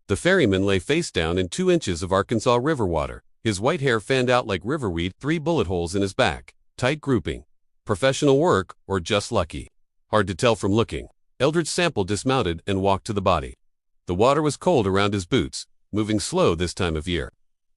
The ferryman lay face down in 2 inches of Arkansas River water. His white hair fanned out like riverweed, 3 bullet holes in his back. Tight grouping. Professional work, or just lucky? Hard to tell from looking. Eldridge Sample dismounted and walked to the body. The water was cold around his boots, moving slow this time of year.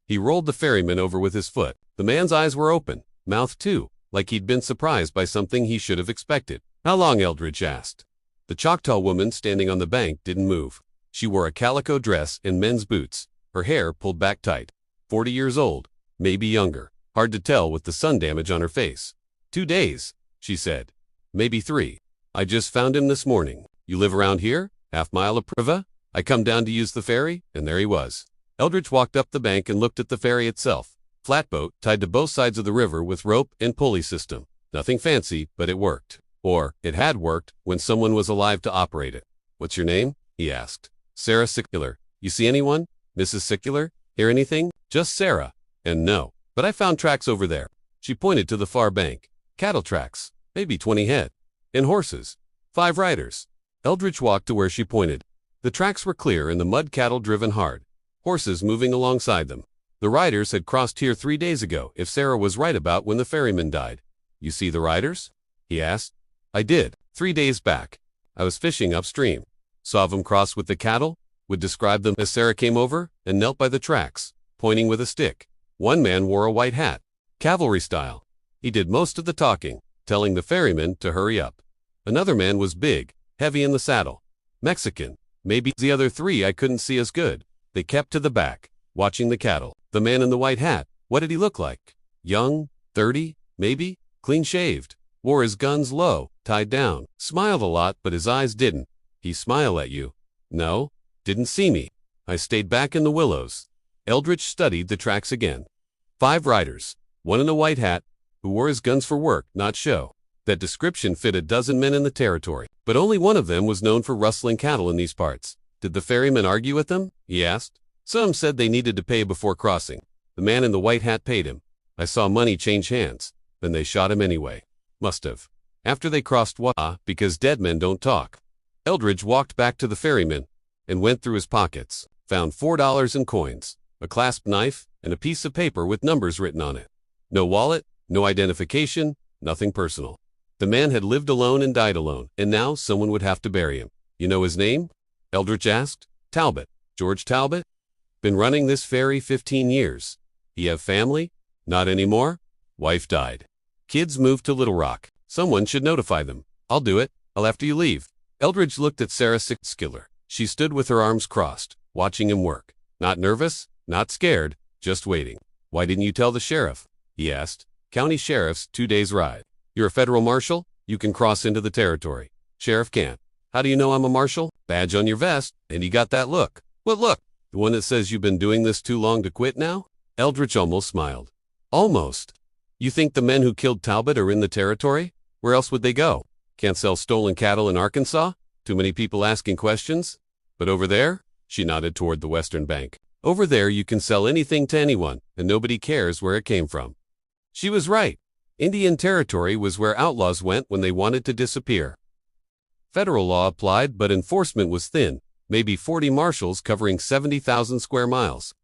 He rolled the ferryman over with his foot. The man's eyes were open, mouth too, like he'd been surprised by something he should have expected. "How long?" Eldridge asked. The Choctaw woman standing on the bank didn't move. She wore a calico dress and men's boots, her hair pulled back tight. 40 years old, maybe younger. Hard to tell with the sun damage on her face. 2 days, she said. Maybe 3. I just found him this morning. You live around here? Half-mile of Priva? I come down to use the ferry, and there he was. Eldridge walked up the bank and looked at the ferry itself. Flatboat, tied to both sides of the river with rope and pulley system. Nothing fancy, but it worked. Or, it had worked when someone was alive to operate it. "What's your name?" he asked. "Sarah Sickler. You see anyone? Mrs. Sickler? Hear anything?" "Just Sarah." "And no. But I found tracks over there." She pointed to the far bank. "Cattle tracks. Maybe 20 head. And horses. 5 riders." Eldridge walked to where she pointed. The tracks were clear and the mud cattle driven hard. Horses moving alongside them. The riders had crossed here 3 days ago, if Sarah was right about when the ferryman died. "You see the riders?" he asked. "I did. 3 days back. I was fishing upstream. Saw them cross with the cattle, would describe them as Sarah came over and knelt by the tracks, pointing with a stick. One man wore a white hat, cavalry style. He did most of the talking, telling the ferryman to hurry up. Another man was big, heavy in the saddle. Mexican. Maybe the other 3 I couldn't see as good. They kept to the back, watching the cattle. The man in the white hat, what did he look like? Young, 30, maybe, clean-shaved. Wore his guns low, tied down. Smiled a lot, but his eyes didn't. He smile at you. No, didn't see me. I stayed back in the willows." Eldridge studied the tracks again. 5 riders, one in a white hat, who wore his guns for work, not show. That description fit a dozen men in the territory, but only one of them was known for rustling cattle in these parts. "Did the ferryman argue with them?" he asked. "Some said they needed to pay before crossing. The man in the white hat paid him. I saw money change hands. Then they shot him anyway. Must have. After they crossed because dead men don't talk." Eldridge walked back to the ferryman and went through his pockets. Found $4 in coins, a clasp knife, and a piece of paper with numbers written on it. No wallet, no identification, nothing personal. The man had lived alone and died alone, and now someone would have to bury him. "You know his name?" Eldridge asked. "Talbot. George Talbot. Been running this ferry 15 years. He have family?" "Not anymore. Wife died. Kids moved to Little Rock. Someone should notify them." "I'll do it. I'll after you leave." Eldridge looked at Sarah Sickler. She stood with her arms crossed, watching him work. Not nervous, not scared, just waiting. "Why didn't you tell the sheriff?" he asked. "County sheriff's 2 days' ride. You're a federal marshal? You can cross into the territory. Sheriff can't." "How do you know I'm a marshal?" "Badge on your vest, and you got that look." "What look?" "The one that says you've been doing this too long to quit now?" Eldridge almost smiled. "Almost. You think the men who killed Talbot are in the territory? Where else would they go? Can't sell stolen cattle in Arkansas? Too many people asking questions? But over there?" She nodded toward the western bank. "Over there you can sell anything to anyone, and nobody cares where it came from." She was right. Indian Territory was where outlaws went when they wanted to disappear. Federal law applied, but enforcement was thin, maybe 40 marshals covering 70,000 square miles.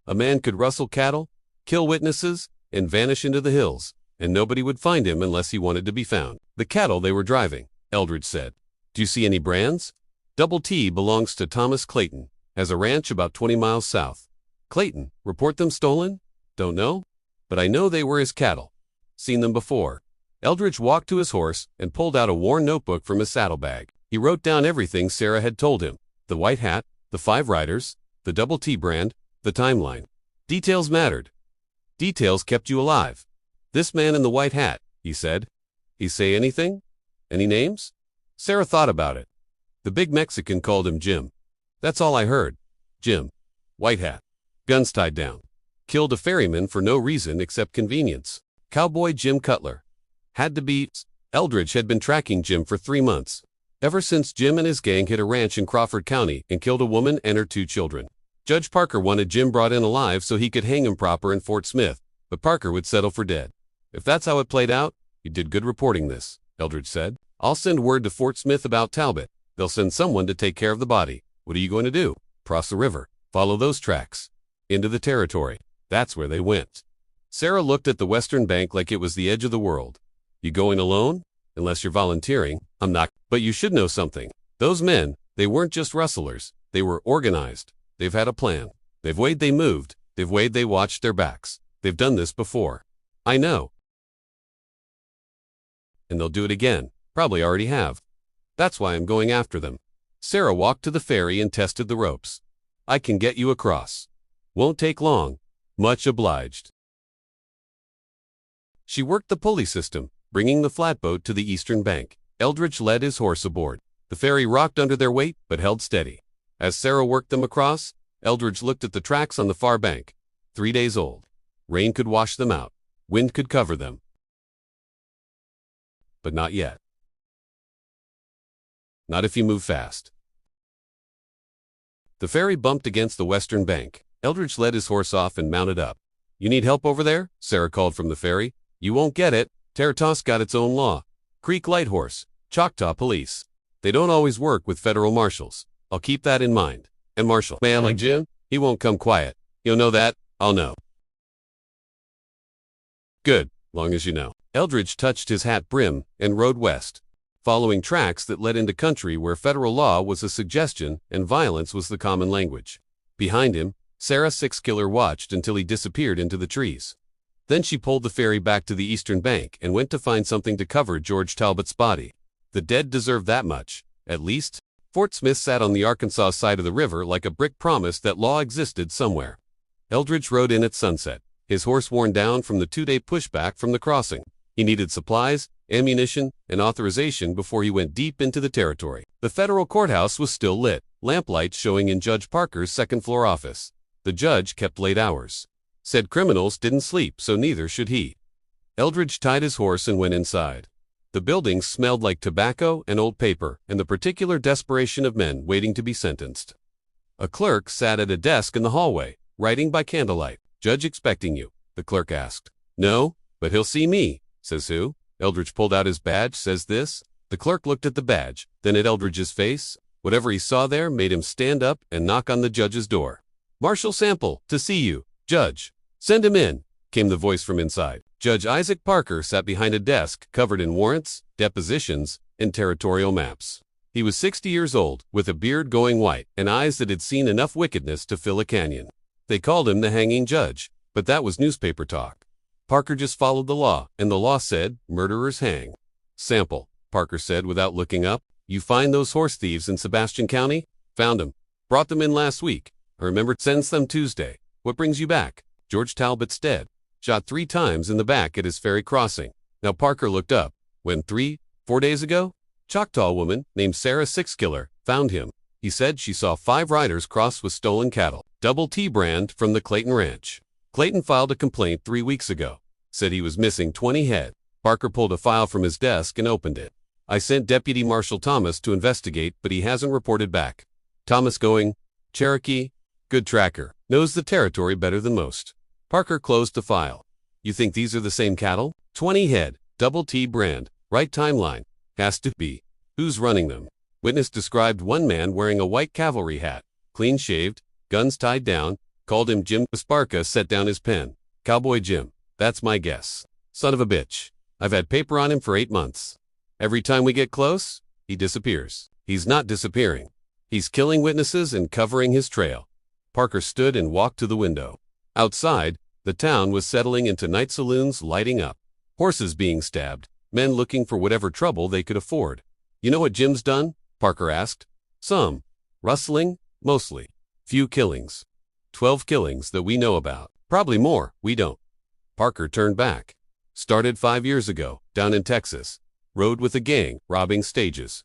A man could rustle cattle, kill witnesses, and vanish into the hills, and nobody would find him unless he wanted to be found. "The cattle they were driving," Eldridge said. "Do you see any brands?" "Double T belongs to Thomas Clayton, has a ranch about 20 miles south." "Clayton, report them stolen?" "Don't know, but I know they were his cattle. Seen them before." Eldridge walked to his horse and pulled out a worn notebook from his saddlebag. He wrote down everything Sarah had told him. The white hat, the 5 riders, the Double T brand, the timeline. Details mattered. Details kept you alive. "This man in the white hat," he said. "He say anything? Any names?" Sarah thought about it. "The big Mexican called him Jim. That's all I heard. Jim. White hat. Guns tied down. Killed a ferryman for no reason except convenience. Cowboy Jim Cutler. Had to be." Eldridge had been tracking Jim for 3 months. Ever since Jim and his gang hit a ranch in Crawford County and killed a woman and her 2 children. Judge Parker wanted Jim brought in alive so he could hang him proper in Fort Smith, but Parker would settle for dead. "If that's how it played out, you did good reporting this," Eldridge said. "I'll send word to Fort Smith about Talbot. They'll send someone to take care of the body. What are you going to do?" cross the river, follow those tracks. Into the territory. That's where they went. Sarah looked at the western bank like it was the edge of the world. You going alone? Unless you're volunteering. I'm not. But you should know something. Those men, they weren't just rustlers. They were organized. They've had a plan. They've weighed, they moved. They've weighed, they watched their backs. They've done this before. I know. And they'll do it again. Probably already have. That's why I'm going after them. Sarah walked to the ferry and tested the ropes. I can get you across. Won't take long. Much obliged. She worked the pulley system, bringing the flatboat to the eastern bank. Eldridge led his horse aboard. The ferry rocked under their weight, but held steady. As Sarah worked them across, Eldridge looked at the tracks on the far bank. 3 days old. Rain could wash them out. Wind could cover them. But not yet. Not if you move fast. The ferry bumped against the western bank. Eldridge led his horse off and mounted up. You need help over there? Sarah called from the ferry. You won't get it. Cherokee got its own law. Creek Lighthorse, Choctaw police. They don't always work with federal marshals. I'll keep that in mind. And Marshal, man like Jim, he won't come quiet. You'll know that, I'll know. Good, long as you know. Eldridge touched his hat brim and rode west, following tracks that led into country where federal law was a suggestion and violence was the common language. Behind him, Sarah Sixkiller watched until he disappeared into the trees. Then she pulled the ferry back to the eastern bank and went to find something to cover George Talbot's body. The dead deserved that much, at least. Fort Smith sat on the Arkansas side of the river like a brick promise that law existed somewhere. Eldridge rode in at sunset, his horse worn down from the 2-day pushback from the crossing. He needed supplies, ammunition, and authorization before he went deep into the territory. The federal courthouse was still lit, lamplights showing in Judge Parker's second-floor office. The judge kept late hours. Said criminals didn't sleep, so neither should he. Eldridge tied his horse and went inside. The building smelled like tobacco and old paper and the particular desperation of men waiting to be sentenced. A clerk sat at a desk in the hallway, writing by candlelight. Judge expecting you, the clerk asked. No, but he'll see me. Says who? Eldridge pulled out his badge. Says this. The clerk looked at the badge, then at Eldridge's face. Whatever he saw there made him stand up and knock on the judge's door. Marshal Sample, to see you, Judge. Send him in, came the voice from inside. Judge Isaac Parker sat behind a desk covered in warrants, depositions, and territorial maps. He was 60 years old, with a beard going white and eyes that had seen enough wickedness to fill a canyon. They called him the hanging judge, but that was newspaper talk. Parker just followed the law, and the law said, murderers hang. Sample, Parker said without looking up. You find those horse thieves in Sebastian County? Found them. Brought them in last week. I remember sentenced them Tuesday. What brings you back? George Talbot's dead. Shot 3 times in the back at his ferry crossing. Now Parker looked up. When 3-4 days ago? Choctaw woman named Sarah Sixkiller found him. He said she saw 5 riders cross with stolen cattle. Double T brand from the Clayton Ranch. Clayton filed a complaint 3 weeks ago. Said he was missing 20 head. Parker pulled a file from his desk and opened it. I sent Deputy Marshal Thomas to investigate, but he hasn't reported back. Thomas going, Cherokee, good tracker, knows the territory better than most. Parker closed the file. You think these are the same cattle? 20 head, Double T brand, right timeline. Has to be. Who's running them? Witness described one man wearing a white cavalry hat, clean-shaved, guns tied down, called him Jim. Sparka set down his pen. Cowboy Jim. That's my guess. Son of a bitch. I've had paper on him for 8 months. Every time we get close, he disappears. He's not disappearing. He's killing witnesses and covering his trail. Parker stood and walked to the window. Outside, the town was settling into night saloons lighting up. Horses being stabbed, men looking for whatever trouble they could afford. You know what Jim's done? Parker asked. Some. Rustling, mostly. Few killings. 12 killings that we know about. Probably more, we don't. Parker turned back. Started 5 years ago, down in Texas. Rode with a gang, robbing stages.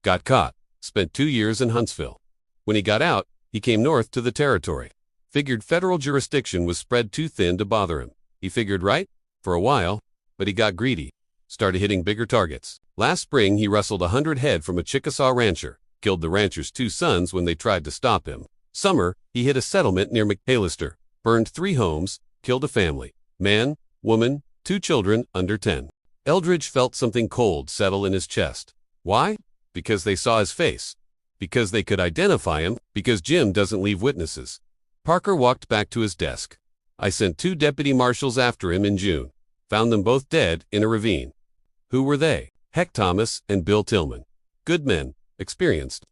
Got caught. Spent 2 years in Huntsville. When he got out, he came north to the territory. Figured federal jurisdiction was spread too thin to bother him. He figured right? For a while. But he got greedy. Started hitting bigger targets. Last spring, he rustled 100 head from a Chickasaw rancher. Killed the rancher's 2 sons when they tried to stop him. Summer, he hit a settlement near McAllister. Burned 3 homes. Killed a family. Man, woman, 2 children under 10. Eldridge felt something cold settle in his chest. Why? Because they saw his face. Because they could identify him, because Jim doesn't leave witnesses. Parker walked back to his desk. I sent 2 deputy marshals after him in June. Found them both dead in a ravine. Who were they? Heck Thomas and Bill Tillman. Good men, experienced.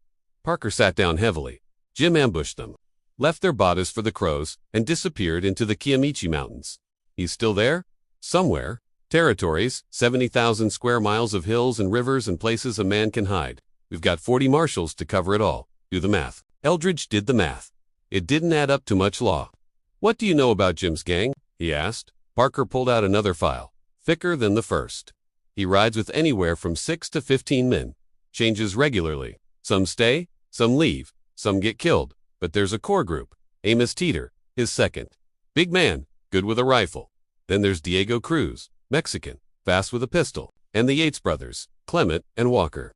Parker sat down heavily. Jim ambushed them, left their bodies for the crows, and disappeared into the Kiamichi Mountains. He's still there? Somewhere. Territories, 70,000 square miles of hills and rivers and places a man can hide. We've got 40 marshals to cover it all. Do the math. Eldridge did the math. It didn't add up to much law. What do you know about Jim's gang? He asked. Parker pulled out another file, thicker than the first. He rides with anywhere from 6 to 15 men. Changes regularly. Some stay, some leave, some get killed. But there's a core group. Amos Teeter, his second. Big man, good with a rifle. Then there's Diego Cruz, Mexican, fast with a pistol. And the Yates brothers, Clement and Walker.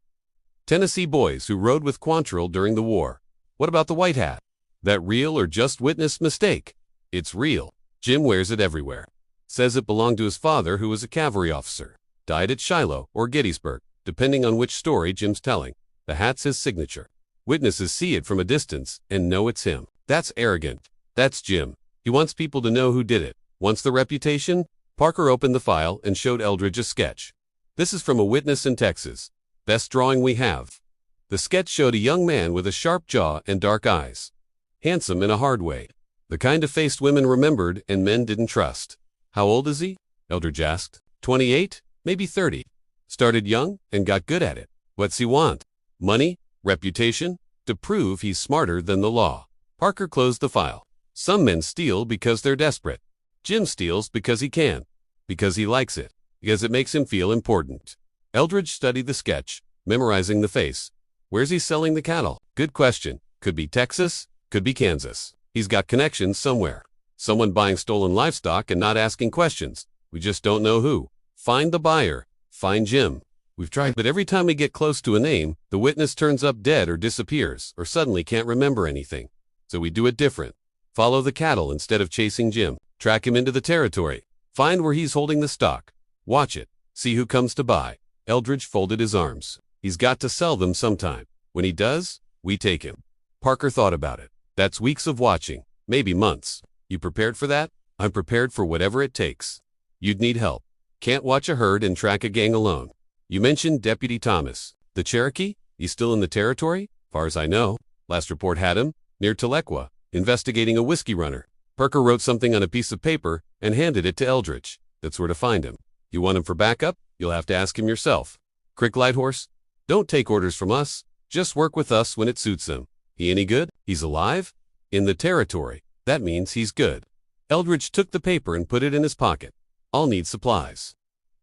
Tennessee boys who rode with Quantrill during the war. What about the white hat? That real or just witness mistake? It's real. Jim wears it everywhere. Says it belonged to his father, who was a cavalry officer. Died at Shiloh or Gettysburg, depending on which story Jim's telling. The hat's his signature. Witnesses see it from a distance and know it's him. That's arrogant. That's Jim. He wants people to know who did it. Wants the reputation? Parker opened the file and showed Eldridge a sketch. This is from a witness in Texas. Best drawing we have. The sketch showed a young man with a sharp jaw and dark eyes. Handsome in a hard way. The kind of face women remembered and men didn't trust. How old is he? Eldridge asked. 28? Maybe 30. Started young and got good at it. What's he want? Money? Reputation? To prove he's smarter than the law. Parker closed the file. Some men steal because they're desperate. Jim steals because he can. Because he likes it. Because it makes him feel important. Eldridge studied the sketch, memorizing the face. Where's he selling the cattle? Good question. Could be Texas, could be Kansas. He's got connections somewhere. Someone buying stolen livestock and not asking questions. We just don't know who. Find the buyer. Find Jim. We've tried, but every time we get close to a name, the witness turns up dead or disappears, or suddenly can't remember anything. So we do it different. Follow the cattle instead of chasing Jim. Track him into the territory. Find where he's holding the stock. Watch it. See who comes to buy. Eldridge folded his arms. He's got to sell them sometime. When he does, we take him. Parker thought about it. That's weeks of watching, maybe months. You prepared for that? I'm prepared for whatever it takes. You'd need help. Can't watch a herd and track a gang alone. You mentioned Deputy Thomas. The Cherokee? He's still in the territory? Far as I know. Last report had him, near Tahlequah, investigating a whiskey runner. Parker wrote something on a piece of paper and handed it to Eldridge. That's where to find him. You want him for backup? You'll have to ask him yourself. Crick Lighthorse? Don't take orders from us. Just work with us when it suits him. He any good? He's alive? In the territory. That means he's good. Eldridge took the paper and put it in his pocket. I'll need supplies.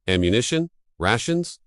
Ammunition, rations,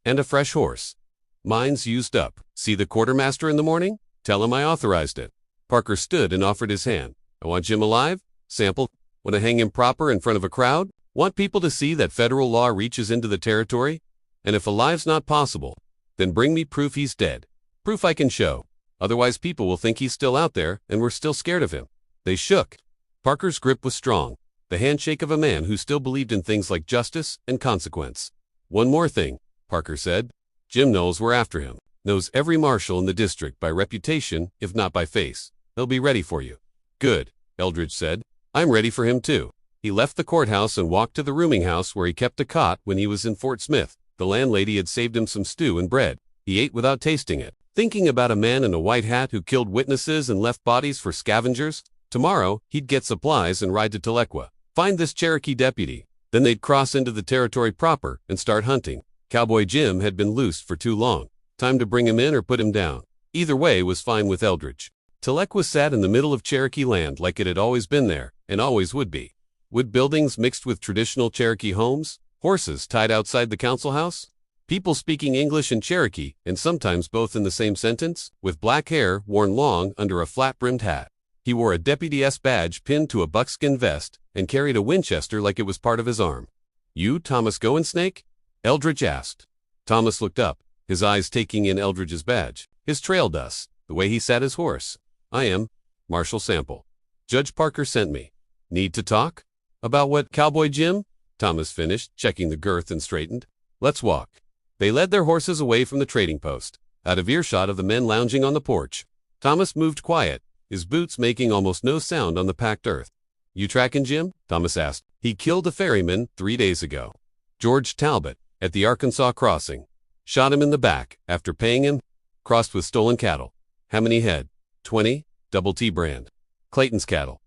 and a fresh horse. Mine's used up. See the quartermaster in the morning? Tell him I authorized it. Parker stood and offered his hand. I want Jim alive? Sample. Want to hang him proper in front of a crowd? Want people to see that federal law reaches into the territory? And if alive's not possible, then bring me proof he's dead. Proof I can show. Otherwise people will think he's still out there and we're still scared of him. They shook. Parker's grip was strong. The handshake of a man who still believed in things like justice and consequence. One more thing, Parker said. Jim knows we're after him. Knows every marshal in the district by reputation, if not by face. He'll be ready for you. Good, Eldridge said. I'm ready for him too. He left the courthouse and walked to the rooming house where he kept a cot when he was in Fort Smith. The landlady had saved him some stew and bread. He ate without tasting it. Thinking about a man in a white hat who killed witnesses and left bodies for scavengers. Tomorrow, he'd get supplies and ride to Tahlequah. Find this Cherokee deputy. Then they'd cross into the territory proper and start hunting. Cowboy Jim had been loosed for too long. Time to bring him in or put him down. Either way was fine with Eldridge. Tahlequah sat in the middle of Cherokee land like it had always been there, and always would be. Wood buildings mixed with traditional Cherokee homes, horses tied outside the council house, people speaking English and Cherokee, and sometimes both in the same sentence, with black hair worn long under a flat-brimmed hat. He wore a deputy-S badge pinned to a buckskin vest and carried a Winchester like it was part of his arm. You, Thomas Goinsnake? Eldridge asked. Thomas looked up, his eyes taking in Eldridge's badge, his trail dust, the way he sat his horse. I am Marshal Sample. Judge Parker sent me. Need to talk? About what, Cowboy Jim? Thomas finished, checking the girth and straightened. Let's walk. They led their horses away from the trading post. out of earshot of the men lounging on the porch. Thomas moved quiet, his boots making almost no sound on the packed earth. "You tracking Jim?" Thomas asked. "He killed a ferryman 3 days ago. George Talbot, at the Arkansas crossing. Shot him in the back, after paying him. Crossed with stolen cattle. How many head? 20, double T brand. Clayton's cattle.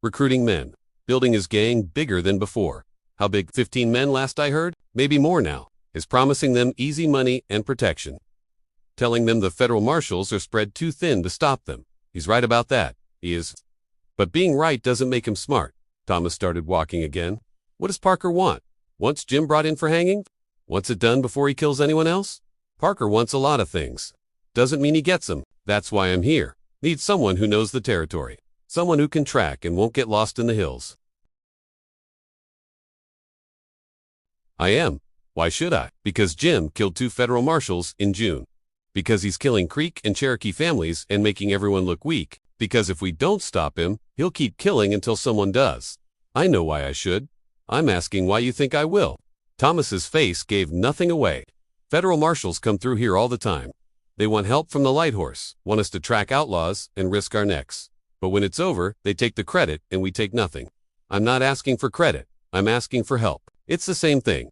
Recruiting men. Building his gang bigger than before. How big? 15 men last I heard? Maybe more now. Is promising them easy money and protection. Telling them the federal marshals are spread too thin to stop them. He's right about that. He is. But being right doesn't make him smart." Thomas started walking again. "What does Parker want? Wants Jim brought in for hanging? Wants it done before he kills anyone else? Parker wants a lot of things. Doesn't mean he gets them. That's why I'm here. Need someone who knows the territory. Someone who can track and won't get lost in the hills." "I am. Why should I? Because Jim killed 2 federal marshals in June. Because he's killing Creek and Cherokee families and making everyone look weak. Because if we don't stop him, he'll keep killing until someone does. I know why I should. I'm asking why you think I will." Thomas's face gave nothing away. "Federal marshals come through here all the time. They want help from the Lighthorse, want us to track outlaws and risk our necks. But when it's over, they take the credit and we take nothing. I'm not asking for credit. I'm asking for help. It's the same thing.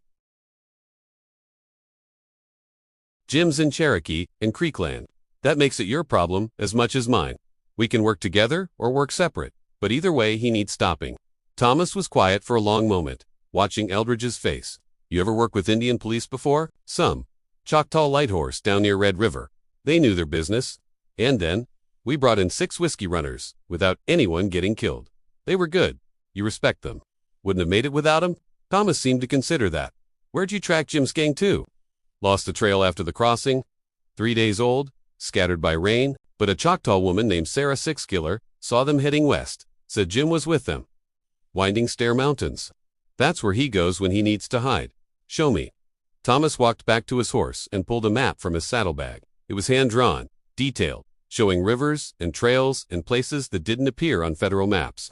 Jim's in Cherokee and Creekland. That makes it your problem as much as mine. We can work together or work separate, but either way he needs stopping." Thomas was quiet for a long moment, watching Eldridge's face. "You ever work with Indian police before?" "Some. Choctaw Lighthorse down near Red River. They knew their business. And then, we brought in 6 whiskey runners, without anyone getting killed. They were good. You respect them. Wouldn't have made it without them?" Thomas seemed to consider that. "Where'd you track Jim's gang to?" "Lost the trail after the crossing. 3 days old, scattered by rain, but a Choctaw woman named Sarah Sixkiller saw them heading west, said Jim was with them. Winding Stair Mountains. That's where he goes when he needs to hide. Show me." Thomas walked back to his horse and pulled a map from his saddlebag. It was hand-drawn, detailed, showing rivers and trails and places that didn't appear on federal maps.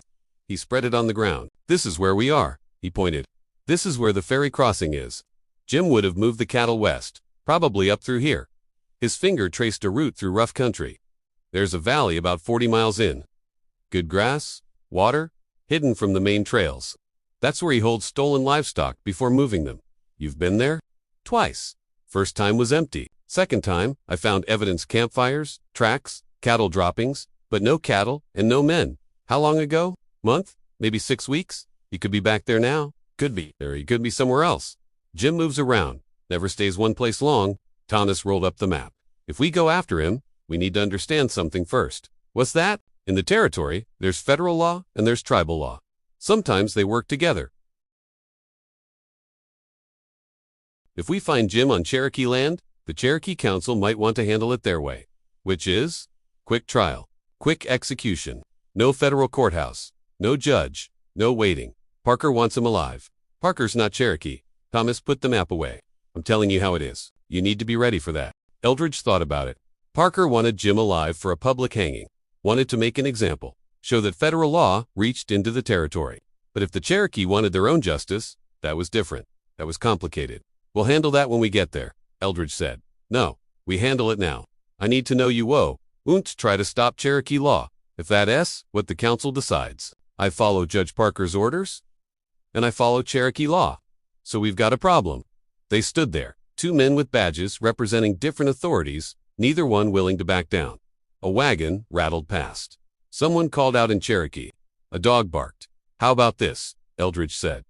He spread it on the ground. "This is where we are," he pointed. "This is where the ferry crossing is. Jim would have moved the cattle west, probably up through here." His finger traced a route through rough country. "There's a valley about 40 miles in. Good grass, water, hidden from the main trails. That's where he holds stolen livestock before moving them. You've been there?" "Twice. First time was empty. Second time, I found evidence: campfires, tracks, cattle droppings, but no cattle and no men." "How long ago? Month? Maybe 6 weeks? He could be back there now." "Could be. Or he could be somewhere else. Jim moves around, never stays one place long." Thomas rolled up the map. "If we go after him, we need to understand something first." "What's that?" "In the territory, there's federal law and there's tribal law. Sometimes they work together. If we find Jim on Cherokee land, the Cherokee Council might want to handle it their way, which is quick trial, quick execution, no federal courthouse, no judge, no waiting. Parker wants him alive. Parker's not Cherokee." Thomas put the map away. "I'm telling you how it is. You need to be ready for that." Eldridge thought about it. Parker wanted Jim alive for a public hanging, wanted to make an example, show that federal law reached into the territory. But if the Cherokee wanted their own justice, that was different. That was complicated. "We'll handle that when we get there," Eldridge said. "No, we handle it now. I need to know you won't try to stop Cherokee law. If that's what the council decides. I follow Judge Parker's orders, and I follow Cherokee law. So we've got a problem." They stood there, 2 men with badges representing different authorities, neither one willing to back down. A wagon rattled past. Someone called out in Cherokee. A dog barked. "How about this?" Eldridge said.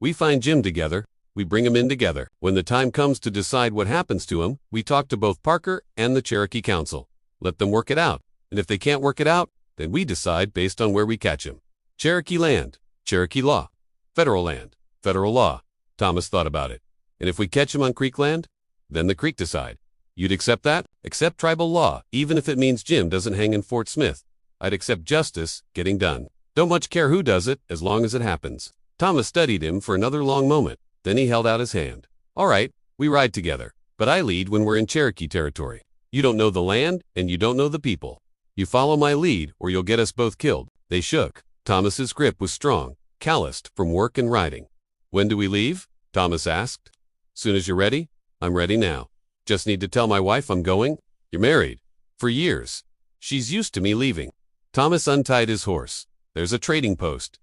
"We find Jim together. We bring him in together. When the time comes to decide what happens to him, we talk to both Parker and the Cherokee Council. Let them work it out. And if they can't work it out, then we decide based on where we catch him. Cherokee land, Cherokee law. Federal land, federal law." Thomas thought about it. "And if we catch him on Creek land, then the Creek decide. You'd accept that?" "Accept tribal law, even if it means Jim doesn't hang in Fort Smith. I'd accept justice getting done. Don't much care who does it, as long as it happens." Thomas studied him for another long moment. Then he held out his hand. "All right, we ride together, but I lead when we're in Cherokee territory. You don't know the land, and you don't know the people. You follow my lead, or you'll get us both killed." They shook. Thomas's grip was strong, calloused from work and riding. "When do we leave?" Thomas asked. "Soon as you're ready." I'm ready now. Just need to tell my wife I'm going. You're married. For years. She's used to me leaving. Thomas untied his horse. There's a trading post.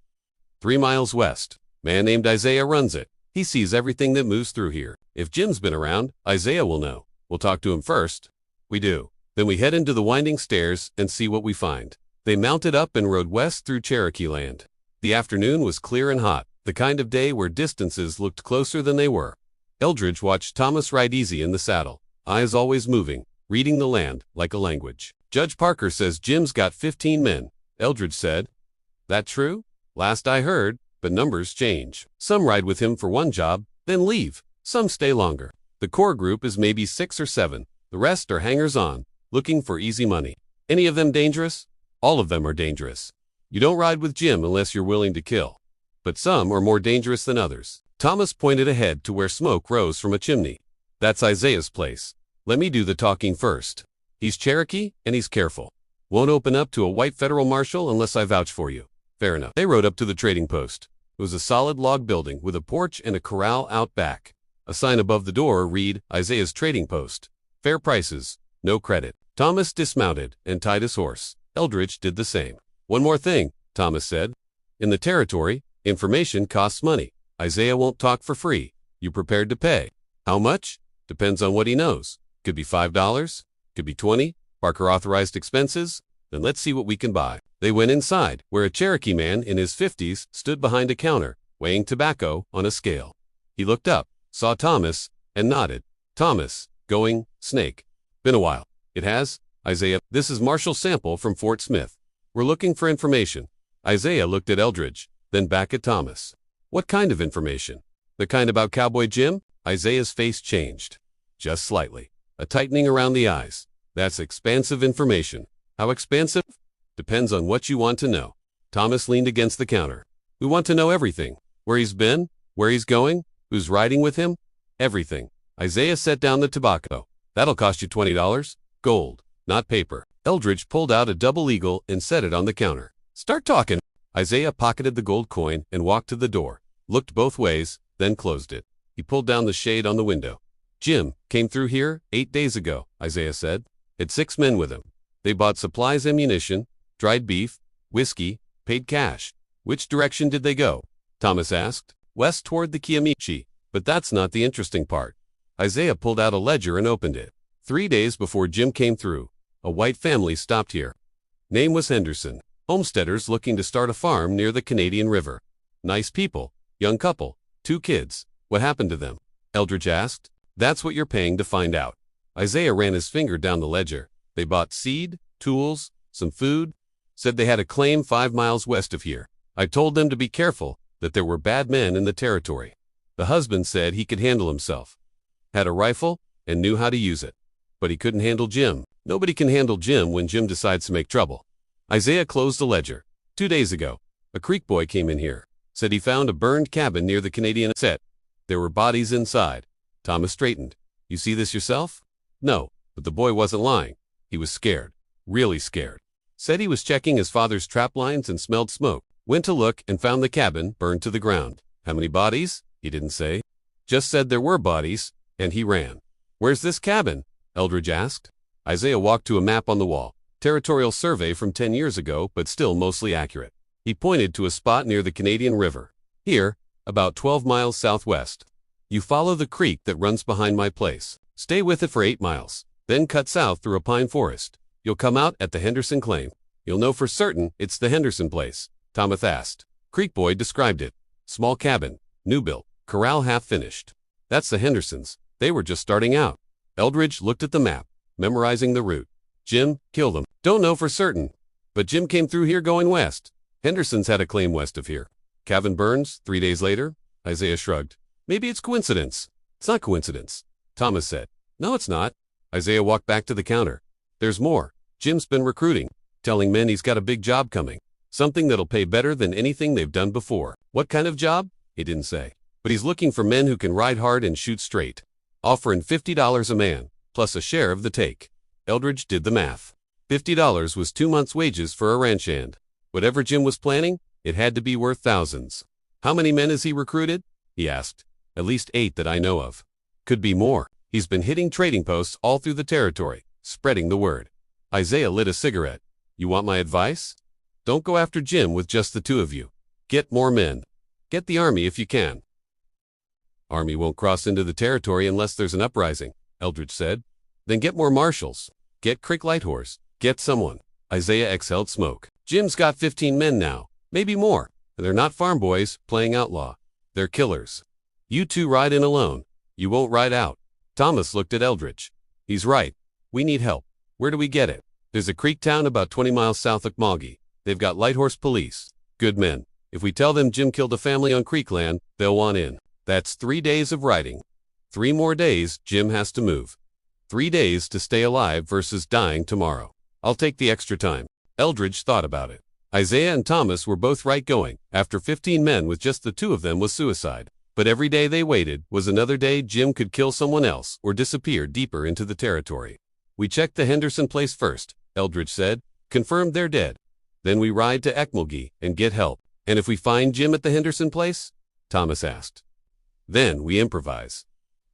3 miles west. Man named Isaiah runs it. He sees everything that moves through here. If Jim's been around, Isaiah will know. We'll talk to him first. We do. Then we head into the winding stairs and see what we find. They mounted up and rode west through Cherokee land. The afternoon was clear and hot, the kind of day where distances looked closer than they were. Eldridge watched Thomas ride easy in the saddle, eyes always moving, reading the land like a language. Judge Parker says Jim's got 15 men, Eldridge said. That true? Last I heard, but numbers change. Some ride with him for one job, then leave. Some stay longer. The core group is maybe 6 or 7. The rest are hangers-on, looking for easy money. Any of them dangerous? All of them are dangerous. You don't ride with Jim unless you're willing to kill. But some are more dangerous than others. Thomas pointed ahead to where smoke rose from a chimney. That's Isaiah's place. Let me do the talking first. He's Cherokee, and he's careful. Won't open up to a white federal marshal unless I vouch for you. Fair enough. They rode up to the trading post. It was a solid log building with a porch and a corral out back. A sign above the door read, Isaiah's Trading Post. Fair prices, no credit. Thomas dismounted and tied his horse. Eldridge did the same. One more thing, Thomas said. In the territory, information costs money. Isaiah won't talk for free. You prepared to pay? How much? Depends on what he knows. Could be $5, could be 20. Parker authorized expenses. Then let's see what we can buy. They went inside, where a Cherokee man in his 50s stood behind a counter, weighing tobacco on a scale. He looked up, saw Thomas, and nodded. Thomas, going, snake. Been a while. It has? Isaiah, this is Marshal Sample from Fort Smith. We're looking for information. Isaiah looked at Eldridge, then back at Thomas. What kind of information? The kind about Cowboy Jim? Isaiah's face changed. Just slightly. A tightening around the eyes. That's expansive information. How expansive? Depends on what you want to know. Thomas leaned against the counter. We want to know everything. Where he's been, where he's going, who's riding with him, everything. Isaiah set down the tobacco. That'll cost you $20. Gold, not paper. Eldridge pulled out a double eagle and set it on the counter. Start talking. Isaiah pocketed the gold coin and walked to the door, looked both ways, then closed it. He pulled down the shade on the window. Jim came through here 8 days ago, Isaiah said. Had 6 men with him. They bought supplies, ammunition, dried beef, whiskey, paid cash. Which direction did they go? Thomas asked. West toward the Kiamichi. But that's not the interesting part. Isaiah pulled out a ledger and opened it. 3 days before Jim came through, a white family stopped here. Name was Henderson. Homesteaders looking to start a farm near the Canadian River. Nice people. Young couple. 2 kids. What happened to them? Eldridge asked. That's what you're paying to find out. Isaiah ran his finger down the ledger. They bought seed, tools, some food. Said they had a claim 5 miles west of here. I told them to be careful, that there were bad men in the territory. The husband said he could handle himself. Had a rifle and knew how to use it. But he couldn't handle Jim. Nobody can handle Jim when Jim decides to make trouble. Isaiah closed the ledger. 2 days ago, a Creek boy came in here. Said he found a burned cabin near the Canadian set. There were bodies inside. Thomas straightened. You see this yourself? No, but the boy wasn't lying. He was scared. Really scared. Said he was checking his father's trap lines and smelled smoke. Went to look and found the cabin burned to the ground. How many bodies? He didn't say. Just said there were bodies, and he ran. Where's this cabin? Eldridge asked. Isaiah walked to a map on the wall. Territorial survey from 10 years ago, but still mostly accurate. He pointed to a spot near the Canadian River. Here, about 12 miles southwest. You follow the creek that runs behind my place. Stay with it for 8 miles. Then cut south through a pine forest. You'll come out at the Henderson claim. You'll know for certain it's the Henderson place. Thomas asked. Creek boy described it. Small cabin, new built, corral half finished. That's the Hendersons. They were just starting out. Eldridge looked at the map, memorizing the route. Jim, kill them. Don't know for certain. But Jim came through here going west. Henderson's had a claim west of here. Cabin burns 3 days later. Isaiah shrugged. Maybe it's coincidence. It's not coincidence, Thomas said. No, it's not. Isaiah walked back to the counter. There's more. Jim's been recruiting, telling men he's got a big job coming. Something that'll pay better than anything they've done before. What kind of job? He didn't say. But he's looking for men who can ride hard and shoot straight. Offering $50 a man, plus a share of the take. Eldridge did the math. $50 was 2 months' wages for a ranch hand. Whatever Jim was planning, it had to be worth thousands. How many men has he recruited? He asked. At least 8 that I know of. Could be more. He's been hitting trading posts all through the territory, spreading the word. Isaiah lit a cigarette. You want my advice? Don't go after Jim with just the two of you. Get more men. Get the army if you can. Army won't cross into the territory unless there's an uprising, Eldridge said. Then get more marshals. Get Lighthorse. Get someone. Isaiah exhaled smoke. Jim's got 15 men now, maybe more. And they're not farm boys playing outlaw. They're killers. You two ride in alone. You won't ride out. Thomas looked at Eldridge. He's right. We need help. Where do we get it? There's a creek town about 20 miles south of Moggy. They've got Lighthorse police. Good men. If we tell them Jim killed a family on creek land, they'll want in. That's 3 days of riding. 3 more days Jim has to move. 3 days to stay alive versus dying tomorrow. I'll take the extra time. Eldridge thought about it. Isaiah and Thomas were both right going. After 15 men with just the two of them was suicide. But every day they waited was another day Jim could kill someone else or disappear deeper into the territory. We checked the Henderson place first, Eldridge said. Confirmed they're dead. Then we ride to Ekmelgy and get help. And if we find Jim at the Henderson place? Thomas asked. Then we improvise.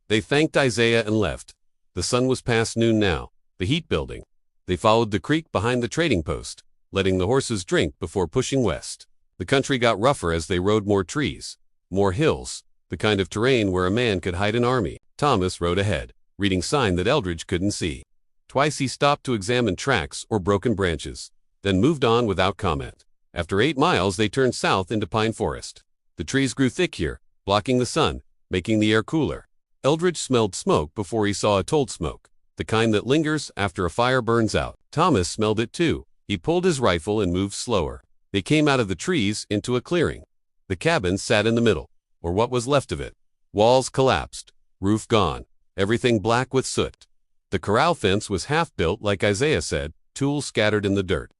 They thanked Isaiah and left. The sun was past noon now, the heat building. They followed the creek behind the trading post, letting the horses drink before pushing west. The country got rougher as they rode more trees, more hills, the kind of terrain where a man could hide an army. Thomas rode ahead, reading sign that Eldridge couldn't see. Twice he stopped to examine tracks or broken branches, then moved on without comment. After 8 miles they turned south into pine forest. The trees grew thick here, blocking the sun, making the air cooler. Eldridge smelled smoke before he saw a told smoke, the kind that lingers after a fire burns out. Thomas smelled it too. He pulled his rifle and moved slower. They came out of the trees into a clearing. The cabin sat in the middle, or what was left of it. Walls collapsed, roof gone, everything black with soot. The corral fence was half built like Isaiah said, tools scattered in the dirt.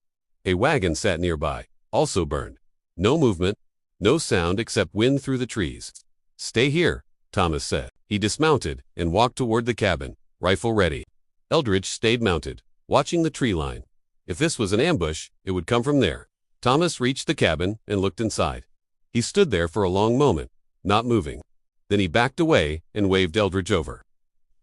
A wagon sat nearby, also burned. No movement, no sound except wind through the trees. Stay here, Thomas said. He dismounted and walked toward the cabin, rifle ready. Eldridge stayed mounted, watching the tree line. If this was an ambush, it would come from there. Thomas reached the cabin and looked inside. He stood there for a long moment, not moving. Then he backed away and waved Eldridge over.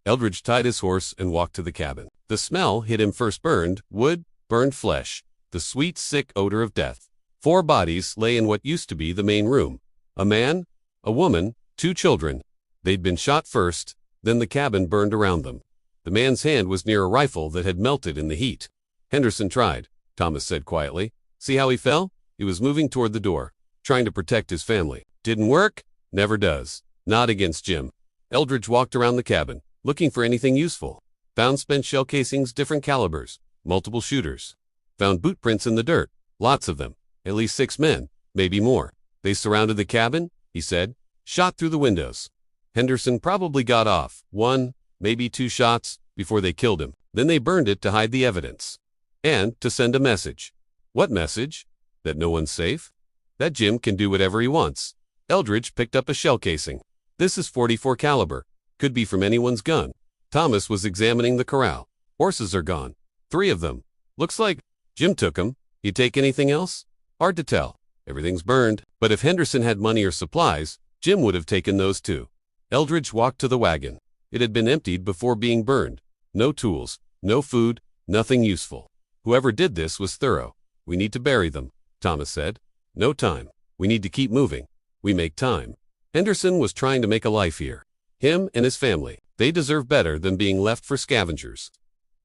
Eldridge tied his horse and walked to the cabin. The smell hit him first: burned wood, burned flesh, the sweet, sick odor of death. 4 bodies lay in what used to be the main room. A man, a woman, 2 children. They'd been shot first, then the cabin burned around them. The man's hand was near a rifle that had melted in the heat. Henderson tried, Thomas said quietly. See how he fell? He was moving toward the door, trying to protect his family. Didn't work? Never does. Not against Jim. Eldridge walked around the cabin, looking for anything useful. Found spent shell casings, different calibers, multiple shooters. Found boot prints in the dirt, lots of them, at least 6 men, maybe more. They surrounded the cabin, he said, shot through the windows. Henderson probably got off 1, maybe 2 shots before they killed him. Then they burned it to hide the evidence. And to send a message. What message? That no one's safe? That Jim can do whatever he wants. Eldridge picked up a shell casing. This is .44 caliber. Could be from anyone's gun. Thomas was examining the corral. Horses are gone. 3 of them. Looks like Jim took them. He'd take anything else? Hard to tell. Everything's burned. But if Henderson had money or supplies, Jim would have taken those too. Eldridge walked to the wagon. It had been emptied before being burned. No tools, no food, nothing useful. Whoever did this was thorough. We need to bury them, Thomas said. No time. We need to keep moving. We make time. Henderson was trying to make a life here. Him and his family. They deserve better than being left for scavengers.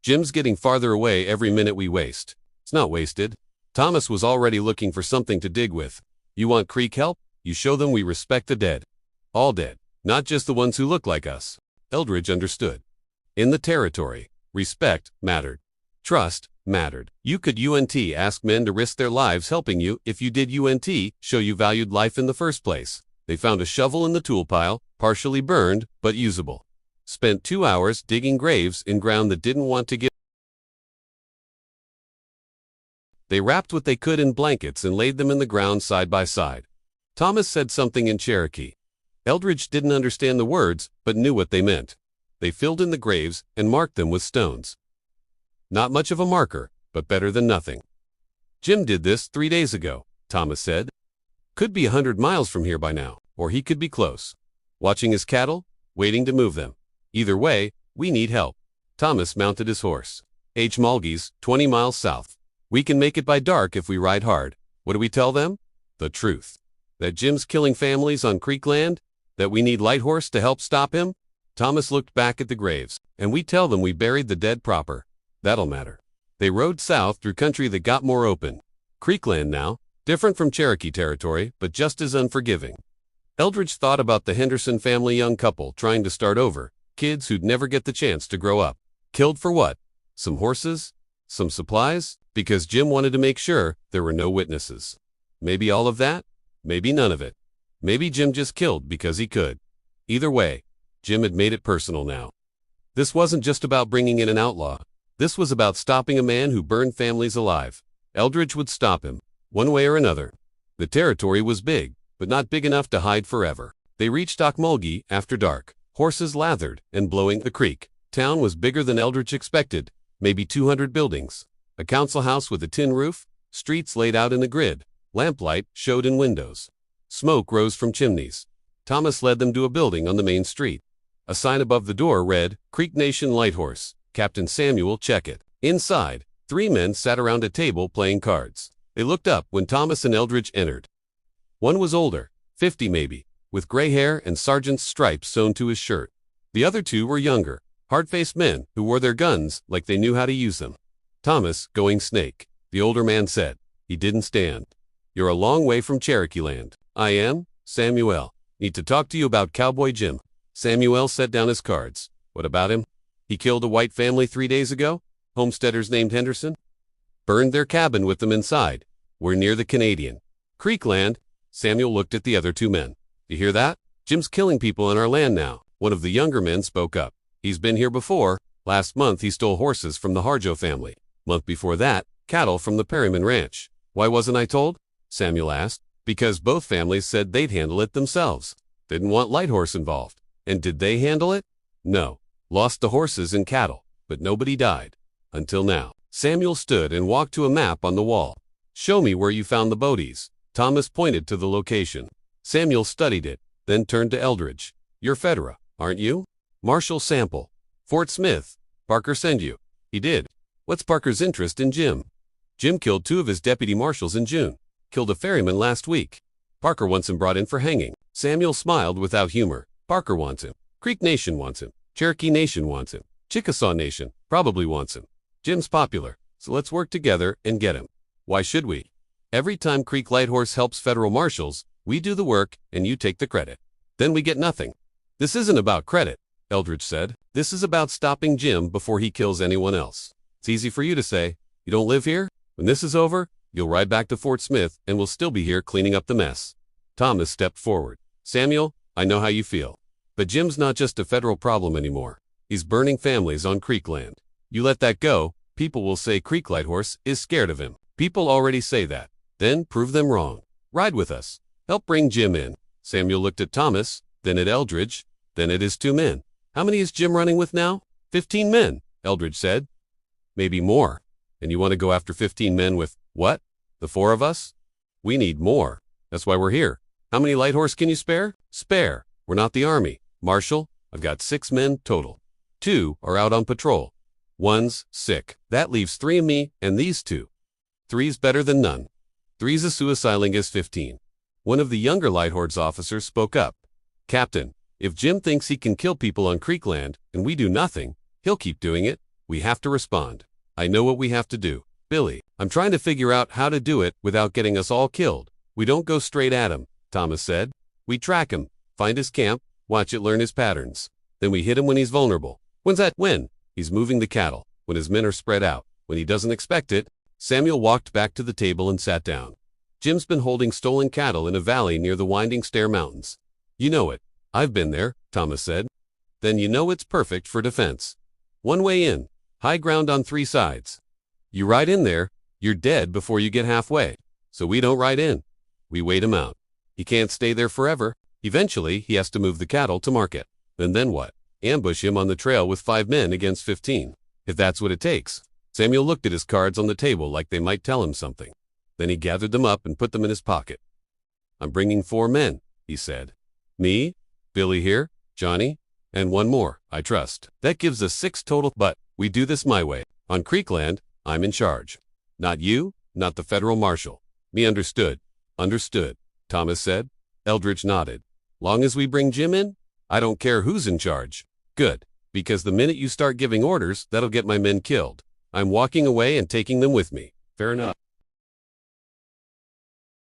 Jim's getting farther away every minute we waste. It's not wasted. Thomas was already looking for something to dig with. You want Creek help? You show them we respect the dead. All dead. Not just the ones who look like us. Eldridge understood. In the territory, respect mattered. Trust mattered. You could ask men to risk their lives helping you if you did show you valued life in the first place. They found a shovel in the tool pile, partially burned, but usable. Spent 2 hours digging graves in ground that didn't want to give. They wrapped what they could in blankets and laid them in the ground side by side. Thomas said something in Cherokee. Eldridge didn't understand the words, but knew what they meant. They filled in the graves and marked them with stones. Not much of a marker, but better than nothing. Jim did this 3 days ago, Thomas said. Could be 100 miles from here by now, or he could be close. Watching his cattle, waiting to move them. Either way, We need help. Thomas mounted his horse. H. Mulgey's, 20 miles south. We can make it by dark if we ride hard. What do we tell them? The truth. That Jim's killing families on Creek land? That we need Lighthorse to help stop him? Thomas looked back at the graves. And we tell them we buried the dead proper. That'll matter. They rode south through country that got more open. Creekland now, different from Cherokee territory, but just as unforgiving. Eldridge thought about the Henderson family, young couple trying to start over, kids who'd never get the chance to grow up. Killed for what? Some horses? Some supplies? Because Jim wanted to make sure there were no witnesses. Maybe all of that? Maybe none of it. Maybe Jim just killed because he could. Either way, Jim had made it personal now. This wasn't just about bringing in an outlaw. This was about stopping a man who burned families alive. Eldridge would stop him, one way or another. The territory was big, but not big enough to hide forever. They reached Mulgey after dark, horses lathered and blowing the creek. Town was bigger than Eldridge expected, maybe 200 buildings. A council house with a tin roof, streets laid out in a grid, lamplight showed in windows. Smoke rose from chimneys. Thomas led them to a building on the main street. A sign above the door read, Creek Nation Lighthorse, Captain Samuel Checote. Inside, 3 men sat around a table playing cards. They looked up when Thomas and Eldridge entered. One was older, 50 maybe, with gray hair and sergeant's stripes sewn to his shirt. The other 2 were younger, hard-faced men who wore their guns like they knew how to use them. Thomas, going snake, the older man said. He didn't stand. You're a long way from Cherokee land. I am, Samuel. Need to talk to you about Cowboy Jim. Samuel set down his cards. What about him? He killed a white family 3 days ago? Homesteaders named Henderson? Burned their cabin with them inside. We're near the Canadian Creek land. Samuel looked at the other 2 men. You hear that? Jim's killing people on our land now. One of the younger men spoke up. He's been here before. Last month he stole horses from the Harjo family. Month before that, cattle from the Ferryman ranch. Why wasn't I told? Samuel asked. Because both families said they'd handle it themselves. Didn't want Lighthorse involved. And did they handle it? No. Lost the horses and cattle, but nobody died. Until now. Samuel stood and walked to a map on the wall. Show me where you found the Bodies. Thomas pointed to the location. Samuel studied it, then turned to Eldridge. You're Fedra, aren't you? Marshal Sample. Fort Smith. Parker send you. He did. What's Parker's interest in Jim? Jim killed 2 of his deputy marshals in June. Killed a ferryman last week. Parker wants him brought in for hanging. Samuel smiled without humor. Parker wants him. Creek Nation wants him. Cherokee Nation wants him. Chickasaw Nation probably wants him. Jim's popular, so let's work together and get him. Why should we? Every time Creek Lighthorse helps federal marshals, we do the work and you take the credit. Then we get nothing. This isn't about credit, Eldridge said. This is about stopping Jim before he kills anyone else. It's easy for you to say. You don't live here? When this is over, you'll ride back to Fort Smith and we'll still be here cleaning up the mess. Thomas stepped forward. Samuel, I know how you feel. But Jim's not just a federal problem anymore. He's burning families on Creek land. You let that go, people will say Creek Lighthorse is scared of him. People already say that. Then prove them wrong. Ride with us. Help bring Jim in. Samuel looked at Thomas, then at Eldridge, then at his 2 men. How many is Jim running with now? 15 men, Eldridge said. Maybe more. And you want to go after 15 men with, what? The 4 of us? We need more. That's why we're here. How many Lighthorse can you spare? Spare. We're not the army. Marshal, I've got 6 men total. 2 are out on patrol. 1's sick. That leaves 3 of me and these 2. 3's better than none. 3's as suiciding as 15. One of the younger Lighthorse officers spoke up. Captain, if Jim thinks he can kill people on Creek land and we do nothing, he'll keep doing it. We have to respond. I know what we have to do. Billy, I'm trying to figure out how to do it without getting us all killed. We don't go straight at him, Thomas said. We track him, find his camp, watch it learn his patterns. Then we hit him when he's vulnerable. When's that? When? He's moving the cattle, when his men are spread out, when he doesn't expect it. Samuel walked back to the table and sat down. Jim's been holding stolen cattle in a valley near the Winding Stair Mountains. You know it. I've been there, Thomas said. Then you know it's perfect for defense. One way in, high ground on 3 sides. You ride in there, you're dead before you get halfway. So we don't ride in. We wait him out. He can't stay there forever. Eventually, he has to move the cattle to market. And then what? Ambush him on the trail with 5 men against 15. If that's what it takes. Samuel looked at his cards on the table like they might tell him something. Then he gathered them up and put them in his pocket. I'm bringing 4 men, he said. Me, Billy here, Johnny, And one more, I trust. That gives us 6 total, but we do this my way. On Creekland, I'm in charge. Not you, not the federal marshal. Me understood. Understood, Thomas said. Eldridge nodded. Long as we bring Jim in, I don't care who's in charge. Good, because the minute you start giving orders, that'll get my men killed. I'm walking away and taking them with me. Fair enough.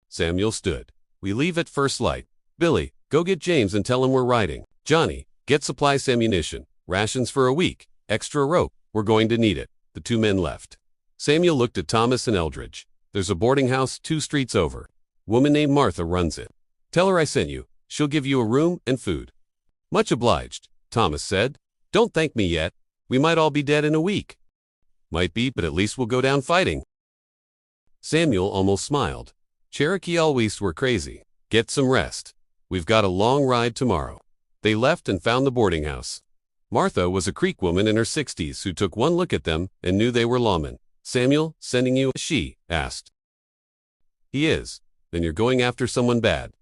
Samuel stood. We leave at first light. Billy, go get James and tell him we're riding. Johnny, get supplies, ammunition, rations for a week, extra rope. We're going to need it. The 2 men left. Samuel looked at Thomas and Eldridge. There's a boarding house 2 streets over. Woman named Martha runs it. Tell her I sent you. She'll give you a room and food. Much obliged, Thomas said. Don't thank me yet. We might all be dead in a week. Might be, but at least we'll go down fighting. Samuel almost smiled. Cherokee always were crazy. Get some rest. We've got a long ride tomorrow. They left and found the boarding house. Martha was a Creek woman in her 60s who took one look at them and knew they were lawmen. Samuel, sending you? She asked. He is. Then you're going after someone bad.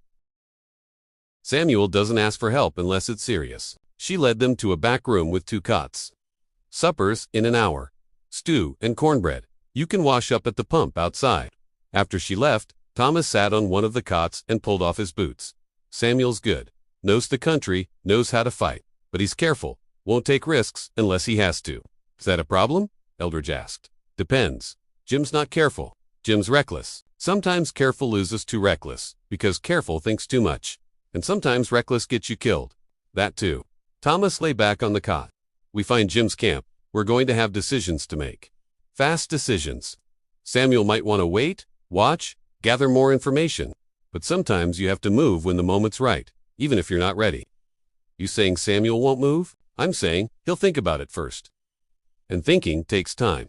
Samuel doesn't ask for help unless it's serious. She led them to a back room with 2 cots. Supper's in an hour. Stew and cornbread. You can wash up at the pump outside. After she left, Thomas sat on one of the cots and pulled off his boots. Samuel's good. Knows the country, knows how to fight. But he's careful. Won't take risks unless he has to. Is that a problem? Eldridge asked. Depends. Jim's not careful. Jim's reckless. Sometimes careful loses to reckless, because careful thinks too much. And sometimes reckless gets you killed. That too. Thomas lay back on the cot. We find Jim's camp. We're going to have decisions to make. Fast decisions. Samuel might want to wait, watch, gather more information. But sometimes you have to move when the moment's right, even if you're not ready. You saying Samuel won't move? I'm saying he'll think about it first. And thinking takes time.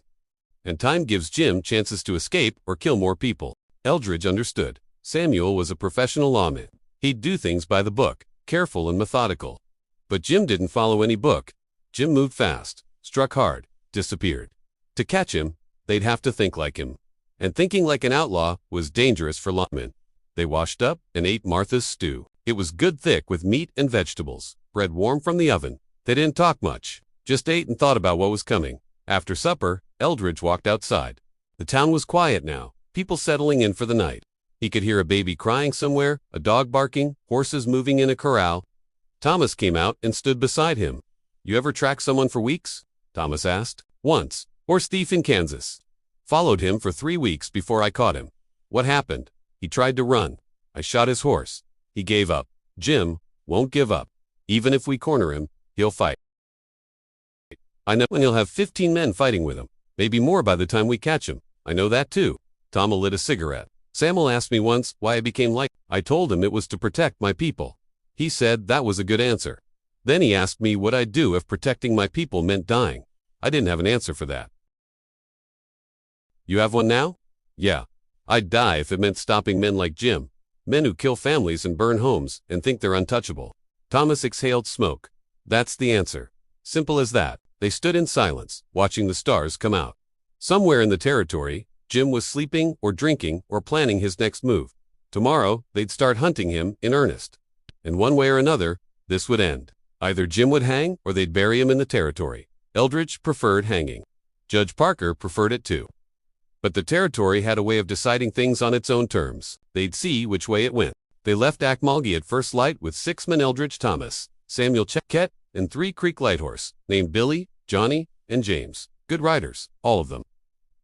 And time gives Jim chances to escape or kill more people. Eldridge understood. Samuel was a professional lawman. He'd do things by the book, careful and methodical. But Jim didn't follow any book. Jim moved fast, struck hard, disappeared. To catch him, they'd have to think like him. And thinking like an outlaw was dangerous for lawmen. They washed up and ate Martha's stew. It was good thick with meat and vegetables, bread warm from the oven. They didn't talk much, just ate and thought about what was coming. After supper, Eldridge walked outside. The town was quiet now, people settling in for the night. He could hear a baby crying somewhere, a dog barking, horses moving in a corral. Thomas came out and stood beside him. You ever track someone for weeks? Thomas asked. Once. Horse thief in Kansas. Followed him for 3 weeks before I caught him. What happened? He tried to run. I shot his horse. He gave up. Jim won't give up. Even if we corner him, he'll fight. I know, and he'll have 15 men fighting with him. Maybe more by the time we catch him. I know that too. Tom lit a cigarette. Samuel asked me once why I became like. I told him it was to protect my people. He said that was a good answer. Then he asked me what I'd do if protecting my people meant dying. I didn't have an answer for that. You have one now? Yeah. I'd die if it meant stopping men like Jim. Men who kill families and burn homes and think they're untouchable. Thomas exhaled smoke. That's the answer. Simple as that. They stood in silence, watching the stars come out. Somewhere in the territory, Jim was sleeping or drinking or planning his next move. Tomorrow, they'd start hunting him in earnest. And one way or another, this would end. Either Jim would hang or they'd bury him in the territory. Eldridge preferred hanging. Judge Parker preferred it too. But the territory had a way of deciding things on its own terms. They'd see which way it went. They left Akmalgi at first light with 6 men: Eldridge, Thomas, Samuel, Checote, and 3 Creek Lighthorse, named Billy, Johnny, and James. Good riders, all of them.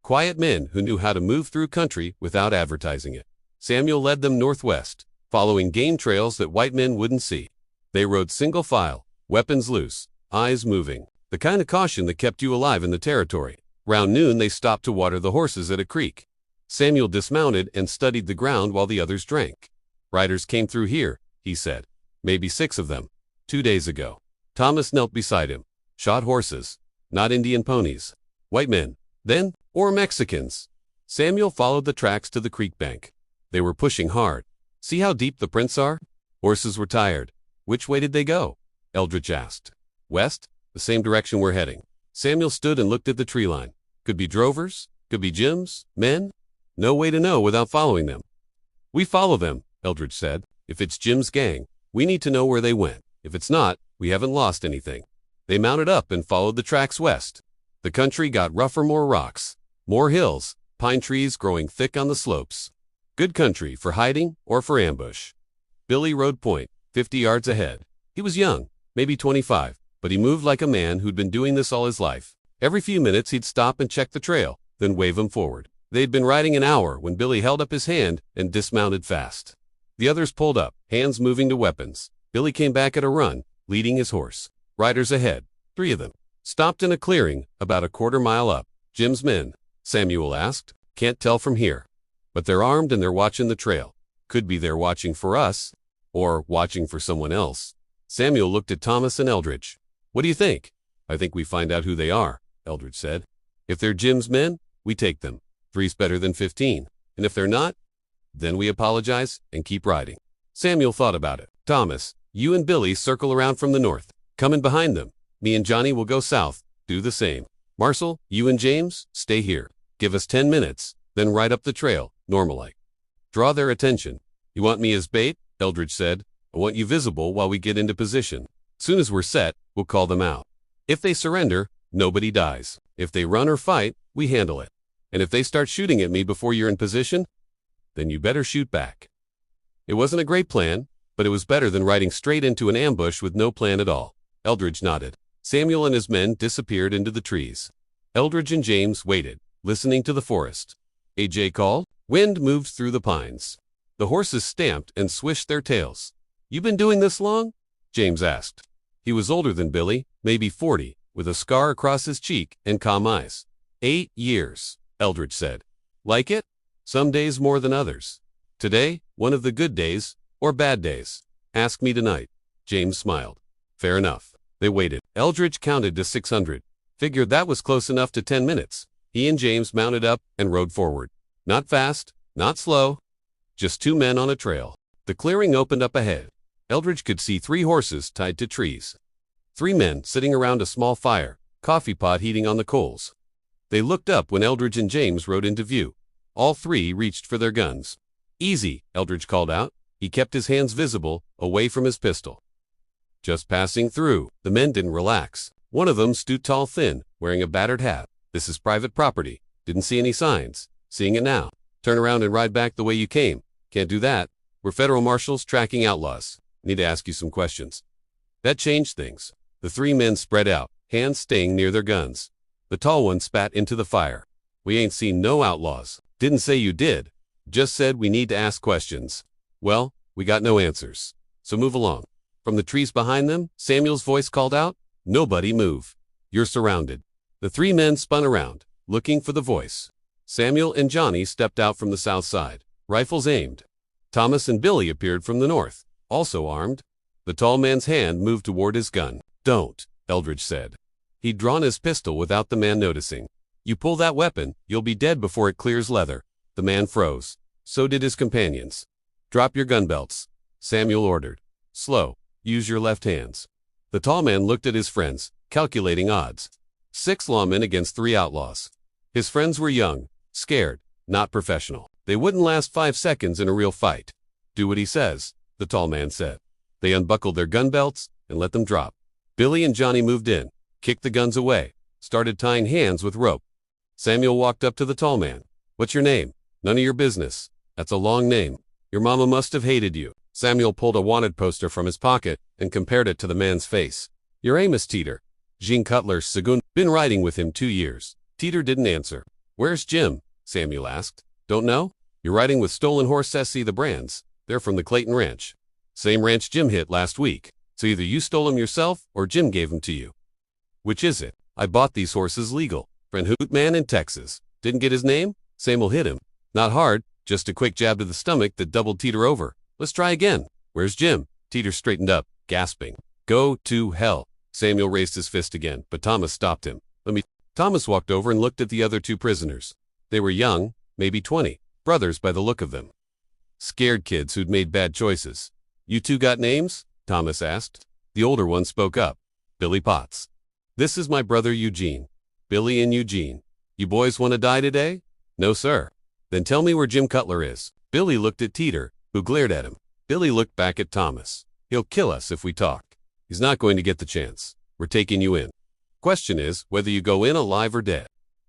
Quiet men who knew how to move through country without advertising it. Samuel led them northwest, following game trails that white men wouldn't see. They rode single file, weapons loose, eyes moving. The kind of caution that kept you alive in the territory. Round noon they stopped to water the horses at a creek. Samuel dismounted and studied the ground while the others drank. Riders came through here, he said. Maybe 6 of them. 2 days ago. Thomas knelt beside him. Shot horses. Not Indian ponies. White men. Then, or Mexicans. Samuel followed the tracks to the creek bank. They were pushing hard. See how deep the prints are? Horses were tired. Which way did they go? Eldridge asked. West, the same direction we're heading. Samuel stood and looked at the tree line. Could be drovers, could be Jims, men. No way to know without following them. We follow them, Eldridge said. If it's Jim's gang, we need to know where they went. If it's not, we haven't lost anything. They mounted up and followed the tracks west. The country got rougher, more rocks, more hills, pine trees growing thick on the slopes. Good country for hiding or for ambush. Billy rode point, 50 yards ahead. He was young, maybe 25, but he moved like a man who'd been doing this all his life. Every few minutes he'd stop and check the trail, then wave him forward. They'd been riding an hour when Billy held up his hand and dismounted fast. The others pulled up, hands moving to weapons. Billy came back at a run, leading his horse. Riders ahead, 3 of them, stopped in a clearing about a quarter-mile up. Jim's men, Samuel asked. Can't tell from here. But they're armed and they're watching the trail. Could be they're watching for us, or watching for someone else. Samuel looked at Thomas and Eldridge. What do you think? I think we find out who they are, Eldridge said. If they're Jim's men, we take them. 3's better than 15. And if they're not, then we apologize and keep riding. Samuel thought about it. Thomas, you and Billy circle around from the north. Come in behind them. Me and Johnny will go south. Do the same. Marshal, you and James, stay here. Give us 10 minutes, then ride up the trail, normal-like. Draw their attention. You want me as bait? Eldridge said. I want you visible while we get into position. Soon as we're set, we'll call them out. If they surrender, nobody dies. If they run or fight, we handle it. And if they start shooting at me before you're in position, then you better shoot back. It wasn't a great plan, but it was better than riding straight into an ambush with no plan at all. Eldridge nodded. Samuel and his men disappeared into the trees. Eldridge and James waited, listening to the forest. AJ called. Wind moved through the pines. The horses stamped and swished their tails. You been doing this long? James asked. He was older than Billy, maybe 40, with a scar across his cheek and calm eyes. 8 years, Eldridge said. Like it? Some days more than others. Today, one of the good days, or bad days. Ask me tonight. James smiled. Fair enough. They waited. Eldridge counted to 600. Figured that was close enough to 10 minutes. He and James mounted up and rode forward. Not fast, not slow. Just 2 men on a trail. The clearing opened up ahead. Eldridge could see 3 horses tied to trees. 3 men sitting around a small fire, coffee pot heating on the coals. They looked up when Eldridge and James rode into view. All 3 reached for their guns. Easy, Eldridge called out. He kept his hands visible, away from his pistol. Just passing through. The men didn't relax. One of them stood tall, thin, wearing a battered hat. This is private property. Didn't see any signs. Seeing it now. Turn around and ride back the way you came. Can't do that. We're federal marshals tracking outlaws. Need to ask you some questions. That changed things. The 3 men spread out, hands staying near their guns. The tall one spat into the fire. We ain't seen no outlaws. Didn't say you did. Just said we need to ask questions. Well, we got no answers. So move along. From the trees behind them, Samuel's voice called out, Nobody move. You're surrounded. The 3 men spun around, looking for the voice. Samuel and Johnny stepped out from the south side, rifles aimed. Thomas and Billy appeared from the north, also armed. The tall man's hand moved toward his gun. Don't, Eldridge said. He'd drawn his pistol without the man noticing. You pull that weapon, you'll be dead before it clears leather. The man froze. So did his companions. Drop your gun belts, Samuel ordered. Slow. Use your left hands. The tall man looked at his friends, calculating odds. 6 lawmen against 3 outlaws. His friends were young, scared, not professional. They wouldn't last 5 seconds in a real fight. Do what he says, the tall man said. They unbuckled their gun belts and let them drop. Billy and Johnny moved in, kicked the guns away, started tying hands with rope. Samuel walked up to the tall man. What's your name? None of your business. That's a long name. Your mama must have hated you. Samuel pulled a wanted poster from his pocket and compared it to the man's face. Your Amos Teeter. Jean Cutler Sagoon. Been riding with him 2 years. Teeter didn't answer. Where's Jim? Samuel asked. Don't know? You're riding with stolen horse SC the Brands. They're from the Clayton Ranch. Same ranch Jim hit last week. So either you stole them yourself or Jim gave them to you. Which is it? I bought these horses legal. Friend Hootman in Texas. Didn't get his name? Samuel hit him. Not hard, just a quick jab to the stomach that doubled Teeter over. Let's try again. Where's Jim? Teeter straightened up, gasping. Go to hell. Samuel raised his fist again, but Thomas stopped him. Thomas walked over and looked at the other 2 prisoners. They were young, maybe 20, brothers by the look of them. Scared kids who'd made bad choices. You 2 got names? Thomas asked. The older one spoke up. Billy Potts. This is my brother Eugene. Billy and Eugene. You boys want to die today? No, sir. Then tell me where Jim Cutler is. Billy looked at Teeter, who glared at him. Billy looked back at Thomas. He'll kill us if we talk. He's not going to get the chance. We're taking you in. Question is whether you go in alive or dead.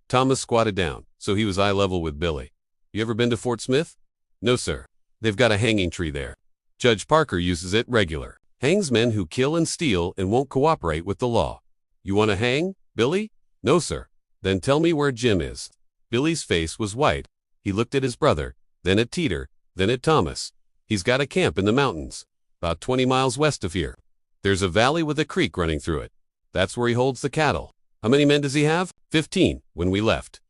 Thomas squatted down, so he was eye level with Billy. You ever been to Fort Smith? No, sir. They've got a hanging tree there. Judge Parker uses it regular. Hangs men who kill and steal and won't cooperate with the law. You want to hang, Billy? No, sir. Then tell me where Jim is. Billy's face was white. He looked at his brother, then at Teeter, then at Thomas. He's got a camp in the mountains, about 20 miles west of here. There's a valley with a creek running through it. That's where he holds the cattle. How many men does he have? 15 when we left.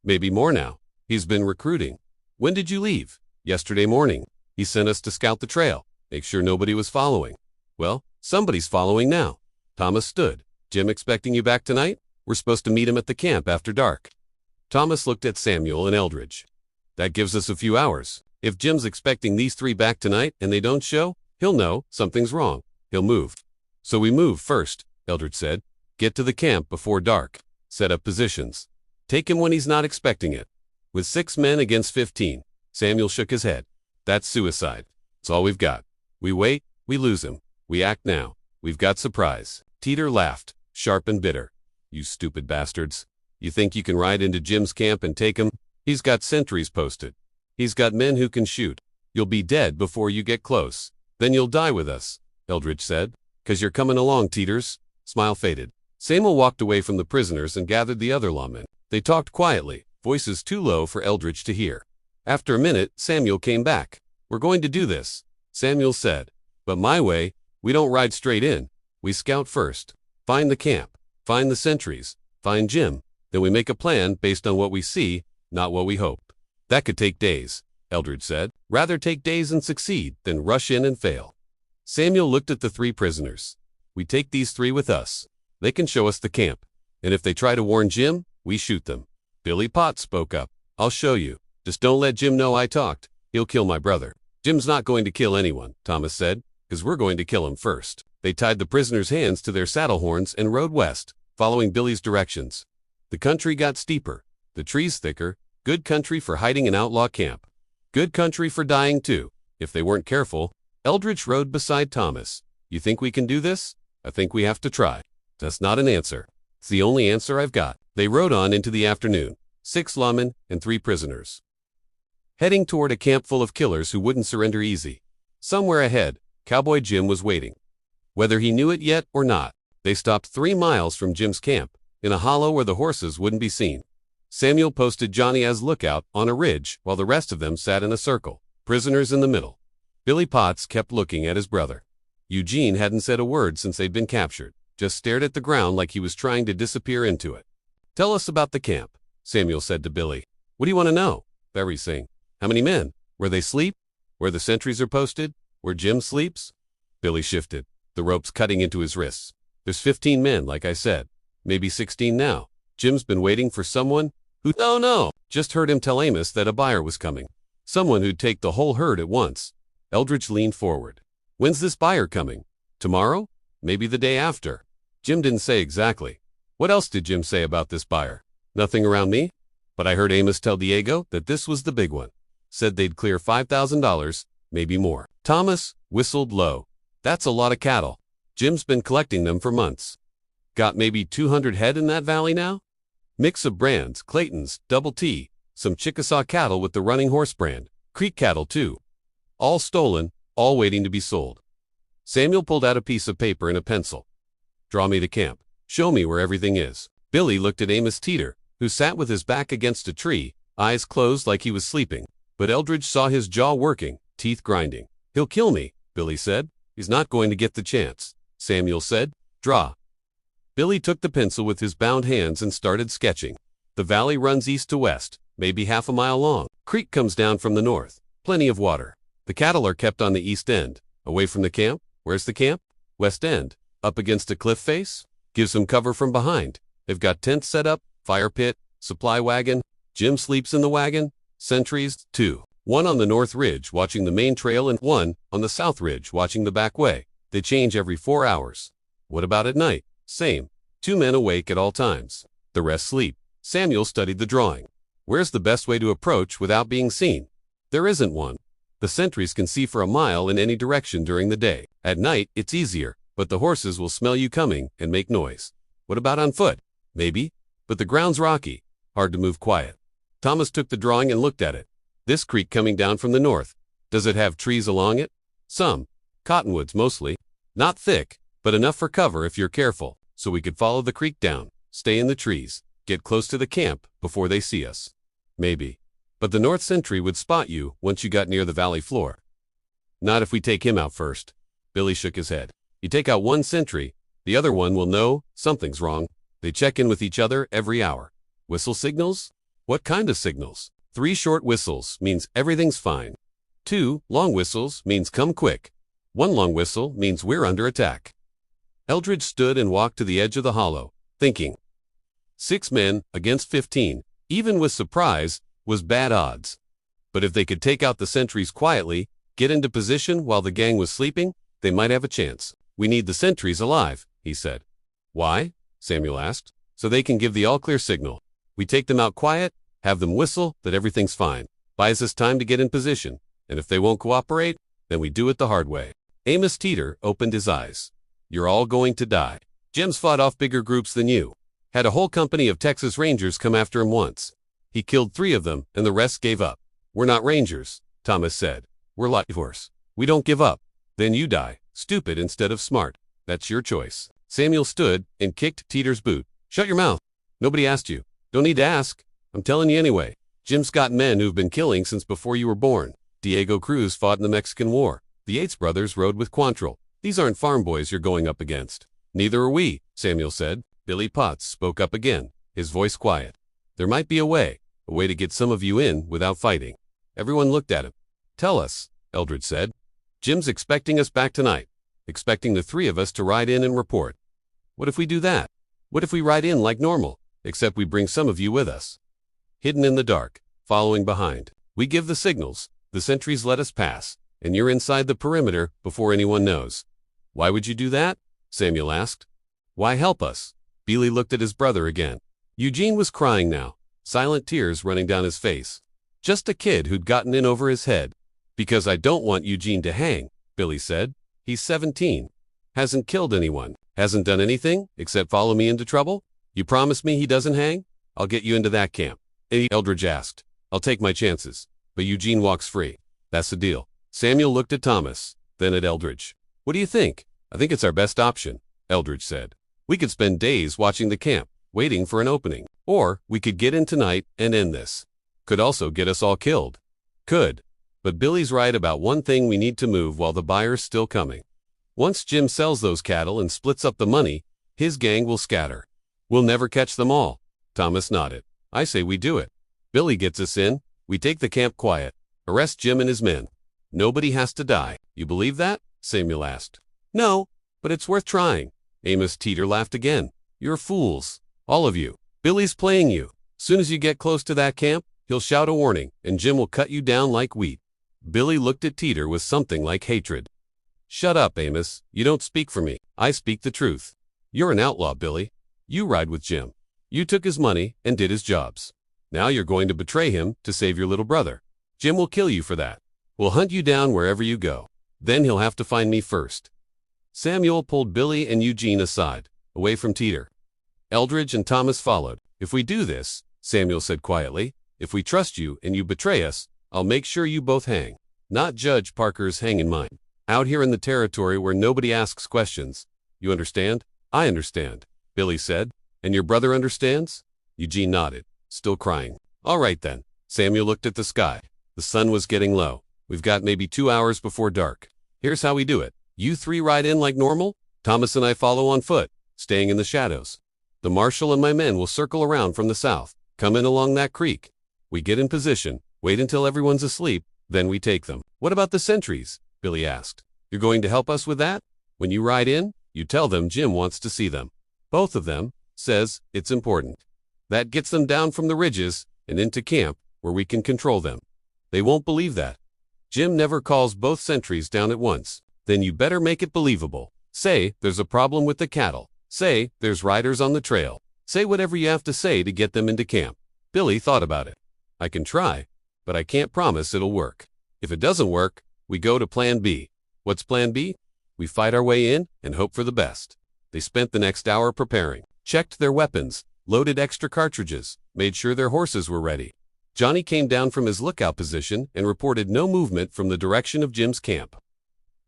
Maybe more now. He's been recruiting. When did you leave? Yesterday morning. He sent us to scout the trail, make sure nobody was following. Well, somebody's following now. Thomas stood. Jim expecting you back tonight? We're supposed to meet him at the camp after dark. Thomas looked at Samuel and Eldridge. That gives us a few hours. If Jim's expecting these three back tonight and they don't show, he'll know something's wrong. He'll move. So we move first, Eldridge said. Get to the camp before dark. Set up positions. Take him when he's not expecting it. With 6 men against 15, Samuel shook his head. That's suicide. It's all we've got. We wait, we lose him. We act now. We've got surprise. Teeter laughed, sharp and bitter. You stupid bastards. You think you can ride into Jim's camp and take him? He's got sentries posted. He's got men who can shoot. You'll be dead before you get close. Then you'll die with us, Eldridge said. 'Cause you're coming along, Teeters. Smile faded. Samuel walked away from the prisoners and gathered the other lawmen. They talked quietly, voices too low for Eldridge to hear. After a minute, Samuel came back. We're going to do this, Samuel said. But my way, we don't ride straight in. We scout first. Find the camp. Find the sentries. Find Jim. Then we make a plan based on what we see, not what we hope. That could take days, Eldridge said. Rather take days and succeed than rush in and fail. Samuel looked at the 3 prisoners. We take these 3 with us. They can show us the camp. And if they try to warn Jim, we shoot them. Billy Potts spoke up. I'll show you. Just don't let Jim know I talked. He'll kill my brother. Jim's not going to kill anyone, Thomas said, 'cause we're going to kill him first. They tied the prisoners' hands to their saddle horns and rode west, following Billy's directions. The country got steeper, the trees thicker, good country for hiding an outlaw camp. Good country for dying too, if they weren't careful. Eldridge rode beside Thomas. You think we can do this? I think we have to try. That's not an answer. It's the only answer I've got. They rode on into the afternoon, 6 lawmen and 3 prisoners, heading toward a camp full of killers who wouldn't surrender easy. Somewhere ahead, Cowboy Jim was waiting. Whether he knew it yet or not, they stopped 3 miles from Jim's camp, in a hollow where the horses wouldn't be seen. Samuel posted Johnny as lookout on a ridge while the rest of them sat in a circle, prisoners in the middle. Billy Potts kept looking at his brother. Eugene hadn't said a word since they'd been captured, just stared at the ground like he was trying to disappear into it. Tell us about the camp, Samuel said to Billy. What do you want to know? Barry sang. How many men? Where they sleep? Where the sentries are posted? Where Jim sleeps? Billy shifted, the ropes cutting into his wrists. There's 15 men, like I said. Maybe 16 now. Jim's been waiting for someone who— No. Just heard him tell Amos that a buyer was coming. Someone who'd take the whole herd at once. Eldridge leaned forward. When's this buyer coming? Tomorrow? Maybe the day after. Jim didn't say exactly. What else did Jim say about this buyer? Nothing around me? But I heard Amos tell Diego that this was the big one. Said they'd clear $5,000, maybe more. Thomas whistled low. That's a lot of cattle. Jim's been collecting them for months. Got maybe 200 head in that valley now? Mix of brands, Clayton's, Double T, some Chickasaw cattle with the running horse brand, Creek cattle too. All stolen, all waiting to be sold. Samuel pulled out a piece of paper and a pencil. Draw me the camp. Show me where everything is. Billy looked at Amos Teeter, who sat with his back against a tree, eyes closed like he was sleeping. But Eldridge saw his jaw working, teeth grinding. He'll kill me, Billy said. He's not going to get the chance, Samuel said. Draw. Billy took the pencil with his bound hands and started sketching. The valley runs east to west, maybe half a mile long. Creek comes down from the north. Plenty of water. The cattle are kept on the east end. Away from the camp? Where's the camp? West end. Up against a cliff face? Gives them cover from behind. They've got tents set up, fire pit, supply wagon. Jim sleeps in the wagon. Sentries, 2. 1 on the north ridge watching the main trail and 1 on the south ridge watching the back way. They change every 4 hours. What about at night? Same. 2 men awake at all times. The rest sleep. Samuel studied the drawing. Where's the best way to approach without being seen? There isn't one. The sentries can see for a mile in any direction during the day. At night, it's easier, but the horses will smell you coming and make noise. What about on foot? Maybe, but the ground's rocky, hard to move quiet. Thomas took the drawing and looked at it. This creek coming down from the north. Does it have trees along it? Some. Cottonwoods mostly. Not thick, but enough for cover if you're careful, so we could follow the creek down, stay in the trees, get close to the camp before they see us. Maybe. But the north sentry would spot you once you got near the valley floor. Not if we take him out first. Billy shook his head. You take out one sentry, the other one will know something's wrong. They check in with each other every hour. Whistle signals? What kind of signals? 3 short whistles means everything's fine. 2 long whistles means come quick. 1 long whistle means we're under attack. Eldridge stood and walked to the edge of the hollow, thinking. 6 men against 15, even with surprise, was bad odds. But if they could take out the sentries quietly, get into position while the gang was sleeping, they might have a chance. We need the sentries alive, he said. Why? Samuel asked. So they can give the all-clear signal. We take them out quiet, have them whistle that everything's fine. Buys us time to get in position, and if they won't cooperate, then we do it the hard way. Amos Teeter opened his eyes. You're all going to die. Jim's fought off bigger groups than you. Had a whole company of Texas Rangers come after him once. He killed 3 of them, and the rest gave up. We're not Rangers, Thomas said. We're Lighthorse. We don't give up. Then you die, stupid instead of smart. That's your choice. Samuel stood and kicked Teeter's boot. Shut your mouth. Nobody asked you. Don't need to ask. I'm telling you anyway. Jim's got men who've been killing since before you were born. Diego Cruz fought in the Mexican War. The Yates brothers rode with Quantrill. These aren't farm boys you're going up against. Neither are we, Samuel said. Billy Potts spoke up again, his voice quiet. There might be a way to get some of you in without fighting. Everyone looked at him. Tell us, Eldridge said. Jim's expecting us back tonight, expecting the 3 of us to ride in and report. What if we do that? What if we ride in like normal, except we bring some of you with us? Hidden in the dark, following behind. We give the signals, the sentries let us pass, and you're inside the perimeter before anyone knows. Why would you do that? Samuel asked. Why help us? Billy looked at his brother again. Eugene was crying now, silent tears running down his face. Just a kid who'd gotten in over his head. Because I don't want Eugene to hang, Billy said. He's 17. Hasn't killed anyone. Hasn't done anything except follow me into trouble. You promise me he doesn't hang? I'll get you into that camp. Eldridge asked. I'll take my chances. But Eugene walks free. That's the deal. Samuel looked at Thomas, then at Eldridge. What do you think? I think it's our best option, Eldridge said. We could spend days watching the camp, waiting for an opening. Or we could get in tonight and end this. Could also get us all killed. Could. But Billy's right about one thing: we need to move while the buyer's still coming. Once Jim sells those cattle and splits up the money, his gang will scatter. We'll never catch them all. Thomas nodded. I say we do it. Billy gets us in, we take the camp quiet, arrest Jim and his men. Nobody has to die. You believe that? Samuel asked. No, but it's worth trying. Amos Teeter laughed again. You're fools. All of you. Billy's playing you. Soon as you get close to that camp, he'll shout a warning, and Jim will cut you down like wheat. Billy looked at Teeter with something like hatred. Shut up, Amos. You don't speak for me. I speak the truth. You're an outlaw, Billy. You ride with Jim. You took his money and did his jobs. Now you're going to betray him to save your little brother. Jim will kill you for that. We'll hunt you down wherever you go. Then he'll have to find me first. Samuel pulled Billy and Eugene aside, away from Teeter. Eldridge and Thomas followed. If we do this, Samuel said quietly, if we trust you and you betray us, I'll make sure you both hang. Not Judge Parker's hang in mine. Out here in the territory where nobody asks questions. You understand? I understand, Billy said. And your brother understands? Eugene nodded, still crying. All right then. Samuel looked at the sky. The sun was getting low. We've got maybe 2 hours before dark. Here's how we do it. You 3 ride in like normal. Thomas and I follow on foot, staying in the shadows. The marshal and my men will circle around from the south, come in along that creek. We get in position, wait until everyone's asleep, then we take them. What about the sentries? Billy asked. You're going to help us with that? When you ride in, you tell them Jim wants to see them. Both of them, says it's important. That gets them down from the ridges and into camp where we can control them. They won't believe that. Jim never calls both sentries down at once. Then you better make it believable. Say there's a problem with the cattle. Say there's riders on the trail. Say whatever you have to say to get them into camp. Billy thought about it. I can try, but I can't promise it'll work. If it doesn't work, we go to plan B. What's plan B? We fight our way in and hope for the best. They spent the next hour preparing, checked their weapons, loaded extra cartridges, made sure their horses were ready. Johnny came down from his lookout position and reported no movement from the direction of Jim's camp.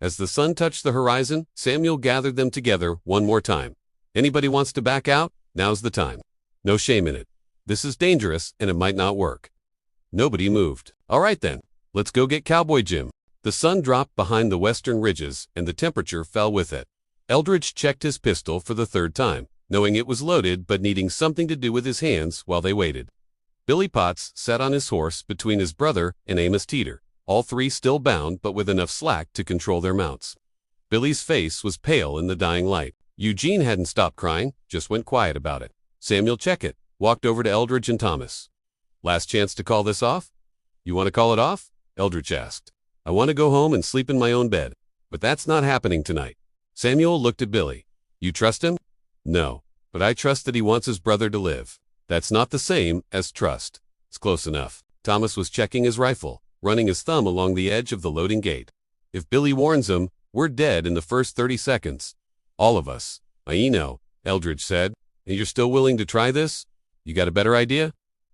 As the sun touched the horizon, Samuel gathered them together one more time. Anybody wants to back out? Now's the time. No shame in it. This is dangerous and it might not work. Nobody moved. All right then, let's go get Cowboy Jim. The sun dropped behind the western ridges and the temperature fell with it. Eldridge checked his pistol for the third time, knowing it was loaded but needing something to do with his hands while they waited. Billy Potts sat on his horse between his brother and Amos Teeter, all three still bound but with enough slack to control their mounts. Billy's face was pale in the dying light. Eugene hadn't stopped crying, just went quiet about it. Samuel Checote walked over to Eldridge and Thomas. Last chance to call this off? You want to call it off? Eldridge asked. I want to go home and sleep in my own bed, but that's not happening tonight. Samuel looked at Billy. You trust him? No, but I trust that he wants his brother to live. That's not the same as trust. It's close enough. Thomas was checking his rifle, running his thumb along the edge of the loading gate. If Billy warns him, we're dead in the first 30 seconds. All of us. I know, Eldridge said. And you're still willing to try this? You got a better idea?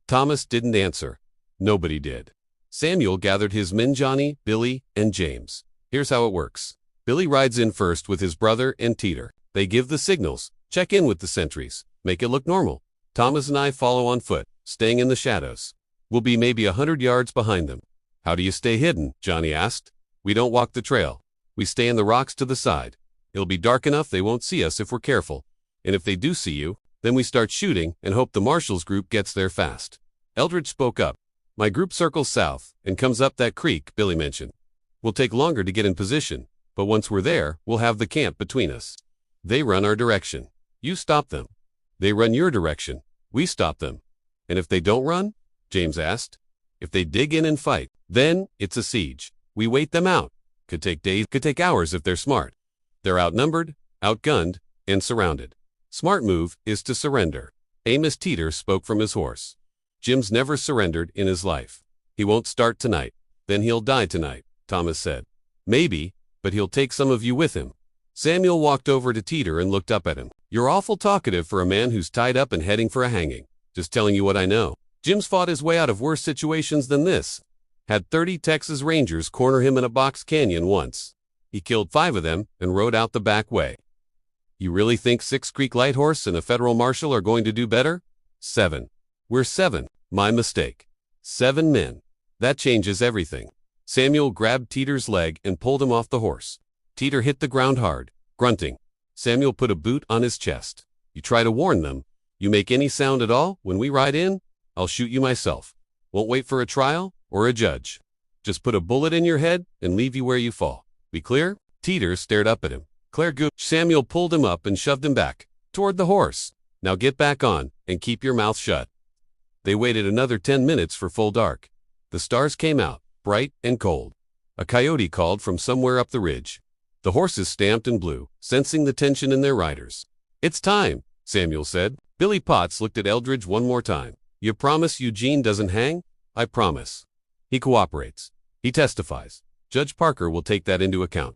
Thomas didn't answer. Nobody did. Samuel gathered his men, Johnny, Billy, and James. Here's how it works. Billy rides in first with his brother and Teeter. They give the signals, check in with the sentries, make it look normal. Thomas and I follow on foot, staying in the shadows. We'll be maybe 100 yards behind them. How do you stay hidden? Johnny asked. We don't walk the trail. We stay in the rocks to the side. It'll be dark enough they won't see us if we're careful. And if they do see you, then we start shooting and hope the Marshal's group gets there fast. Eldridge spoke up. My group circles south and comes up that creek Billy mentioned. We'll take longer to get in position, but once we're there, we'll have the camp between us. They run our direction. You stop them. They run your direction. We stop them. And if they don't run? James asked. If they dig in and fight, then it's a siege. We wait them out. Could take days, could take hours if they're smart. They're outnumbered, outgunned, and surrounded. Smart move is to surrender. Amos Teeter spoke from his horse. Jim's never surrendered in his life. He won't start tonight. Then he'll die tonight, Thomas said. Maybe, but he'll take some of you with him. Samuel walked over to Teeter and looked up at him. You're awful talkative for a man who's tied up and heading for a hanging. Just telling you what I know. Jim's fought his way out of worse situations than this. Had 30 Texas Rangers corner him in a box canyon once. He killed 5 of them and rode out the back way. You really think 6 Creek Lighthorse and a federal marshal are going to do better? 7. We're 7. My mistake. 7 men. That changes everything. Samuel grabbed Teeter's leg and pulled him off the horse. Teeter hit the ground hard, grunting. Samuel put a boot on his chest. You try to warn them. You make any sound at all when we ride in, I'll shoot you myself. Won't wait for a trial or a judge. Just put a bullet in your head and leave you where you fall. Be clear? Teeter stared up at him. Claire Goop. Samuel pulled him up and shoved him back, toward the horse. Now get back on and keep your mouth shut. They waited another 10 minutes for full dark. The stars came out, bright and cold. A coyote called from somewhere up the ridge. The horses stamped and blew, sensing the tension in their riders. It's time, Samuel said. Billy Potts looked at Eldridge one more time. You promise Eugene doesn't hang? I promise. He cooperates. He testifies. Judge Parker will take that into account.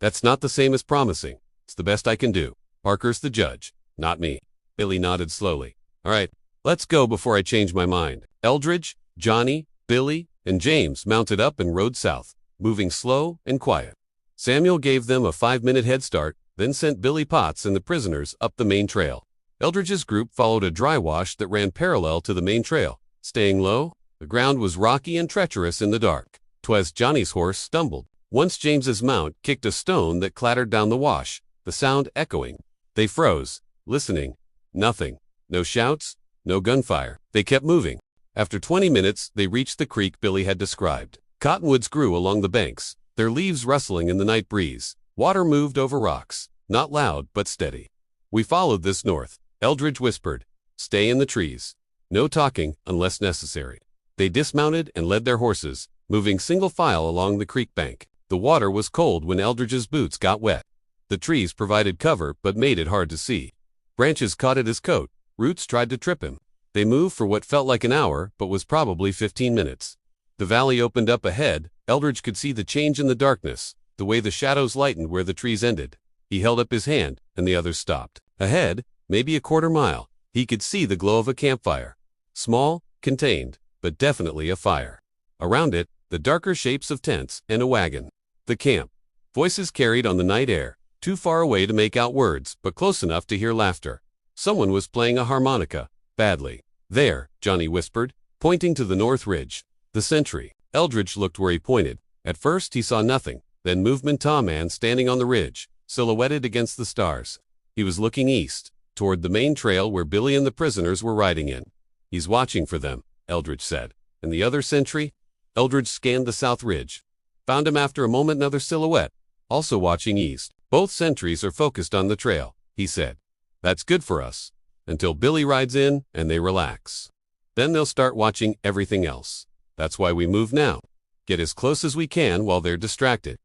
That's not the same as promising. It's the best I can do. Parker's the judge, not me. Billy nodded slowly. All right, let's go before I change my mind. Eldridge, Johnny, Billy, and James mounted up and rode south, moving slow and quiet. Samuel gave them a 5-minute head start, then sent Billy Potts and the prisoners up the main trail. Eldridge's group followed a dry wash that ran parallel to the main trail. Staying low, the ground was rocky and treacherous in the dark. 'Twas Johnny's horse stumbled. Once James's mount kicked a stone that clattered down the wash, the sound echoing. They froze, listening. Nothing. No shouts, no gunfire. They kept moving. After 20 minutes, they reached the creek Billy had described. Cottonwoods grew along the banks, their leaves rustling in the night breeze. Water moved over rocks, not loud but steady. We followed this north, Eldridge whispered. Stay in the trees. No talking unless necessary. They dismounted and led their horses, moving single file along the creek bank. The water was cold when Eldridge's boots got wet. The trees provided cover but made it hard to see. Branches caught at his coat, roots tried to trip him. They moved for what felt like an hour but was probably 15 minutes. The valley opened up ahead. Eldridge could see the change in the darkness. the way the shadows lightened where the trees ended. He held up his hand, and the others stopped. Ahead, maybe a quarter mile, he could see the glow of a campfire. Small, contained, but definitely a fire. Around it, the darker shapes of tents and a wagon. The camp. Voices carried on the night air, too far away to make out words, but close enough to hear laughter. Someone was playing a harmonica, badly. There, Johnny whispered, pointing to the north ridge. The sentry. Eldridge looked where he pointed. At first he saw nothing, then movement saw a man standing on the ridge, silhouetted against the stars. He was looking east, toward the main trail where Billy and the prisoners were riding in. He's watching for them, Eldridge said. And the other sentry? Eldridge scanned the south ridge. Found him after a moment another silhouette, also watching east. Both sentries are focused on the trail, he said. That's good for us, until Billy rides in and they relax. Then they'll start watching everything else. That's why we move now. Get as close as we can while they're distracted.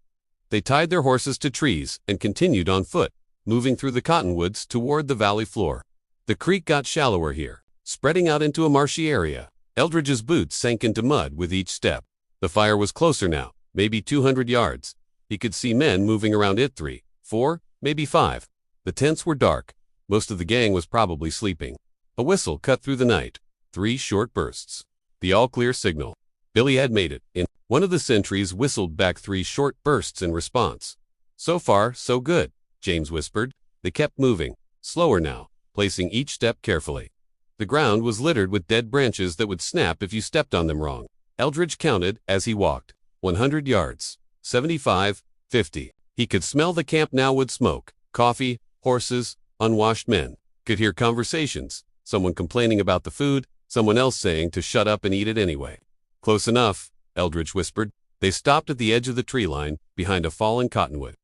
They tied their horses to trees and continued on foot, moving through the cottonwoods toward the valley floor. The creek got shallower here, spreading out into a marshy area. Eldridge's boots sank into mud with each step. The fire was closer now, maybe 200 yards. He could see men moving around it 3, 4, maybe 5. The tents were dark. Most of the gang was probably sleeping. A whistle cut through the night. 3 short bursts. The all-clear signal. Billy had made it. One of the sentries whistled back 3 short bursts in response. So far, so good, James whispered. They kept moving, slower now, placing each step carefully. The ground was littered with dead branches that would snap if you stepped on them wrong. Eldridge counted as he walked. 100 yards. 75, 50. He could smell the camp now wood smoke, coffee, horses, unwashed men. Could hear conversations, someone complaining about the food, someone else saying to shut up and eat it anyway. Close enough, Eldridge whispered. They stopped at the edge of the tree line, behind a fallen cottonwood.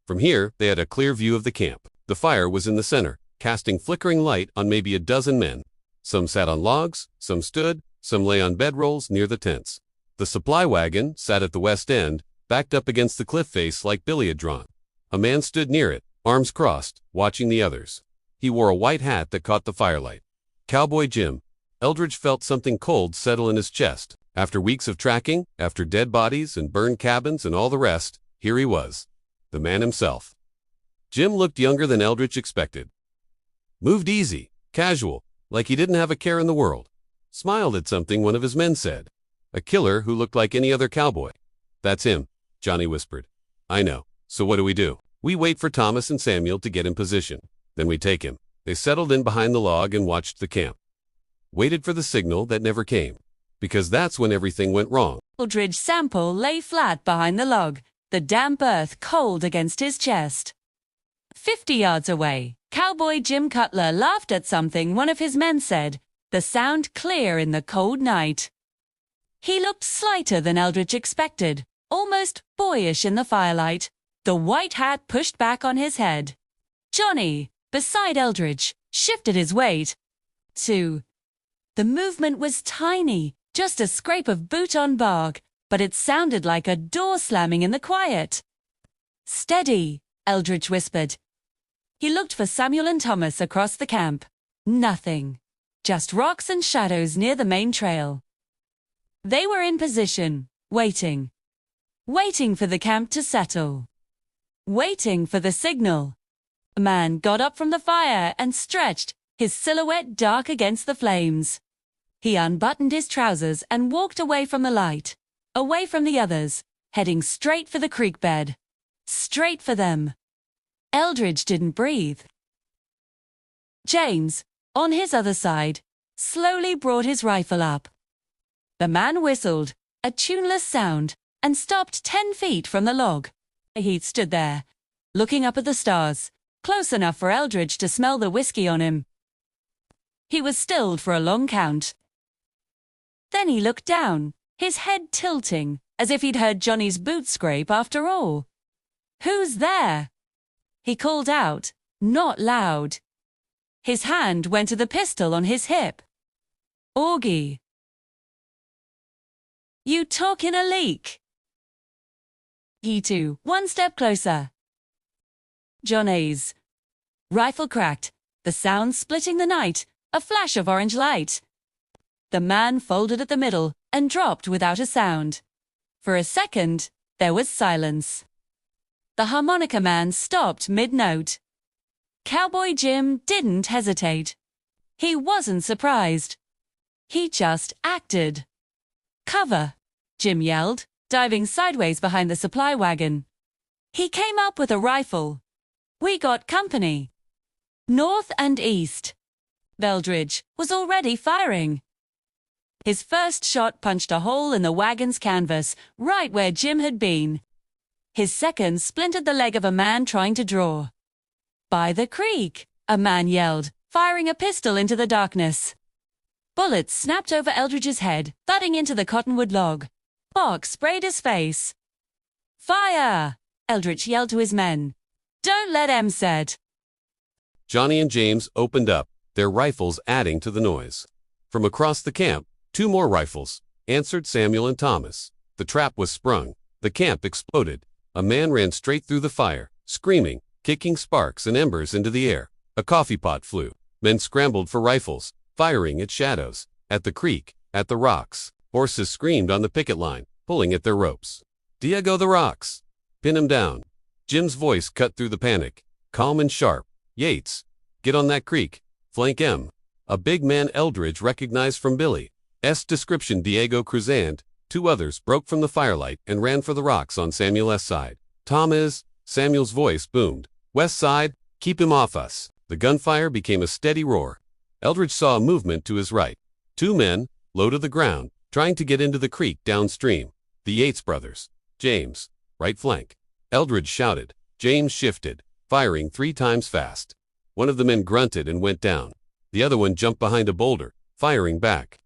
From here, they had a clear view of the camp. The fire was in the center, casting flickering light on maybe a dozen men. Some sat on logs, some stood, some lay on bedrolls near the tents. The supply wagon sat at the west end, backed up against the cliff face like Billy had drawn. A man stood near it, arms crossed, watching the others. He wore a white hat that caught the firelight. Cowboy Jim. Eldridge felt something cold settle in his chest. After weeks of tracking, after dead bodies and burned cabins and all the rest, here he was. The man himself. Jim looked younger than Eldridge expected. Moved easy, casual, like he didn't have a care in the world. Smiled at something one of his men said. A killer who looked like any other cowboy. That's him, Johnny whispered. I know. So what do? We wait for Thomas and Samuel to get in position. Then we take him. They settled in behind the log and watched the camp. Waited for the signal that never came. Because that's when everything went wrong. Eldridge Sample lay flat behind the log, the damp earth cold against his chest. 50 yards away, Cowboy Jim Cutler laughed at something one of his men said, the sound clear in the cold night. He looked slighter than Eldridge expected, almost boyish in the firelight, the white hat pushed back on his head. Johnny, beside Eldridge, shifted his weight. 2. The movement was tiny, just a scrape of boot on bark, but it sounded like a door slamming in the quiet. Steady, Eldridge whispered. He looked for Samuel and Thomas across the camp. Nothing. Just rocks and shadows near the main trail. They were in position, waiting. Waiting for the camp to settle. Waiting for the signal. A man got up from the fire and stretched, his silhouette dark against the flames. He unbuttoned his trousers and walked away from the light, away from the others, heading straight for the creek bed. Straight for them. Eldridge didn't breathe. James, on his other side, slowly brought his rifle up. The man whistled, a tuneless sound, and stopped 10 feet from the log. He stood there, looking up at the stars, close enough for Eldridge to smell the whiskey on him. He was stilled for a long count. Then he looked down, his head tilting, as if he'd heard Johnny's boot scrape after all. "Who's there?" He called out, not loud. His hand went to the pistol on his hip. "Augie. You talkin' a leak?" He too, 1 step closer. Johnny's. Rifle cracked, the sound splitting the night, a flash of orange light. The man folded at the middle and dropped without a sound. For a second, there was silence. The harmonica man stopped mid-note. Cowboy Jim didn't hesitate. He wasn't surprised. He just acted. "Cover!" Jim yelled, diving sideways behind the supply wagon. He came up with a rifle. "We got company." North and east. Eldridge was already firing. His first shot punched a hole in the wagon's canvas, right where Jim had been. His second splintered the leg of a man trying to draw. "By the creek," a man yelled, firing a pistol into the darkness. Bullets snapped over Eldridge's head, thudding into the cottonwood log. Sparks sprayed his face. "Fire!" Eldridge yelled to his men. "Don't let em set." Johnny and James opened up, their rifles adding to the noise. From across the camp, 2 more rifles answered Samuel and Thomas. The trap was sprung. The camp exploded. A man ran straight through the fire, screaming, kicking sparks and embers into the air. A coffee pot flew. Men scrambled for rifles, firing at shadows, at the creek, at the rocks. Horses screamed on the picket line, pulling at their ropes. "Diego, the rocks! Pin him down!" Jim's voice cut through the panic, calm and sharp. "Yates, get on that creek. Flank M." A big man Eldridge recognized from Billy's description. Diego Cruzant. 2 others broke from the firelight and ran for the rocks on Samuel's side. "Tom is," Samuel's voice boomed. "West side, keep him off us." The gunfire became a steady roar. Eldridge saw a movement to his right. 2 men, low to the ground, trying to get into the creek downstream. The Yates brothers. "James, right flank." Eldridge shouted. James shifted, firing 3 times fast. One of the men grunted and went down. The other one jumped behind a boulder, firing back.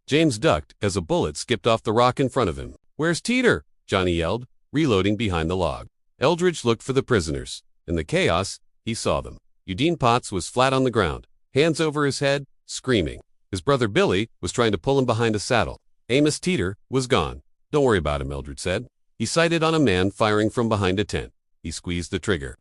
James ducked as a bullet skipped off the rock in front of him. "Where's Teeter?" Johnny yelled, reloading behind the log. Eldridge looked for the prisoners. In the chaos, he saw them. Eugene Potts was flat on the ground, hands over his head, screaming. His brother Billy was trying to pull him behind a saddle. Amos Teeter was gone. "Don't worry about him," Eldridge said. He sighted on a man firing from behind a tent. He squeezed the trigger.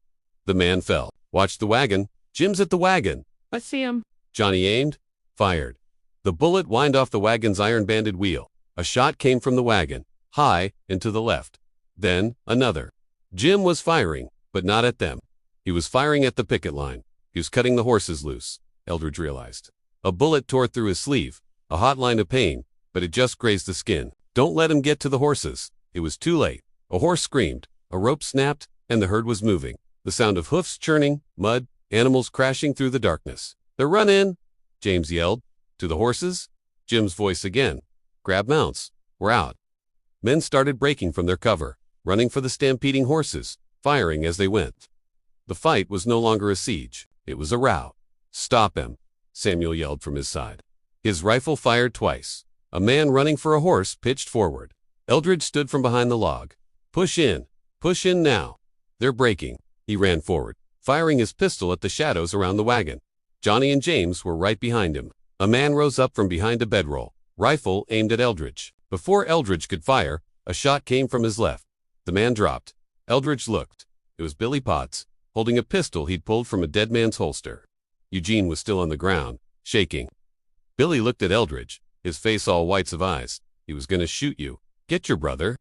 The man fell. "Watch the wagon. Jim's at the wagon." "I see him." Johnny aimed, fired. The bullet whined off the wagon's iron-banded wheel. A shot came from the wagon, high and to the left. Then, another. Jim was firing, but not at them. He was firing at the picket line. He was cutting the horses loose, Eldridge realized. A bullet tore through his sleeve, a hot line of pain, but it just grazed the skin. Don't let him get to the horses. It was too late. A horse screamed, a rope snapped, and the herd was moving. The sound of hoofs churning, mud, animals crashing through the darkness. "They're running!" James yelled. "To the horses?" Jim's voice again. "Grab mounts. We're out." Men started breaking from their cover, running for the stampeding horses, firing as they went. The fight was no longer a siege. It was a rout. "Stop him," Samuel yelled from his side. His rifle fired twice. A man running for a horse pitched forward. Eldridge stood from behind the log. Push in now. They're breaking." He ran forward, firing his pistol at the shadows around the wagon. Johnny and James were right behind him. A man rose up from behind a bedroll, rifle aimed at Eldridge. Before Eldridge could fire, a shot came from his left. The man dropped. Eldridge looked. It was Billy Potts, holding a pistol he'd pulled from a dead man's holster. Eugene was still on the ground, shaking. Billy looked at Eldridge, his face all whites of eyes. "He was going to shoot you. Get your brother."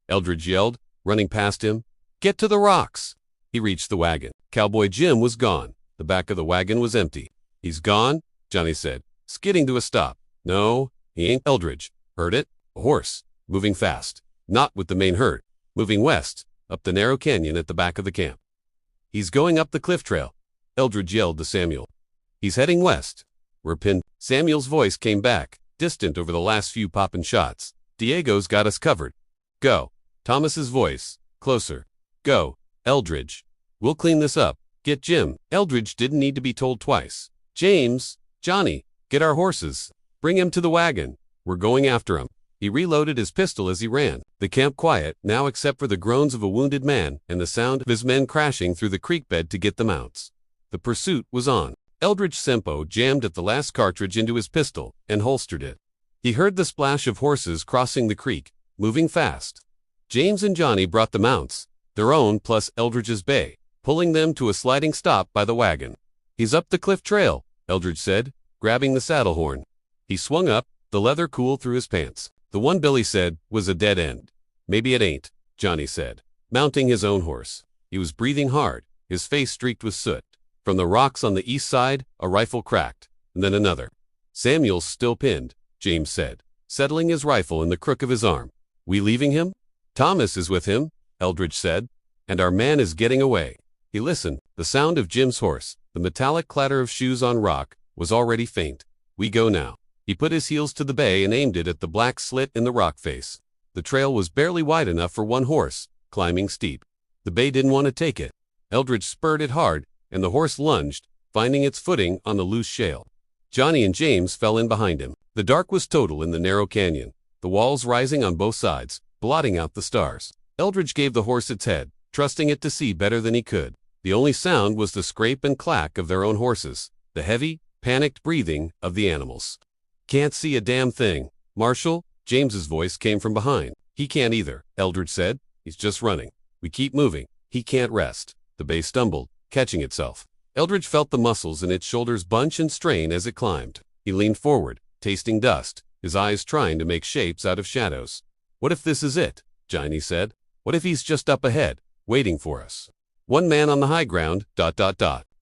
Eldridge yelled, running past him. "Get to the rocks." He reached the wagon. Cowboy Jim was gone. The back of the wagon was empty. "He's gone?" Johnny said, skidding to a stop. "No, he ain't." Eldridge heard it. A horse, moving fast. Not with the main herd. Moving west, up the narrow canyon at the back of the camp. "He's going up the cliff trail," Eldridge yelled to Samuel. "He's heading west. We're pinned." Samuel's voice came back, distant over the last few poppin' shots. "Diego's got us covered. Go." Thomas's voice, closer. "Go, Eldridge. We'll clean this up. Get Jim." Eldridge didn't need to be told twice. "James, Johnny, get our horses. Bring him to the wagon. We're going after him." He reloaded his pistol as he ran. The camp quiet, now except for the groans of a wounded man and the sound of his men crashing through the creek bed to get the mounts. The pursuit was on. Eldridge Sample jammed at the last cartridge into his pistol and holstered it. He heard the splash of horses crossing the creek, moving fast. James and Johnny brought the mounts, their own plus Eldridge's bay, pulling them to a sliding stop by the wagon. "He's up the cliff trail," Eldridge said, grabbing the saddle horn. He swung up, the leather cool through his pants. "The one Billy said was a dead end." "Maybe it ain't," Johnny said, mounting his own horse. He was breathing hard, his face streaked with soot. From the rocks on the east side, a rifle cracked, and then another. "Samuel's still pinned," James said, settling his rifle in the crook of his arm. "We leaving him?" "Thomas is with him," Eldridge said, "and our man is getting away." He listened. The sound of Jim's horse, the metallic clatter of shoes on rock, was already faint. "We go now." He put his heels to the bay and aimed it at the black slit in the rock face. The trail was barely wide enough for one horse, climbing steep. The bay didn't want to take it. Eldridge spurred it hard, and the horse lunged, finding its footing on the loose shale. Johnny and James fell in behind him. The dark was total in the narrow canyon, the walls rising on both sides, blotting out the stars. Eldridge gave the horse its head, trusting it to see better than he could. The only sound was the scrape and clack of their own horses, the heavy, panicked breathing of the animals. "Can't see a damn thing. Marshal," James's voice came from behind. "He can't either," Eldridge said. "He's just running. We keep moving. He can't rest." The bay stumbled, catching itself. Eldridge felt the muscles in its shoulders bunch and strain as it climbed. He leaned forward, tasting dust, his eyes trying to make shapes out of shadows. "What if this is it?" Johnny said. "What if he's just up ahead, waiting for us? One man on the high ground, ...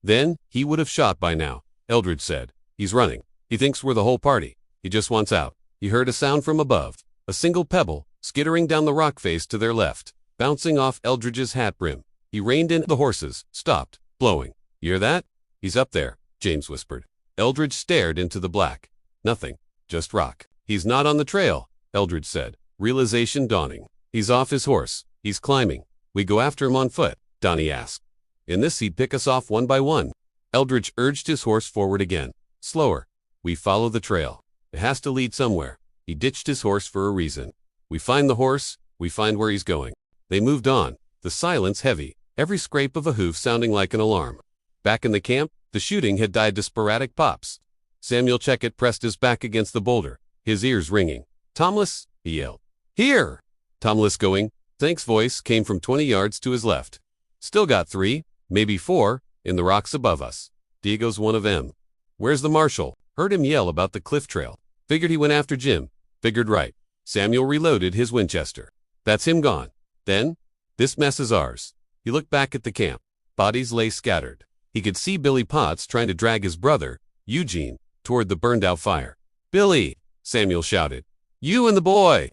Then, he would have shot by now," Eldridge said. "He's running. He thinks we're the whole party. He just wants out." He heard a sound from above, a single pebble, skittering down the rock face to their left, bouncing off Eldridge's hat brim. He reined in the horses, stopped, blowing. "You hear that?" "He's up there," James whispered. Eldridge stared into the black. "Nothing. Just rock." "He's not on the trail," Eldridge said, realization dawning. "He's off his horse. He's climbing." "We go after him on foot?" Donnie asked. "In this he'd pick us off one by one." Eldridge urged his horse forward again. "Slower. We follow the trail. It has to lead somewhere." He ditched his horse for a reason. "We find the horse, we find where he's going." They moved on, the silence heavy, every scrape of a hoof sounding like an alarm. Back in the camp, the shooting had died to sporadic pops. Samuel Checote pressed his back against the boulder, his ears ringing. "Thomas," he yelled. "Here!" Thomas going. Thank's voice came from 20 yards to his left. "Still got 3, maybe 4, in the rocks above us. Diego's one of them." "Where's the marshal?" Heard him yell about the cliff trail. "Figured he went after Jim." "Figured right." Samuel reloaded his Winchester. "That's him gone. Then, this mess is ours." He looked back at the camp. Bodies lay scattered. He could see Billy Potts trying to drag his brother, Eugene, toward the burned-out fire. "Billy," Samuel shouted. "You and the boy!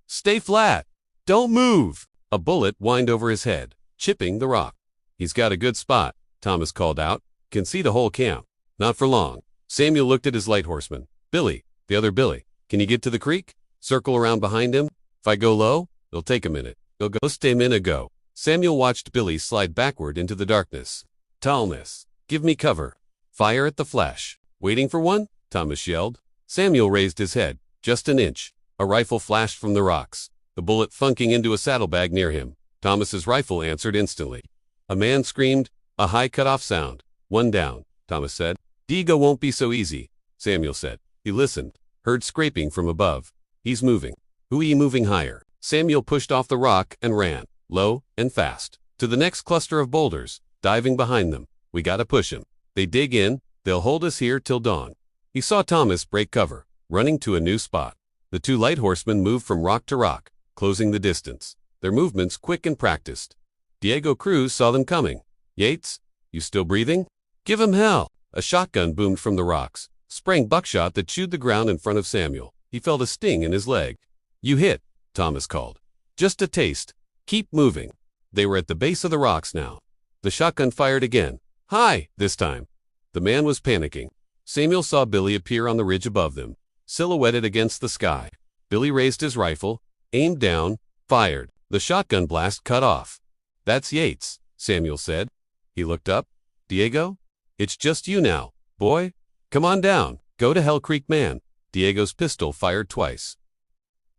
Stay flat! Don't move!" A bullet whined over his head, chipping the rock. "He's got a good spot," Thomas called out. "Can see the whole camp." "Not for long." Samuel looked at his light horseman. "Billy, the other Billy, can you get to the creek? Circle around behind him? If I go low, it'll take a minute. He'll go stay minute go." Samuel watched Billy slide backward into the darkness. "Thomas, give me cover. Fire at the flash." "Waiting for one?" Thomas yelled. Samuel raised his head, just an inch. A rifle flashed from the rocks, the bullet thunking into a saddlebag near him. Thomas's rifle answered instantly. A man screamed, a high cut-off sound. "One down," Thomas said. "Diego won't be so easy," Samuel said. He listened, heard scraping from above. "He's moving." "Who ye moving higher?" Samuel pushed off the rock and ran, low and fast, to the next cluster of boulders, diving behind them. "We gotta push him. They dig in, they'll hold us here till dawn." He saw Thomas break cover, running to a new spot. The 2 light horsemen moved from rock to rock, closing the distance, their movements quick and practiced. Diego Cruz saw them coming. "Yates, you still breathing?" "Give him hell!" A shotgun boomed from the rocks, spraying buckshot that chewed the ground in front of Samuel. He felt a sting in his leg. "You hit," Thomas called. "Just a taste. Keep moving." They were at the base of the rocks now. The shotgun fired again. "High, this time." The man was panicking. Samuel saw Billy appear on the ridge above them, silhouetted against the sky. Billy raised his rifle, aimed down, fired. The shotgun blast cut off. "That's Yates," Samuel said. He looked up. "Diego? It's just you now, boy. Come on down. Go to Hell Creek, man." Diego's pistol fired twice.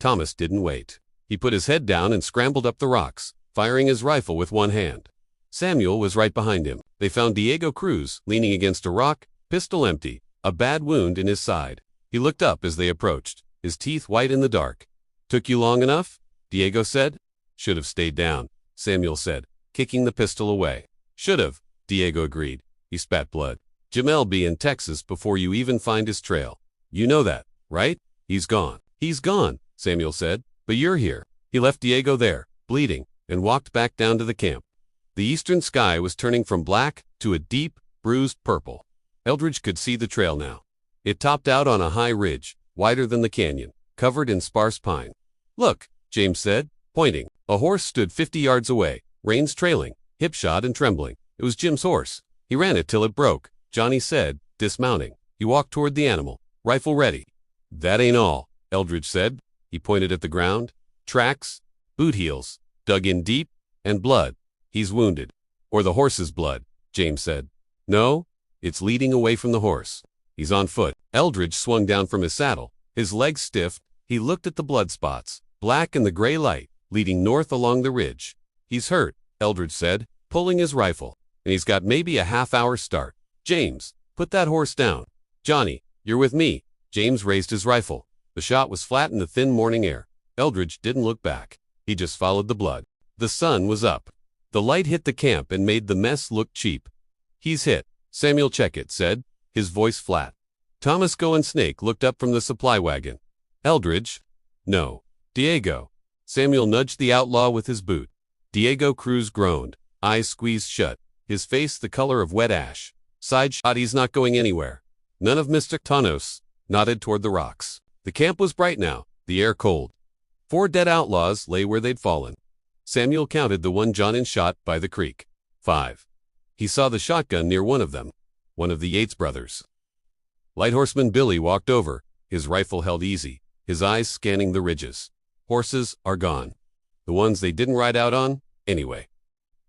Thomas didn't wait. He put his head down and scrambled up the rocks, firing his rifle with one hand. Samuel was right behind him. They found Diego Cruz leaning against a rock, pistol empty, a bad wound in his side. He looked up as they approached, his teeth white in the dark. "Took you long enough?" Diego said. "Should have stayed down," Samuel said, kicking the pistol away. "Should have," Diego agreed. He spat blood. "Jamel be in Texas before you even find his trail. You know that, right? He's gone." "He's gone," Samuel said, "but you're here." He left Diego there, bleeding, and walked back down to the camp. The eastern sky was turning from black to a deep, bruised purple. Eldridge could see the trail now. It topped out on a high ridge, wider than the canyon, covered in sparse pine. "Look," James said, pointing. A horse stood 50 yards away, reins trailing, hip-shod and trembling. It was Jim's horse. "He ran it till it broke," Johnny said, dismounting. He walked toward the animal, rifle ready. "That ain't all," Eldridge said. He pointed at the ground. "Tracks, boot heels, dug in deep, and blood. He's wounded." "Or the horse's blood," James said. "No, it's leading away from the horse. He's on foot." Eldridge swung down from his saddle, his legs stiff. He looked at the blood spots, black in the gray light, leading north along the ridge. "He's hurt," Eldridge said, pulling his rifle, "and he's got maybe a half-hour start. James, put that horse down. Johnny, you're with me." James raised his rifle. The shot was flat in the thin morning air. Eldridge didn't look back. He just followed the blood. The sun was up. The light hit the camp and made the mess look cheap. "He's hit," Samuel Checote said, his voice flat. Thomas and Snake looked up from the supply wagon. "Eldridge?" "No. Diego." Samuel nudged the outlaw with his boot. Diego Cruz groaned, eyes squeezed shut, his face the color of wet ash. Side shot, "He's not going anywhere." None of Mr. Tanos nodded toward the rocks. The camp was bright now, the air cold. 4 dead outlaws lay where they'd fallen. Samuel counted the one John shot by the creek. 5. He saw the shotgun near one of them, one of the Yates brothers. Lighthorseman Billy walked over, his rifle held easy, his eyes scanning the ridges. Horses are gone. The ones they didn't ride out on, anyway.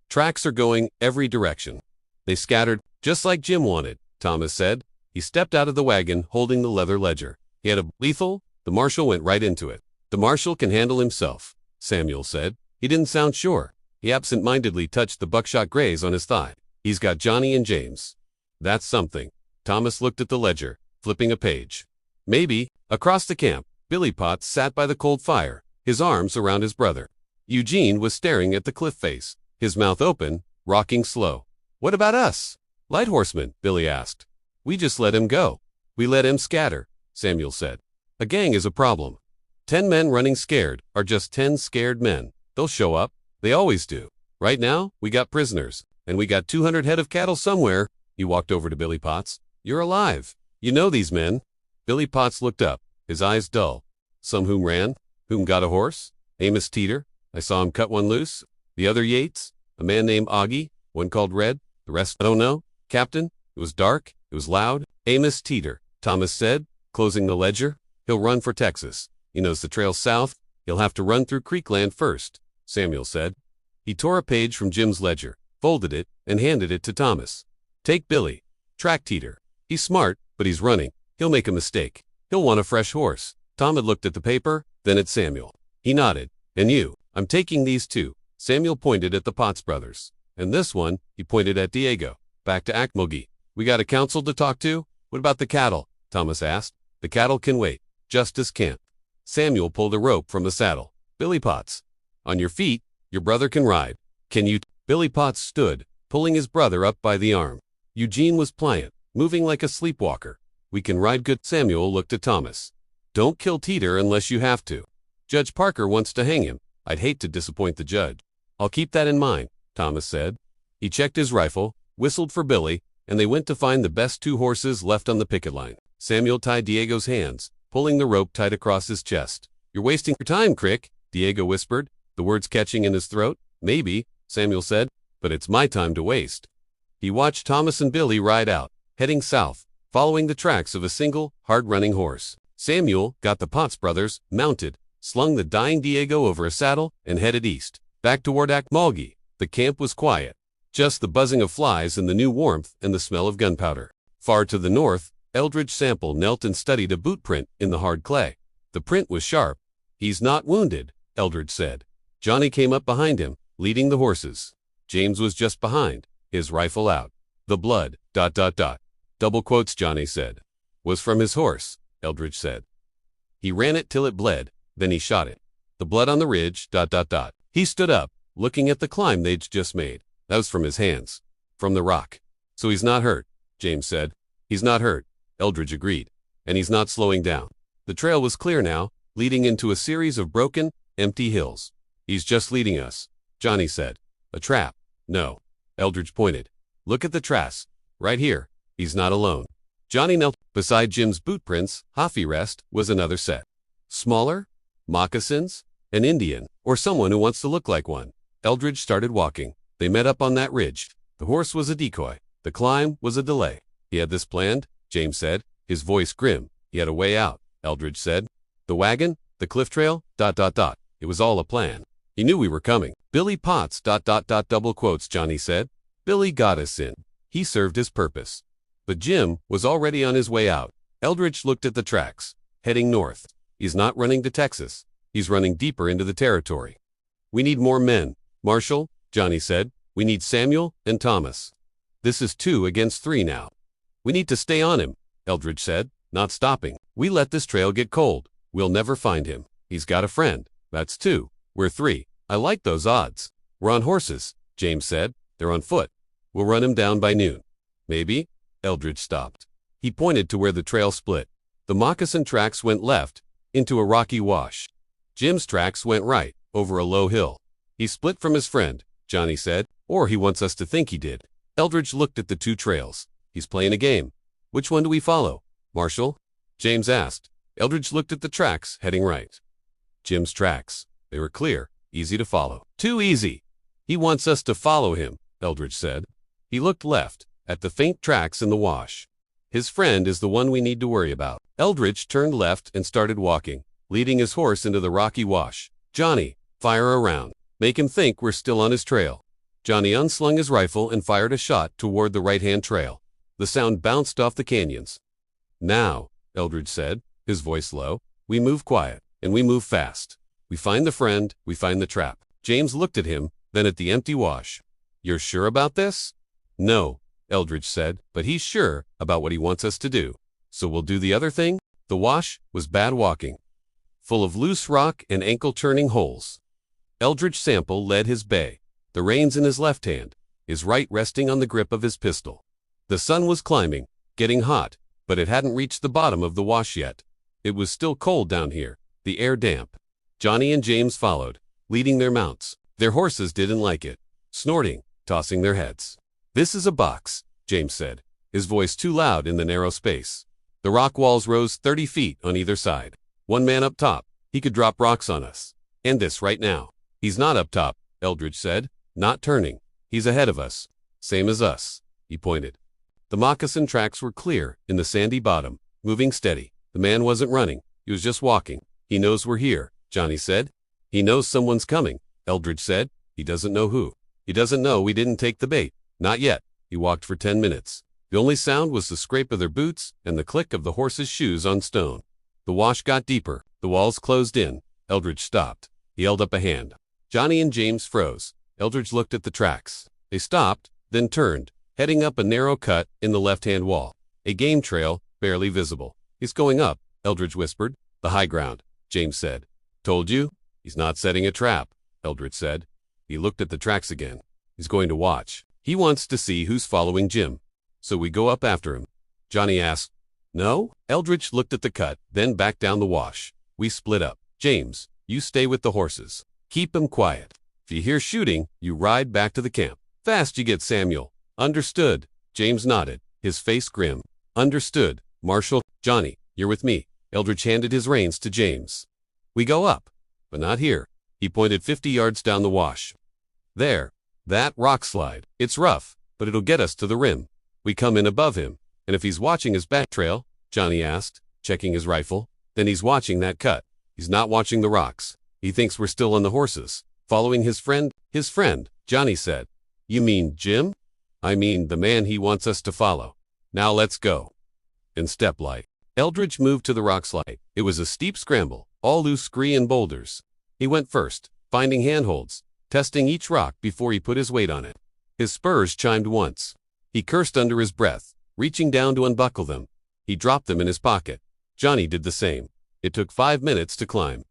Tracks are going every direction. They scattered, just like Jim wanted, Thomas said. He stepped out of the wagon, holding the leather ledger. He had a lethal. The marshal went right into it. "The marshal can handle himself," Samuel said. He didn't sound sure. He absent-mindedly touched the buckshot graze on his thigh. "He's got Johnny and James." "That's something." Thomas looked at the ledger, flipping a page. "Maybe." Across the camp, Billy Potts sat by the cold fire, his arms around his brother. Eugene was staring at the cliff face, his mouth open, rocking slow. "What about us?" "Lighthorseman," Billy asked. "We just let him go." "We let him scatter," Samuel said. "A gang is a problem. 10 men running scared are just 10 scared men. They'll show up. They always do. Right now, we got prisoners, and we got 200 head of cattle somewhere." He walked over to Billy Potts. "You're alive. You know these men." Billy Potts looked up, his eyes dull. "Some whom ran, whom got a horse. Amos Teeter, I saw him cut one loose. The other Yates, a man named Augie, one called Red. The rest, I don't know. Captain, it was dark, it was loud." "Amos Teeter," Thomas said, closing the ledger. "He'll run for Texas. He knows the trail south. He'll have to run through Creekland first," Samuel said. He tore a page from Jim's ledger, folded it, and handed it to Thomas. "Take Billy. Track Teeter. He's smart, but he's running. He'll make a mistake. He'll want a fresh horse." Tom had looked at the paper, then at Samuel. He nodded. "And you?" "I'm taking these 2. Samuel pointed at the Potts brothers. "And this one," he pointed at Diego. "Back to Akmogi. We got a council to talk to?" "What about the cattle?" Thomas asked. "The cattle can wait. Justice can't." Samuel pulled a rope from the saddle. "Billy Potts, on your feet, your brother can ride. Can you?" Billy Potts stood, pulling his brother up by the arm. Eugene was pliant, moving like a sleepwalker. "We can ride good." Samuel looked at Thomas. "Don't kill Teeter unless you have to. Judge Parker wants to hang him. I'd hate to disappoint the judge." "I'll keep that in mind," Thomas said. He checked his rifle, whistled for Billy, and they went to find the best 2 horses left on the picket line. Samuel tied Diego's hands, pulling the rope tight across his chest. "You're wasting your time, Crick," Diego whispered, the words catching in his throat. "Maybe," Samuel said, "but it's my time to waste." He watched Thomas and Billy ride out, heading south, following the tracks of a single, hard-running horse. Samuel got the Potts brothers mounted, slung the dying Diego over a saddle, and headed east, back toward Akmogi. The camp was quiet, just the buzzing of flies and the new warmth and the smell of gunpowder. Far to the north, Eldridge Sample knelt and studied a boot print in the hard clay. The print was sharp. "He's not wounded," Eldridge said. Johnny came up behind him, leading the horses. James was just behind, his rifle out. "The blood, ... double quotes," Johnny said. "Was from his horse," Eldridge said. "He ran it till it bled, then he shot it. The blood on the ridge, ... He stood up, looking at the climb they'd just made. "That was from his hands. From the rock." "So he's not hurt," James said. "He's not hurt," Eldridge agreed. "And he's not slowing down." The trail was clear now, leading into a series of broken, empty hills. "He's just leading us," Johnny said. "A trap." No. Eldridge pointed. Look at the trace. Right here. He's not alone. Johnny knelt. Beside Jim's boot prints, Hoffy rest, was another set. Smaller? Moccasins? An Indian, or someone who wants to look like one. Eldridge started walking. They met up on that ridge. The horse was a decoy. The climb was a delay. He had this planned, James said, his voice grim. He had a way out, Eldridge said. The wagon? The cliff trail? ... It was all a plan. He knew we were coming. Billy Potts ... double quotes, Johnny said. Billy got us in. He served his purpose. But Jim was already on his way out. Eldridge looked at the tracks. Heading north. He's not running to Texas. He's running deeper into the territory. We need more men. Marshal, Johnny said. We need Samuel and Thomas. This is 2 against 3 now. We need to stay on him, Eldridge said, not stopping. We let this trail get cold. We'll never find him. He's got a friend. That's 2. We're 3. I like those odds. We're on horses, James said. They're on foot. We'll run him down by noon. Maybe? Eldridge stopped. He pointed to where the trail split. The moccasin tracks went left, into a rocky wash. Jim's tracks went right, over a low hill. He split from his friend, Johnny said, or he wants us to think he did. Eldridge looked at the 2 trails. He's playing a game. Which one do we follow, Marshal? James asked. Eldridge looked at the tracks, heading right. Jim's tracks. They were clear, easy to follow. Too easy. He wants us to follow him, Eldridge said. He looked left, at the faint tracks in the wash. His friend is the one we need to worry about. Eldridge turned left and started walking, leading his horse into the rocky wash. Johnny, fire around. Make him think we're still on his trail. Johnny unslung his rifle and fired a shot toward the right-hand trail. The sound bounced off the canyons. Now, Eldridge said, his voice low, we move quiet, and we move fast. We find the friend, we find the trap. James looked at him, then at the empty wash. You're sure about this? No, Eldridge said, but he's sure about what he wants us to do. So we'll do the other thing? The wash was bad walking, full of loose rock and ankle-turning holes. Eldridge Sample led his bay, the reins in his left hand, his right resting on the grip of his pistol. The sun was climbing, getting hot, but it hadn't reached the bottom of the wash yet. It was still cold down here, the air damp. Johnny and James followed, leading their mounts. Their horses didn't like it, snorting, tossing their heads. This is a box, James said, his voice too loud in the narrow space. The rock walls rose 30 feet on either side. One man up top, he could drop rocks on us. And this right now. He's not up top, Eldridge said, not turning. He's ahead of us. Same as us, he pointed. The moccasin tracks were clear in the sandy bottom, moving steady. The man wasn't running, he was just walking. He knows we're here, Johnny said. He knows someone's coming, Eldridge said. He doesn't know who. He doesn't know we didn't take the bait. Not yet. He walked for 10 minutes. The only sound was the scrape of their boots and the click of the horse's shoes on stone. The wash got deeper. The walls closed in. Eldridge stopped. He held up a hand. Johnny and James froze. Eldridge looked at the tracks. They stopped, then turned, heading up a narrow cut in the left-hand wall. A game trail, barely visible. He's going up, Eldridge whispered. The high ground, James said. Told you? He's not setting a trap, Eldridge said. He looked at the tracks again. He's going to watch. He wants to see who's following Jim. So we go up after him. Johnny asked. No? Eldridge looked at the cut, then back down the wash. We split up. James, you stay with the horses. Keep them quiet. If you hear shooting, you ride back to the camp. Fast you get, Samuel. Understood. James nodded, his face grim. Understood, Marshal. Johnny, you're with me. Eldridge handed his reins to James. We go up. But not here. He pointed 50 yards down the wash. There. That rock slide. It's rough, but it'll get us to the rim. We come in above him. And if he's watching his back trail, Johnny asked, checking his rifle, then he's watching that cut. He's not watching the rocks. He thinks we're still on the horses. Following his friend? His friend, Johnny said. You mean Jim? I mean the man he wants us to follow. Now let's go. And step light. Eldridge moved to the rock slide. It was a steep scramble, all loose scree and boulders. He went first, finding handholds, testing each rock before he put his weight on it. His spurs chimed once. He cursed under his breath, reaching down to unbuckle them. He dropped them in his pocket. Johnny did the same. It took 5 minutes to climb.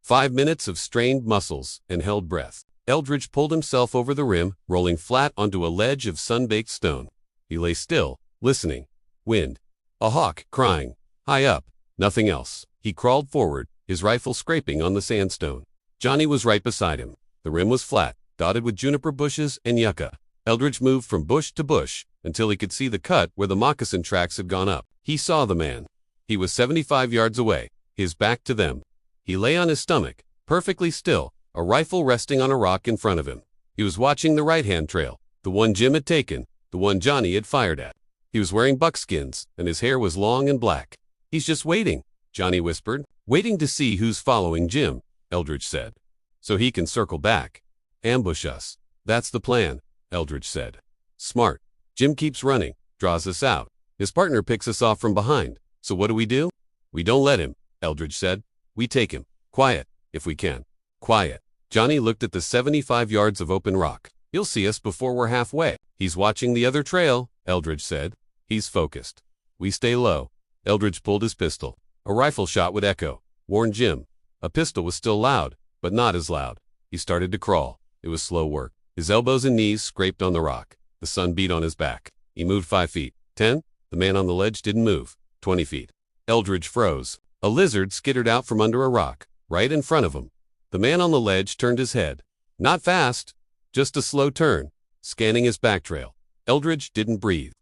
5 minutes of strained muscles and held breath. Eldridge pulled himself over the rim, rolling flat onto a ledge of sun-baked stone. He lay still, listening. Wind. A hawk crying. High up. Nothing else. He crawled forward, his rifle scraping on the sandstone. Johnny was right beside him. The rim was flat, dotted with juniper bushes and yucca. Eldridge moved from bush to bush until he could see the cut where the moccasin tracks had gone up. He saw the man. He was 75 yards away, his back to them. He lay on his stomach, perfectly still, a rifle resting on a rock in front of him. He was watching the right-hand trail, the one Jim had taken, the one Johnny had fired at. He was wearing buckskins, and his hair was long and black. "He's just waiting," Johnny whispered. "Waiting to see who's following Jim," Eldridge said. "So he can circle back. Ambush us. That's the plan," Eldridge said. "Smart. Jim keeps running, draws us out. His partner picks us off from behind. So what do? We don't let him," Eldridge said. "We take him. Quiet, if we can. Quiet." Johnny looked at the 75 yards of open rock. "He'll see us before we're halfway." "He's watching the other trail," Eldridge said. "He's focused. We stay low." Eldridge pulled his pistol. A rifle shot would echo, warned Jim. A pistol was still loud, but not as loud. He started to crawl. It was slow work. His elbows and knees scraped on the rock. The sun beat on his back. He moved 5 feet. 10. The man on the ledge didn't move. 20 feet. Eldridge froze. A lizard skittered out from under a rock, right in front of him. The man on the ledge turned his head. Not fast, just a slow turn, scanning his back trail. Eldridge didn't breathe.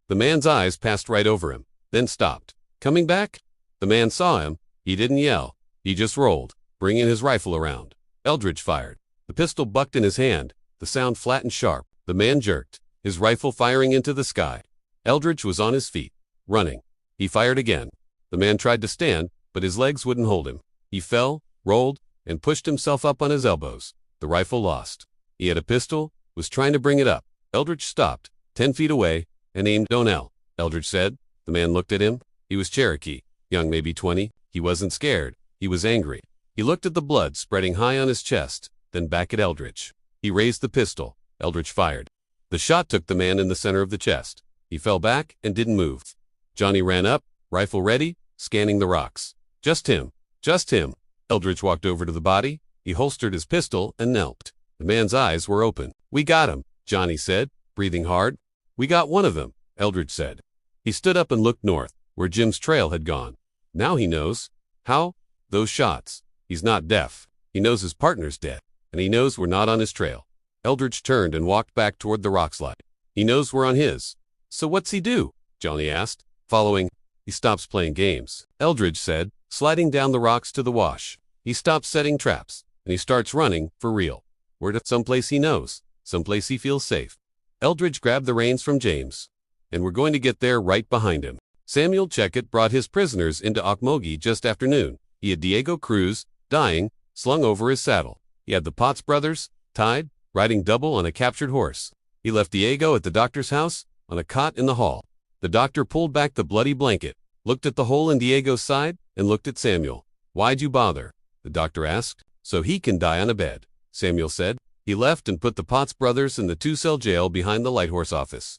The man's eyes passed right over him, then stopped. "Coming back?" The man saw him. He didn't yell. He just rolled, bringing his rifle around. Eldridge fired. The pistol bucked in his hand, the sound flat and sharp. The man jerked, his rifle firing into the sky. Eldridge was on his feet, running. He fired again. The man tried to stand, but his legs wouldn't hold him. He fell, rolled, and pushed himself up on his elbows. The rifle lost. He had a pistol, was trying to bring it up. Eldridge stopped, 10 feet away, and aimed. "Don't," Eldridge said. The man looked at him. He was Cherokee, young, maybe 20. He wasn't scared. He was angry. He looked at the blood spreading high on his chest, then back at Eldridge. He raised the pistol. Eldridge fired. The shot took the man in the center of the chest. He fell back and didn't move. Johnny ran up, rifle ready, scanning the rocks. Just him. Just him. Eldridge walked over to the body. He holstered his pistol and knelt. The man's eyes were open. "We got him," Johnny said, breathing hard. "We got one of them," Eldridge said. He stood up and looked north, where Jim's trail had gone. "Now he knows." "How?" "Those shots. He's not deaf. He knows his partner's dead, and he knows we're not on his trail." Eldridge turned and walked back toward the rock slide. "He knows we're on his." "So what's he do?" Johnny asked. "Following." "He stops playing games," Eldridge said, sliding down the rocks to the wash. "He stops setting traps, and he starts running, for real. We're to someplace he knows, someplace he feels safe." Eldridge grabbed the reins from James. "And we're going to get there right behind him." Samuel Checote brought his prisoners into Ocmulgee just after noon. He had Diego Cruz, dying, slung over his saddle. He had the Potts brothers, tied, riding double on a captured horse. He left Diego at the doctor's house, on a cot in the hall. The doctor pulled back the bloody blanket, looked at the hole in Diego's side, and looked at Samuel. "Why'd you bother?" the doctor asked. "So he can die on a bed," Samuel said. He left and put the Potts brothers in the 2-cell jail behind the Lighthorse office.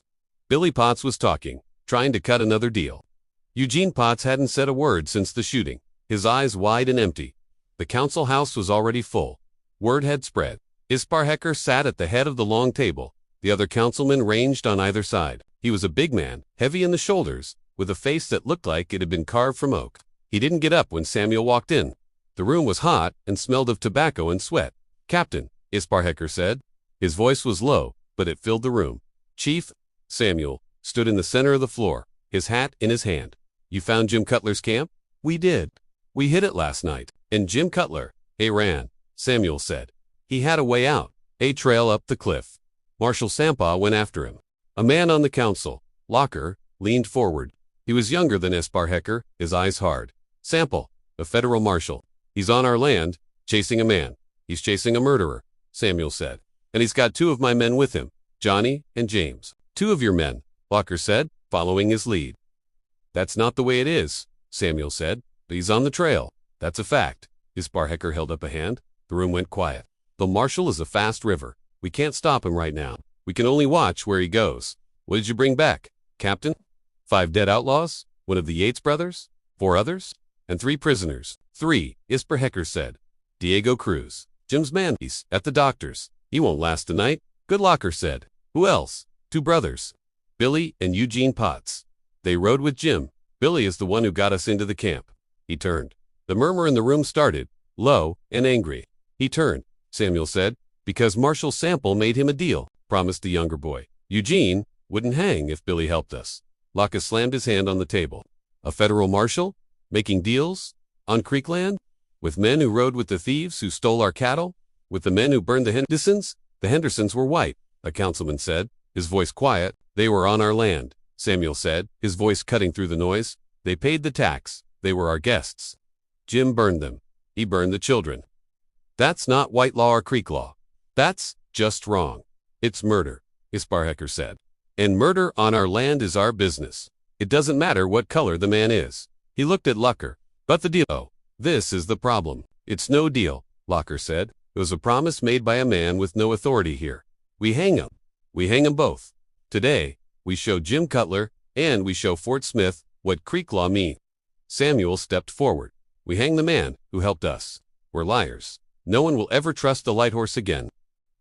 Billy Potts was talking, trying to cut another deal. Eugene Potts hadn't said a word since the shooting, his eyes wide and empty. The council house was already full. Word had spread. Isparhecker sat at the head of the long table. The other councilmen ranged on either side. He was a big man, heavy in the shoulders, with a face that looked like it had been carved from oak. He didn't get up when Samuel walked in. The room was hot and smelled of tobacco and sweat. "Captain," Isparhecker said. His voice was low, but it filled the room. "Chief," Samuel stood in the center of the floor, his hat in his hand. "You found Jim Cutler's camp?" "We did. We hit it last night." "And Jim Cutler, ran," Samuel said. "He had a way out, a trail up the cliff. Marshal Sample went after him." A man on the council, Locker, leaned forward. He was younger than Isparhecker, his eyes hard. "Sample, a federal marshal. He's on our land, chasing a man. He's chasing a murderer," Samuel said. "And he's got 2 of my men with him, Johnny and James." "2 of your men," Locker said, following his lead. "That's not the way it is," Samuel said. "But he's on the trail. That's a fact." Isparhecker held up a hand. The room went quiet. "The Marshal is a fast river. We can't stop him right now. We can only watch where he goes." "What did you bring back, Captain?" 5 dead outlaws, 1 of the Yates brothers, 4 others, and 3 prisoners. 3, Isparhecker said. "Diego Cruz, Jim's man. He's at the doctor's. He won't last the night." "Good," Locker said. "Who else?" 2 brothers, Billy and Eugene Potts. "They rode with Jim. Billy is the one who got us into the camp." He turned. The murmur in the room started, low and angry. He turned. Samuel said, Because Marshal Sample made him a deal, promised the younger boy. Eugene wouldn't hang if Billy helped us. Locke slammed his hand on the table. A federal marshal? Making deals? On Creekland? With men who rode with the thieves who stole our cattle? With the men who burned the Hendersons? The Hendersons were white, a councilman said, his voice quiet. They were on our land, Samuel said, his voice cutting through the noise. They paid the tax. They were our guests. Jim burned them. He burned the children. That's not white law or Creek law. That's just wrong. It's murder, Isparhecker said. And murder on our land is our business. It doesn't matter what color the man is. He looked at Locker. But the deal, oh, this is the problem. It's no deal, Locker said. It was a promise made by a man with no authority here. We hang 'em. We hang 'em both. Today, we show Jim Cutler, and we show Fort Smith what Creek law means. Samuel stepped forward. We hang the man who helped us. We're liars. No one will ever trust the Lighthorse again.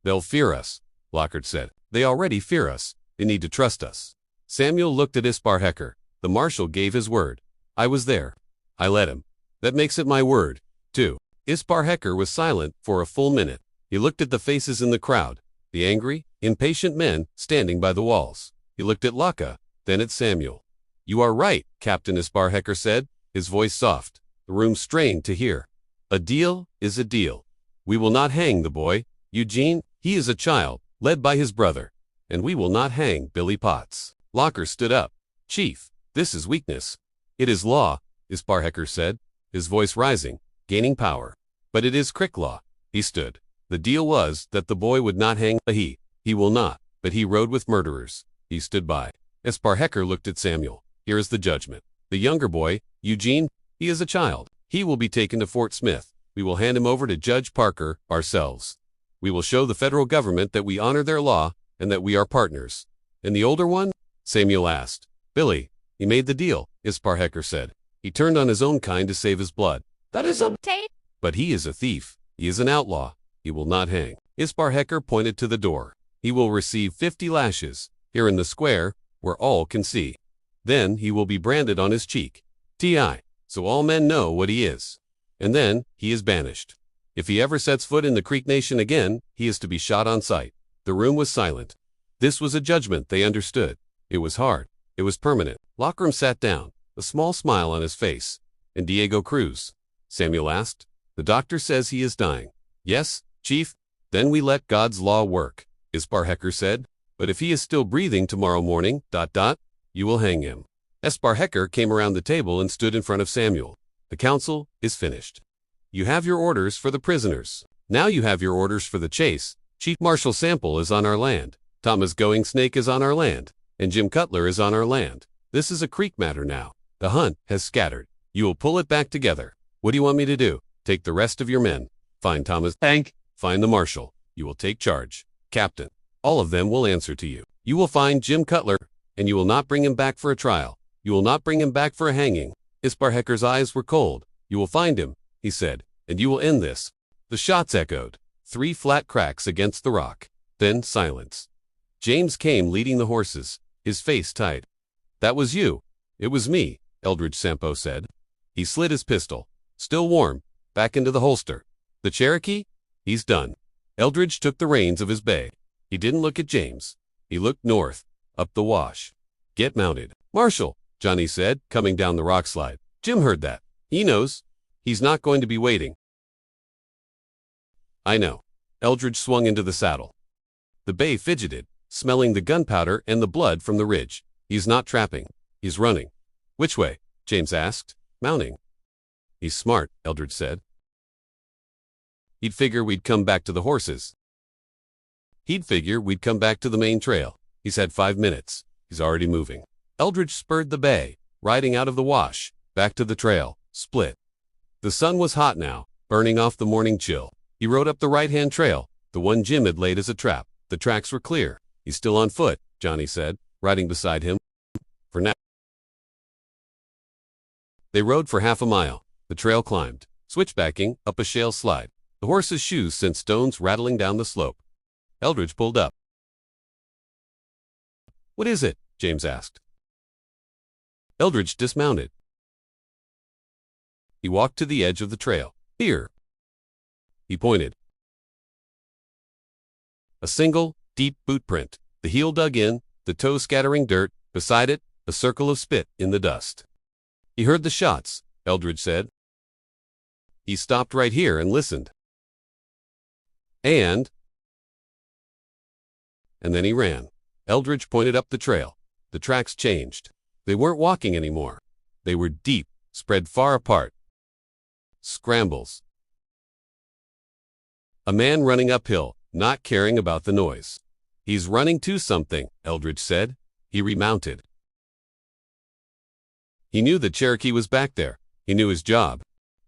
They'll fear us, Lockhart said. They already fear us. They need to trust us. Samuel looked at Isparhecker. The marshal gave his word. I was there. I let him. That makes it my word, too. Isparhecker was silent for a full minute. He looked at the faces in the crowd, the angry, impatient men standing by the walls. He looked at Locke, then at Samuel. You are right, Captain Isparhecker said, his voice soft. The room strained to hear. A deal is a deal. We will not hang the boy, Eugene. He is a child, led by his brother. And we will not hang Billy Potts. Locker stood up. Chief, this is weakness. It is law, Isparhecker said, his voice rising, gaining power. But it is Creek law. He stood. The deal was that the boy would not hang he. He will not, but he rode with murderers. He stood by. Isparhecker looked at Samuel. Here is the judgment. The younger boy, Eugene, he is a child. He will be taken to Fort Smith. We will hand him over to Judge Parker ourselves. We will show the federal government that we honor their law and that we are partners. And the older one? Samuel asked. Billy. He made the deal, Isparhecker said. He turned on his own kind to save his blood. That is a tape. But he is a thief. He is an outlaw. He will not hang. Isparhecker pointed to the door. He will receive 50 lashes, here in the square, where all can see. Then he will be branded on his cheek. T.I. So all men know what he is. And then he is banished. If he ever sets foot in the Creek Nation again, he is to be shot on sight. The room was silent. This was a judgment they understood. It was hard. It was permanent. Lockram sat down, a small smile on his face. And Diego Cruz? Samuel asked. The doctor says he is dying. Yes, Chief? Then we let God's law work, Isparhecker said. But if he is still breathing tomorrow morning, you will hang him. Isparhecker came around the table and stood in front of Samuel. The council is finished. You have your orders for the prisoners. Now you have your orders for the chase. Chief Marshal Sample is on our land. Thomas Going Snake is on our land. And Jim Cutler is on our land. This is a Creek matter now. The hunt has scattered. You will pull it back together. What do you want me to do? Take the rest of your men. Find Thomas. Find the marshal. You will take charge. Captain. All of them will answer to you. You will find Jim Cutler, and you will not bring him back for a trial. You will not bring him back for a hanging. Isparhecker's eyes were cold. You will find him, he said, and you will end this. The shots echoed. 3 flat cracks against the rock. Then silence. James came leading the horses, his face tight. That was you. It was me, Eldridge Sample said. He slid his pistol, still warm, back into the holster. The Cherokee? He's done. Eldridge took the reins of his bay. He didn't look at James. He looked north, up the wash. Get mounted. Marshal, Johnny said, coming down the rock slide. Jim heard that. He knows. He's not going to be waiting. I know. Eldridge swung into the saddle. The bay fidgeted, smelling the gunpowder and the blood from the ridge. He's not trapping. He's running. Which way? James asked. Mounting. He's smart, Eldridge said. He'd figure we'd come back to the horses. He'd figure we'd come back to the main trail. He's had 5 minutes. He's already moving. Eldridge spurred the bay, riding out of the wash, back to the trail, split. The sun was hot now, burning off the morning chill. He rode up the right-hand trail, the one Jim had laid as a trap. The tracks were clear. He's still on foot, Johnny said, riding beside him. For now. They rode for half a mile. The trail climbed, switchbacking up a shale slide. The horse's shoes sent stones rattling down the slope. Eldridge pulled up. What is it? James asked. Eldridge dismounted. He walked to the edge of the trail. Here. He pointed. A single, deep boot print, the heel dug in, the toe scattering dirt, beside it, a circle of spit in the dust. He heard the shots, Eldridge said. He stopped right here and listened. And then he ran. Eldridge pointed up the trail. The tracks changed. They weren't walking anymore. They were deep, spread far apart. Scrambles. A man running uphill, not caring about the noise. He's running to something, Eldridge said. He remounted. He knew that Cherokee was back there. He knew his job.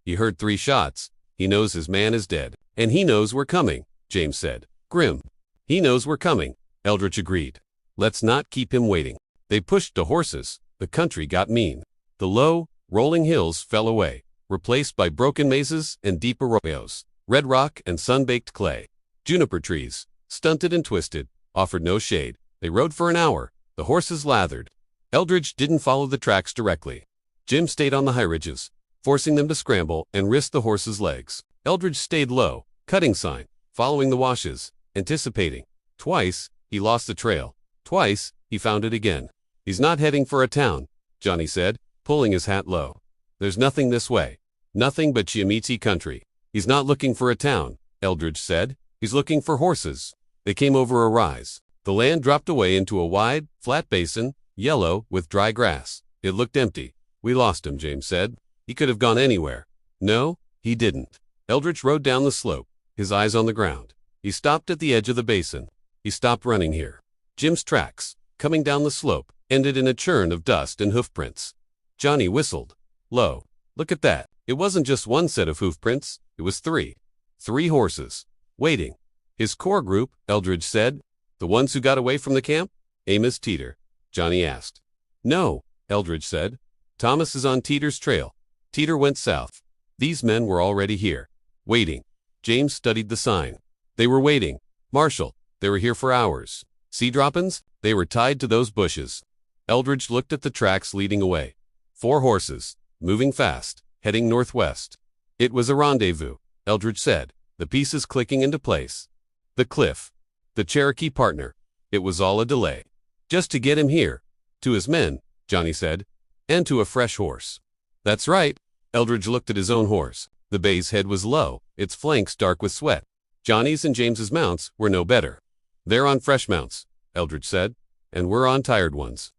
He heard 3 shots. He knows his man is dead. And he knows we're coming, James said. Grim. He knows we're coming, Eldridge agreed. Let's not keep him waiting. They pushed the horses. The country got mean. The low, rolling hills fell away, replaced by broken mesas and deep arroyos, red rock and sun-baked clay. Juniper trees, stunted and twisted, offered no shade. They rode for an hour. The horses lathered. Eldridge didn't follow the tracks directly. Jim stayed on the high ridges, forcing them to scramble and risk the horses' legs. Eldridge stayed low, cutting sign, following the washes, anticipating. Twice, he lost the trail. Twice, he found it again. He's not heading for a town, Johnny said, pulling his hat low. There's nothing this way. Nothing but Checote country. He's not looking for a town, Eldridge said. He's looking for horses. They came over a rise. The land dropped away into a wide, flat basin, yellow, with dry grass. It looked empty. We lost him, James said. He could have gone anywhere. No, he didn't. Eldridge rode down the slope, his eyes on the ground. He stopped at the edge of the basin. He stopped running here. Jim's tracks, coming down the slope, ended in a churn of dust and hoofprints. Johnny whistled. Low. Look at that. It wasn't just one set of hoofprints. It was 3. 3 horses. Waiting. His core group, Eldridge said. The ones who got away from the camp? Amos Teeter, Johnny asked. No, Eldridge said. Thomas is on Teeter's trail. Teeter went south. These men were already here. Waiting. James studied the sign. They were waiting. Marshal. They were here for hours. See droppings? They were tied to those bushes. Eldridge looked at the tracks leading away. 4 horses, moving fast, heading northwest. It was a rendezvous, Eldridge said, the pieces clicking into place. The cliff. The Cherokee partner. It was all a delay. Just to get him here. To his men, Johnny said, and to a fresh horse. That's right. Eldridge looked at his own horse. The bay's head was low, its flanks dark with sweat. Johnny's and James's mounts were no better. They're on fresh mounts, Eldridge said, and we're on tired ones.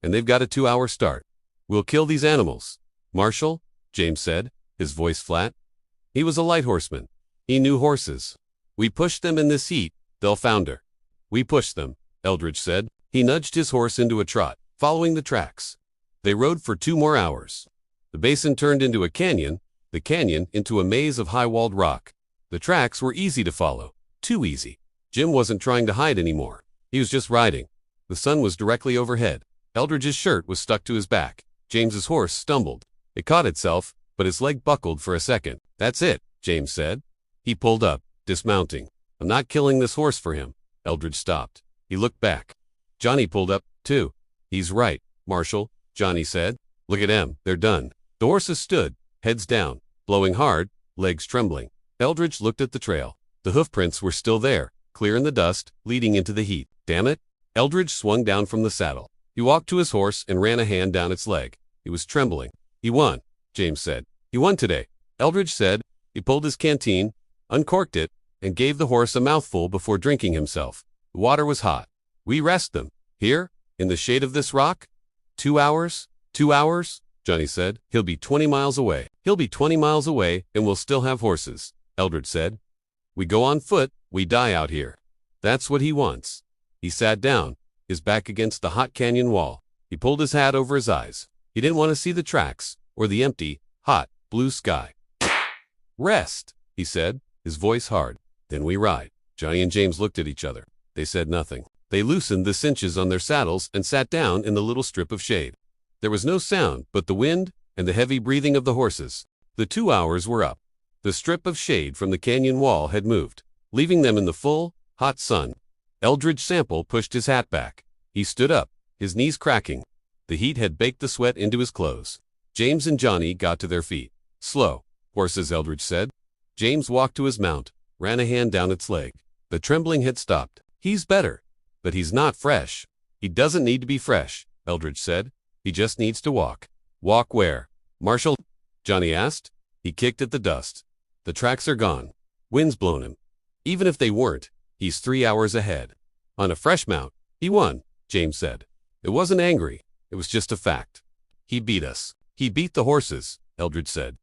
And they've got a 2-hour start. We'll kill these animals. Marshal, James said, his voice flat. He was a light horseman. He knew horses. We push them in this heat, they'll founder. We push them, Eldridge said. He nudged his horse into a trot, following the tracks. They rode for 2 more hours. The basin turned into a canyon, the canyon into a maze of high-walled rock. The tracks were easy to follow, too easy. Jim wasn't trying to hide anymore. He was just riding. The sun was directly overhead. Eldridge's shirt was stuck to his back. James's horse stumbled. It caught itself, but his leg buckled for a second. That's it, James said. He pulled up, dismounting. I'm not killing this horse for him. Eldridge stopped. He looked back. Johnny pulled up, too. He's right, Marshal, Johnny said. Look at them, they're done. The horses stood, heads down, blowing hard, legs trembling. Eldridge looked at the trail. The hoofprints were still there, clear in the dust, leading into the heat. Damn it! Eldridge swung down from the saddle. He walked to his horse and ran a hand down its leg. He was trembling. He won, James said. He won today, Eldridge said. He pulled his canteen, uncorked it, and gave the horse a mouthful before drinking himself. The water was hot. We rest them. Here, in the shade of this rock? 2 hours? 2 hours? Johnny said. He'll be 20 miles away. He'll be 20 miles away, and we'll still have horses, Eldridge said. We go on foot, we die out here. That's what he wants. He sat down, his back against the hot canyon wall. He pulled his hat over his eyes. He didn't want to see the tracks, or the empty, hot, blue sky. Rest, he said, his voice hard. Then we ride. Johnny and James looked at each other. They said nothing. They loosened the cinches on their saddles and sat down in the little strip of shade. There was no sound but the wind and the heavy breathing of the horses. The 2 hours were up. The strip of shade from the canyon wall had moved, leaving them in the full, hot sun. Eldridge Sample pushed his hat back. He stood up, his knees cracking. The heat had baked the sweat into his clothes. James and Johnny got to their feet. Slow, horses, Eldridge said. James walked to his mount, ran a hand down its leg. The trembling had stopped. He's better. But he's not fresh. He doesn't need to be fresh, Eldridge said. He just needs to walk. Walk where? Marshal? Johnny asked. He kicked at the dust. The tracks are gone. Wind's blown him. Even if they weren't, he's 3 hours ahead. On a fresh mount, he won, James said. It wasn't angry. It was just a fact. He beat us. He beat the horses, Eldridge said.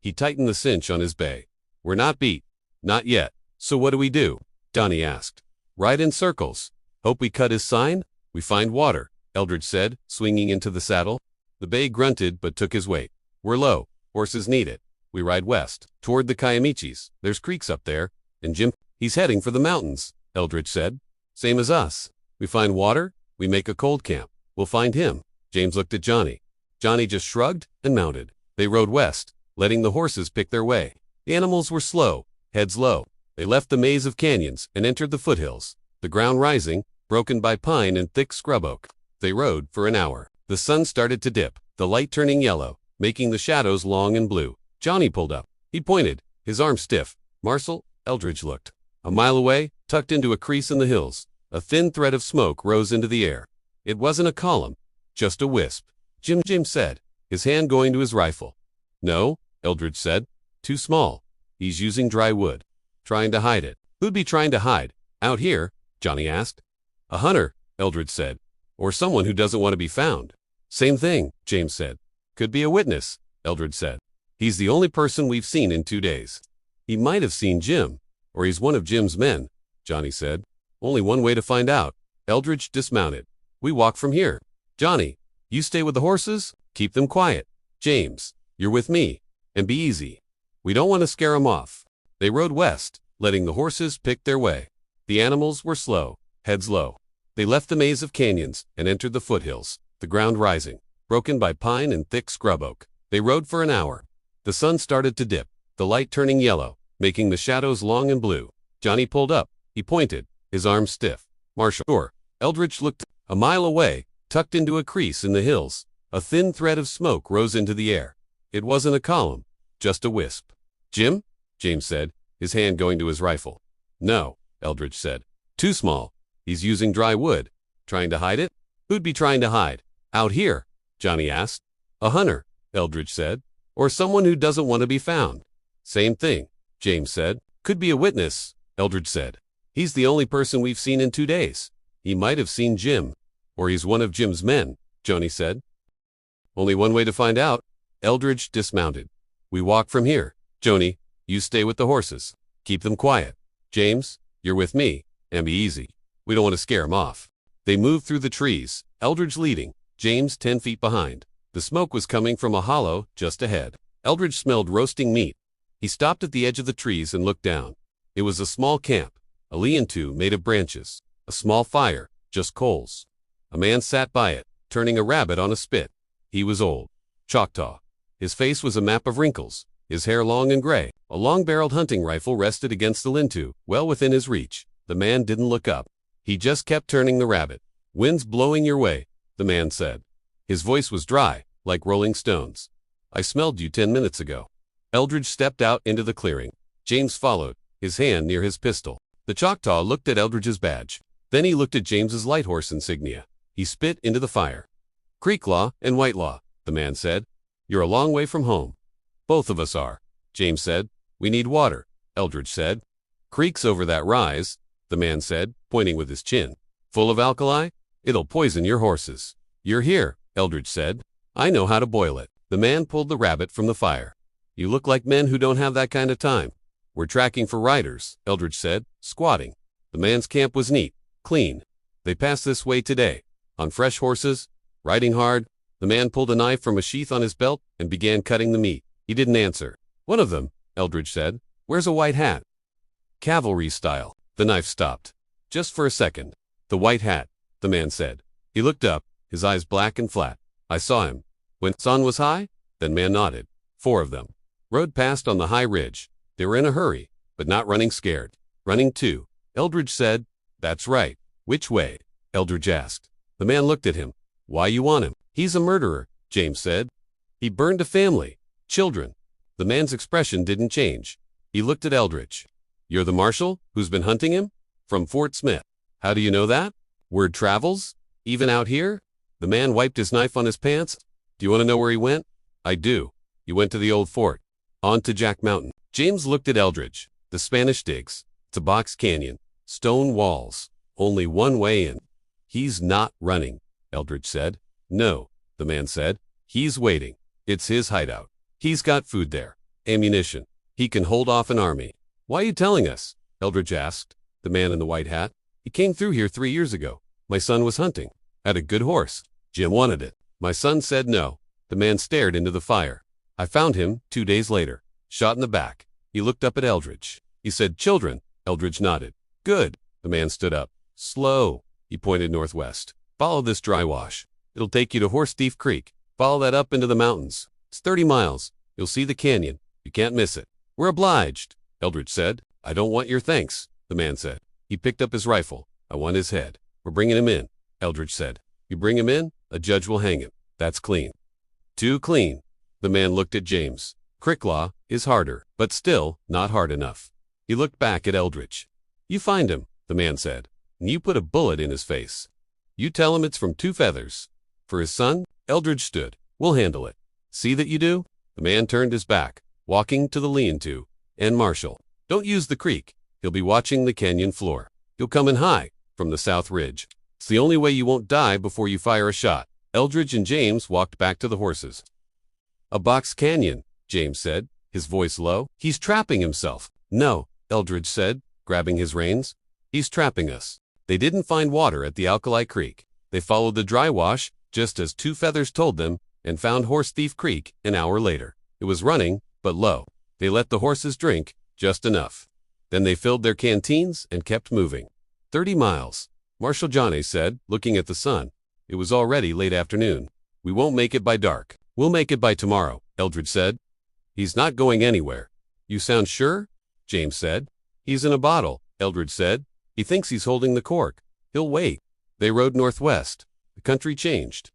He tightened the cinch on his bay. We're not beat. Not yet. So what do we do? Johnny asked. Ride in circles. Hope we cut his sign? We find water, Eldridge said, swinging into the saddle. The bay grunted but took his weight. We're low. Horses need it. We ride west, toward the Kiamichis. There's creeks up there. And Jim, he's heading for the mountains, Eldridge said. Same as us. We find water. We make a cold camp. We'll find him. James looked at Johnny. Johnny just shrugged and mounted. They rode west, letting the horses pick their way. The animals were slow, heads low. They left the maze of canyons and entered the foothills, the ground rising, broken by pine and thick scrub oak. They rode for an hour. The sun started to dip, the light turning yellow, making the shadows long and blue. Johnny pulled up. He pointed, his arm stiff. Marshal Eldridge looked. A mile away, tucked into a crease in the hills, a thin thread of smoke rose into the air. It wasn't a column, just a wisp. Jim said, his hand going to his rifle. No, Eldridge said. Too small. He's using dry wood. Trying to hide it. Who'd be trying to hide? Out here? Johnny asked. A hunter, Eldridge said. Or someone who doesn't want to be found. Same thing, James said. Could be a witness, Eldridge said. He's the only person we've seen in 2 days. He might have seen Jim, or he's one of Jim's men, Johnny said. Only one way to find out. Eldridge dismounted. We walk from here. Johnny, you stay with the horses? Keep them quiet. James, you're with me. And be easy. We don't want to scare 'em off. They rode west, letting the horses pick their way. The animals were slow, heads low. They left the maze of canyons and entered the foothills, the ground rising, broken by pine and thick scrub oak. They rode for an hour. The sun started to dip, the light turning yellow, making the shadows long and blue. Johnny pulled up. He pointed, his arms stiff. Marshal Eldridge looked. A mile away, tucked into a crease in the hills, a thin thread of smoke rose into the air. It wasn't a column, just a wisp. Jim? James said, his hand going to his rifle. No, Eldridge said. Too small. He's using dry wood. Trying to hide it? Who'd be trying to hide? Out here? Johnny asked. A hunter, Eldridge said. Or someone who doesn't want to be found. Same thing, James said. Could be a witness, Eldridge said. He's the only person we've seen in 2 days. He might have seen Jim. Or he's one of Jim's men, Johnny said. Only one way to find out. Eldridge dismounted. We walk from here. Johnny, you stay with the horses. Keep them quiet. James, you're with me. And be easy. We don't want to scare 'em off. They moved through the trees, Eldridge leading, James 10 feet behind. The smoke was coming from a hollow just ahead. Eldridge smelled roasting meat. He stopped at the edge of the trees and looked down. It was a small camp, a lean-to made of branches, a small fire, just coals. A man sat by it, turning a rabbit on a spit. He was old. Choctaw. His face was a map of wrinkles, his hair long and gray. A long-barreled hunting rifle rested against the lean-to, well within his reach. The man didn't look up. He just kept turning the rabbit. Wind's blowing your way, the man said. His voice was dry, like rolling stones. I smelled you 10 minutes ago. Eldridge stepped out into the clearing. James followed, his hand near his pistol. The Choctaw looked at Eldridge's badge. Then he looked at James's Lighthorse insignia. He spit into the fire. Creeklaw and Whitelaw, the man said. You're a long way from home. Both of us are, James said. We need water, Eldridge said. Creek's over that rise, the man said, pointing with his chin. Full of alkali? It'll poison your horses. You're here, Eldridge said. I know how to boil it. The man pulled the rabbit from the fire. You look like men who don't have that kind of time. We're tracking for riders, Eldridge said, squatting. The man's camp was neat, clean. They passed this way today. On fresh horses, riding hard. The man pulled a knife from a sheath on his belt and began cutting the meat. He didn't answer. One of them, Eldridge said, wears a white hat. Cavalry style. The knife stopped. Just for a second. The white hat, the man said. He looked up, his eyes black and flat. I saw him. When sun was high? Then man nodded. 4 of them. Rode past on the high ridge. They were in a hurry, but not running scared. Running too. Eldridge said. That's right. Which way? Eldridge asked. The man looked at him. Why you want him? He's a murderer, James said. He burned a family. Children. The man's expression didn't change. He looked at Eldridge. You're the marshal who's been hunting him? From Fort Smith. How do you know that? Word travels? Even out here? The man wiped his knife on his pants. Do you want to know where he went? I do. He went to the old fort. On to Jack Mountain. James looked at Eldridge. The Spanish digs. It's a box canyon. Stone walls. Only one way in. He's not running, Eldridge said. No, the man said. He's waiting. It's his hideout. He's got food there. Ammunition. He can hold off an army. Why are you telling us? Eldridge asked. The man in the white hat. He came through here 3 years ago. My son was hunting. Had a good horse. Jim wanted it. My son said no. The man stared into the fire. I found him 2 days later. Shot in the back. He looked up at Eldridge. He said, "Children." Eldridge nodded. "Good." The man stood up. "Slow." He pointed northwest. "Follow this dry wash. It'll take you to Horse Thief Creek. Follow that up into the mountains. It's 30 miles. You'll see the canyon. You can't miss it." "We're obliged," Eldridge said. "I don't want your thanks," the man said. He picked up his rifle. "I want his head." "We're bringing him in," Eldridge said. "You bring him in, a judge will hang him. That's clean." "Too clean." The man looked at James. "Crick law is harder, but still not hard enough." He looked back at Eldridge. "You find him," the man said, "and you put a bullet in his face. You tell him it's from 2 feathers. For his son?" Eldridge stood. "We'll handle it. See that you do?" The man turned his back, walking to the lean-to. "And Marshal, don't use the creek. He'll be watching the canyon floor. He'll come in high, from the south ridge. It's the only way you won't die before you fire a shot." Eldridge and James walked back to the horses. "A box canyon," James said, his voice low. "He's trapping himself." "No," Eldridge said, grabbing his reins. "He's trapping us." They didn't find water at the Alkali Creek. They followed the dry wash, just as 2 feathers told them, and found Horse Thief Creek an hour later. It was running, but low. They let the horses drink, just enough. Then they filled their canteens and kept moving. 30 miles, Marshal Johnny said, looking at the sun. It was already late afternoon. "We won't make it by dark." "We'll make it by tomorrow," Eldridge said. "He's not going anywhere." "You sound sure?" James said. "He's in a bottle," Eldridge said. "He thinks he's holding the cork. He'll wait." They rode northwest. The country changed.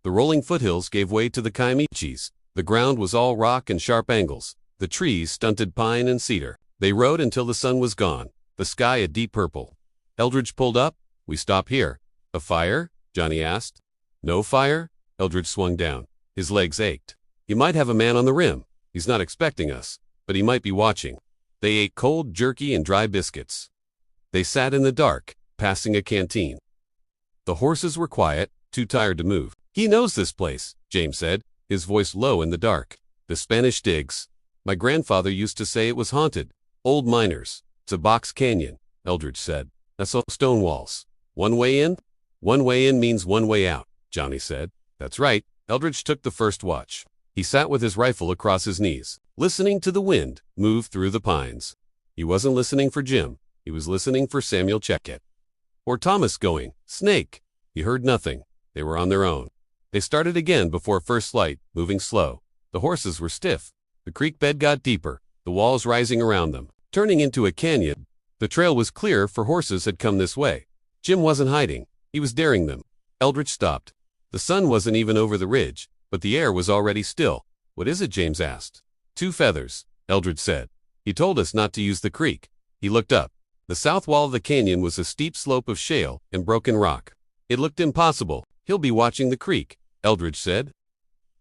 The rolling foothills gave way to the Kiamichis. The ground was all rock and sharp angles. The trees stunted pine and cedar. They rode until the sun was gone, the sky a deep purple. Eldridge pulled up. "We stop here." "A fire?" Johnny asked. "No fire?" Eldridge swung down. His legs ached. "He might have a man on the rim. He's not expecting us, but he might be watching." They ate cold jerky and dry biscuits. They sat in the dark, passing a canteen. The horses were quiet, too tired to move. "He knows this place," James said, his voice low in the dark. "The Spanish digs. My grandfather used to say it was haunted. Old miners. It's a box canyon," Eldridge said. "That's all stone walls. One way in?" "One way in means one way out," Johnny said. "That's right." Eldridge took the first watch. He sat with his rifle across his knees, listening to the wind move through the pines. He wasn't listening for Jim. He was listening for Samuel Checote. Or Thomas going, "Snake." He heard nothing. They were on their own. They started again before first light, moving slow. The horses were stiff. The creek bed got deeper, the walls rising around them, turning into a canyon. The trail was clear, for horses had come this way. Jim wasn't hiding. He was daring them. Eldridge stopped. The sun wasn't even over the ridge, but the air was already still. "What is it?" James asked. 2 feathers, Eldridge said. "He told us not to use the creek." He looked up. The south wall of the canyon was a steep slope of shale and broken rock. It looked impossible. "He'll be watching the creek," Eldridge said.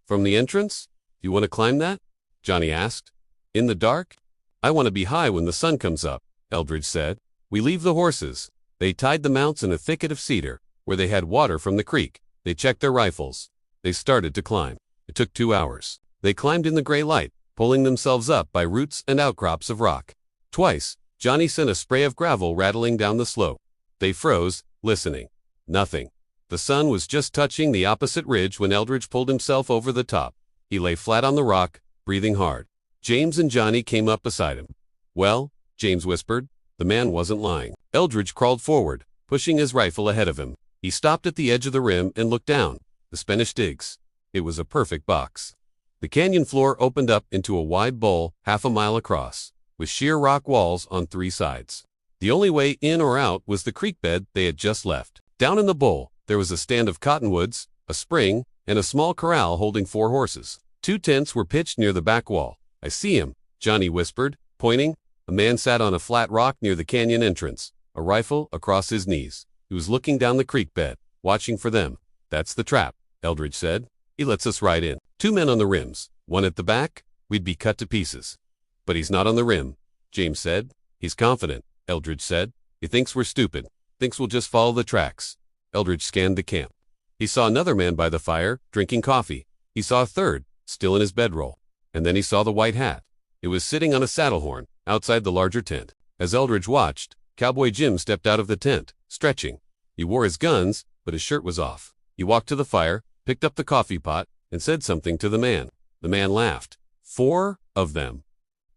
"From the entrance? Do you want to climb that?" Johnny asked. "In the dark?" "I want to be high when the sun comes up," Eldridge said. "We leave the horses." They tied the mounts in a thicket of cedar, where they had water from the creek. They checked their rifles. They started to climb. It took 2 hours. They climbed in the gray light, pulling themselves up by roots and outcrops of rock. Twice, Johnny sent a spray of gravel rattling down the slope. They froze, listening. Nothing. The sun was just touching the opposite ridge when Eldridge pulled himself over the top. He lay flat on the rock, breathing hard. James and Johnny came up beside him. "Well," James whispered. The man wasn't lying. Eldridge crawled forward, pushing his rifle ahead of him. He stopped at the edge of the rim and looked down. The Spanish digs. It was a perfect box. The canyon floor opened up into a wide bowl 1/2 mile across, with sheer rock walls on 3 sides. The only way in or out was the creek bed they had just left. Down in the bowl, there was a stand of cottonwoods, a spring, and a small corral holding 4 horses. 2 tents were pitched near the back wall. "I see him," Johnny whispered, pointing. A man sat on a flat rock near the canyon entrance. a rifle across his knees. He was looking down the creek bed, watching for them. "That's the trap," Eldridge said. "He lets us ride in. 2 men on the rims, 1 at the back. We'd be cut to pieces." "But he's not on the rim," James said. "He's confident," Eldridge said. "He thinks we're stupid. Thinks we'll just follow the tracks." Eldridge scanned the camp. He saw another man by the fire, drinking coffee. He saw a third, still in his bedroll. And then he saw the white hat. It was sitting on a saddle horn, outside the larger tent. As Eldridge watched, Cowboy Jim stepped out of the tent, stretching. He wore his guns, but his shirt was off. He walked to the fire, picked up the coffee pot, and said something to the man. The man laughed. 4 of them.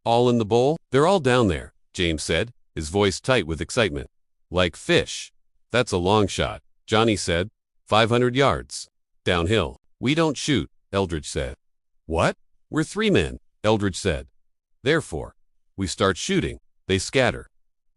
"All in the bowl?" "They're all down there," James said, his voice tight with excitement. "Like fish." "That's a long shot," Johnny said. 500 yards. "Downhill." "We don't shoot," Eldridge said. "What?" "We're 3 men," Eldridge said. "Therefore, we start shooting. They scatter.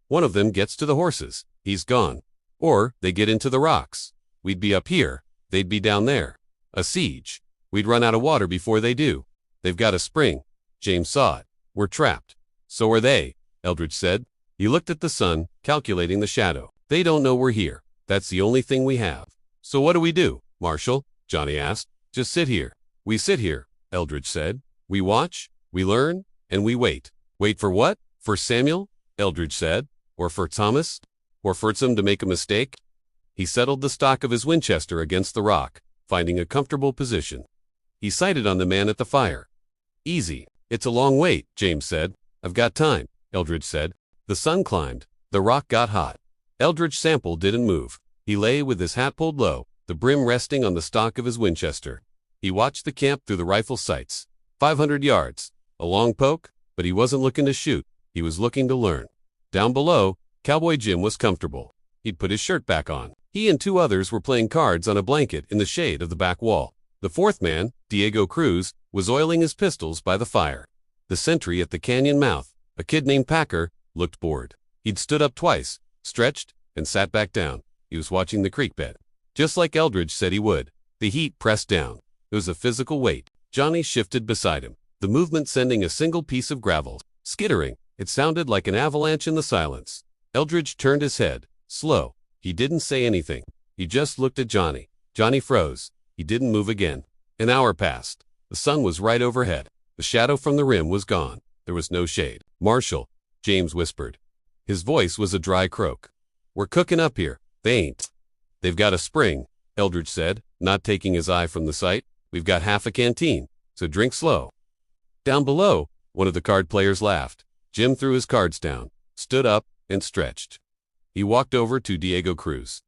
One of them gets to the horses. He's gone. Or they get into the rocks. We'd be up here. They'd be down there. A siege. We'd run out of water before they do. They've got a spring." James saw it. "We're trapped." "So are they," Eldridge said. He looked at the sun, calculating the shadow. "They don't know we're here. That's the only thing we have." "So what do we do, Marshal?" Johnny asked. "Just sit here." "We sit here," Eldridge said. "We watch, we learn, and we wait." "Wait for what?" "For Samuel," Eldridge said. "Or for Thomas? Or for some to make a mistake?" He settled the stock of his Winchester against the rock, finding a comfortable position. He sighted on the man at the fire. "Easy. It's a long wait," James said. "I've got time," Eldridge said. The sun climbed. The rock got hot. Eldridge Sample didn't move. He lay with his hat pulled low, the brim resting on the stock of his Winchester. He watched the camp through the rifle sights. 500 yards. A long poke, but he wasn't looking to shoot. He was looking to learn. Down below, Cowboy Jim was comfortable. He'd put his shirt back on. He and 2 others were playing cards on a blanket in the shade of the back wall. The 4th man, Diego Cruz, was oiling his pistols by the fire. The sentry at the canyon mouth, a kid named Packer, looked bored. He'd stood up twice, stretched, and sat back down. He was watching the creek bed. Just like Eldridge said he would. The heat pressed down. It was a physical weight. Johnny shifted beside him, the movement sending a single piece of gravel skittering. It sounded like an avalanche in the silence. Eldridge turned his head, slow. He didn't say anything. He just looked at Johnny. Johnny froze. He didn't move again. An hour passed. The sun was right overhead. The shadow from the rim was gone. There was no shade. "Marshal," James whispered. His voice was a dry croak. "We're cooking up here." "They ain't." "They've got a spring," Eldridge said, not taking his eye from the sight. "We've got half a canteen, so drink slow." Down below, one of the card players laughed. Jim threw his cards down, stood up, and stretched. He walked over to Diego Cruz.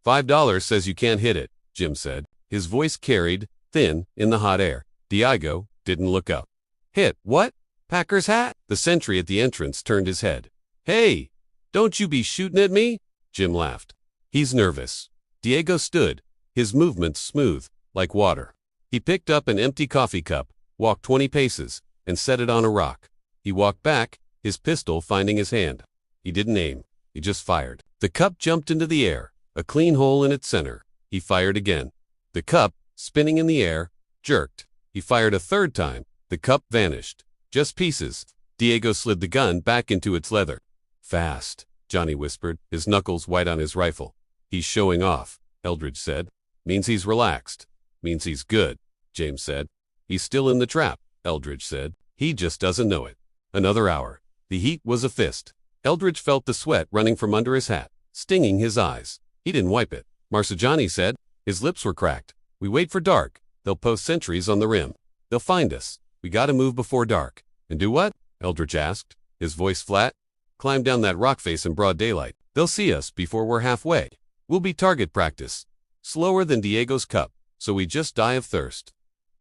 $5 says you can't hit it," Jim said. His voice carried, thin, in the hot air. Diego didn't look up. "Hit what? Packer's hat?" The sentry at the entrance turned his head. "Hey, don't you be shooting at me?" Jim laughed. "He's nervous." Diego stood, his movements smooth, like water. He picked up an empty coffee cup, walked 20 paces, and set it on a rock. He walked back, his pistol finding his hand. He didn't aim. He just fired. The cup jumped into the air, a clean hole in its center. He fired again. The cup, spinning in the air, jerked. He fired a 3rd time. The cup vanished. Just pieces. Diego slid the gun back into its leather. "Fast," Johnny whispered, his knuckles white on his rifle. "He's showing off," Eldridge said. "Means he's relaxed. Means he's good," James said. "He's still in the trap," Eldridge said. "He just doesn't know it." Another hour. The heat was a fist. Eldridge felt the sweat running from under his hat, stinging his eyes. He didn't wipe it. "Marshal," Johnny said. His lips were cracked. "We wait for dark. They'll post sentries on the rim. They'll find us. We gotta move before dark." "And do what?" Eldridge asked, his voice flat. "Climb down that rock face in broad daylight. They'll see us before we're halfway. We'll be target practice. Slower than Diego's cup, so we just die of thirst."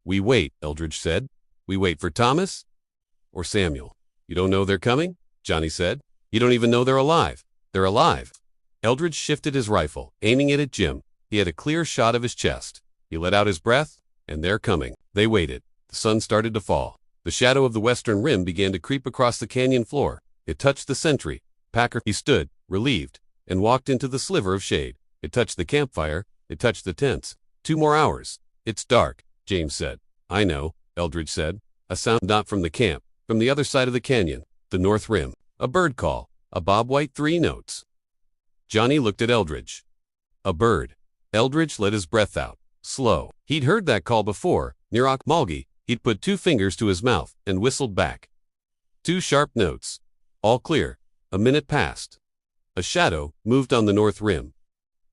"We wait," Eldridge said. "We wait for Thomas or Samuel." "You don't know they're coming?" Johnny said. "You don't even know they're alive." "They're alive." Eldridge shifted his rifle, aiming it at Jim. He had a clear shot of his chest. He let out his breath, and they're coming. They waited. The sun started to fall. The shadow of the western rim began to creep across the canyon floor. It touched the sentry. Packer. He stood, relieved, and walked into the sliver of shade. It touched the campfire. It touched the tents. 2 more hours. "It's dark," James said. "I know," Eldridge said. A sound not from the camp, from the other side of the canyon, the north rim. A bird call, a bobwhite 3 notes. Johnny looked at Eldridge. A bird. Eldridge let his breath out, slow. He'd heard that call before, near Okmulgee. He'd put 2 fingers to his mouth and whistled back. 2 sharp notes. All clear. A minute passed. A shadow moved on the north rim.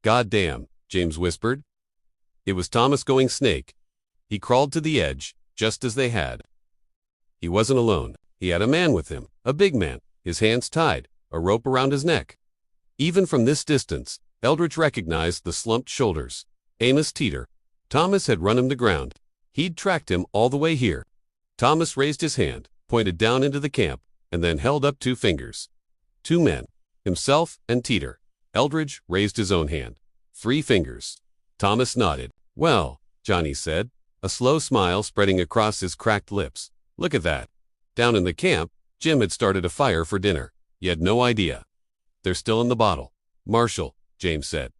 "God damn," James whispered. It was Thomas going snake. He crawled to the edge, just as they had. He wasn't alone. He had a man with him, a big man, his hands tied, a rope around his neck. Even from this distance, Eldridge recognized the slumped shoulders. Amos Teeter. Thomas had run him to ground. He'd tracked him all the way here. Thomas raised his hand, pointed down into the camp, and then held up 2 fingers. 2 men, himself and Teeter. Eldridge raised his own hand. 3 fingers. Thomas nodded. "Well," Johnny said, a slow smile spreading across his cracked lips. "Look at that." Down in the camp, Jim had started a fire for dinner. He had no idea. "They're still in the bottle." "Marshal," James said.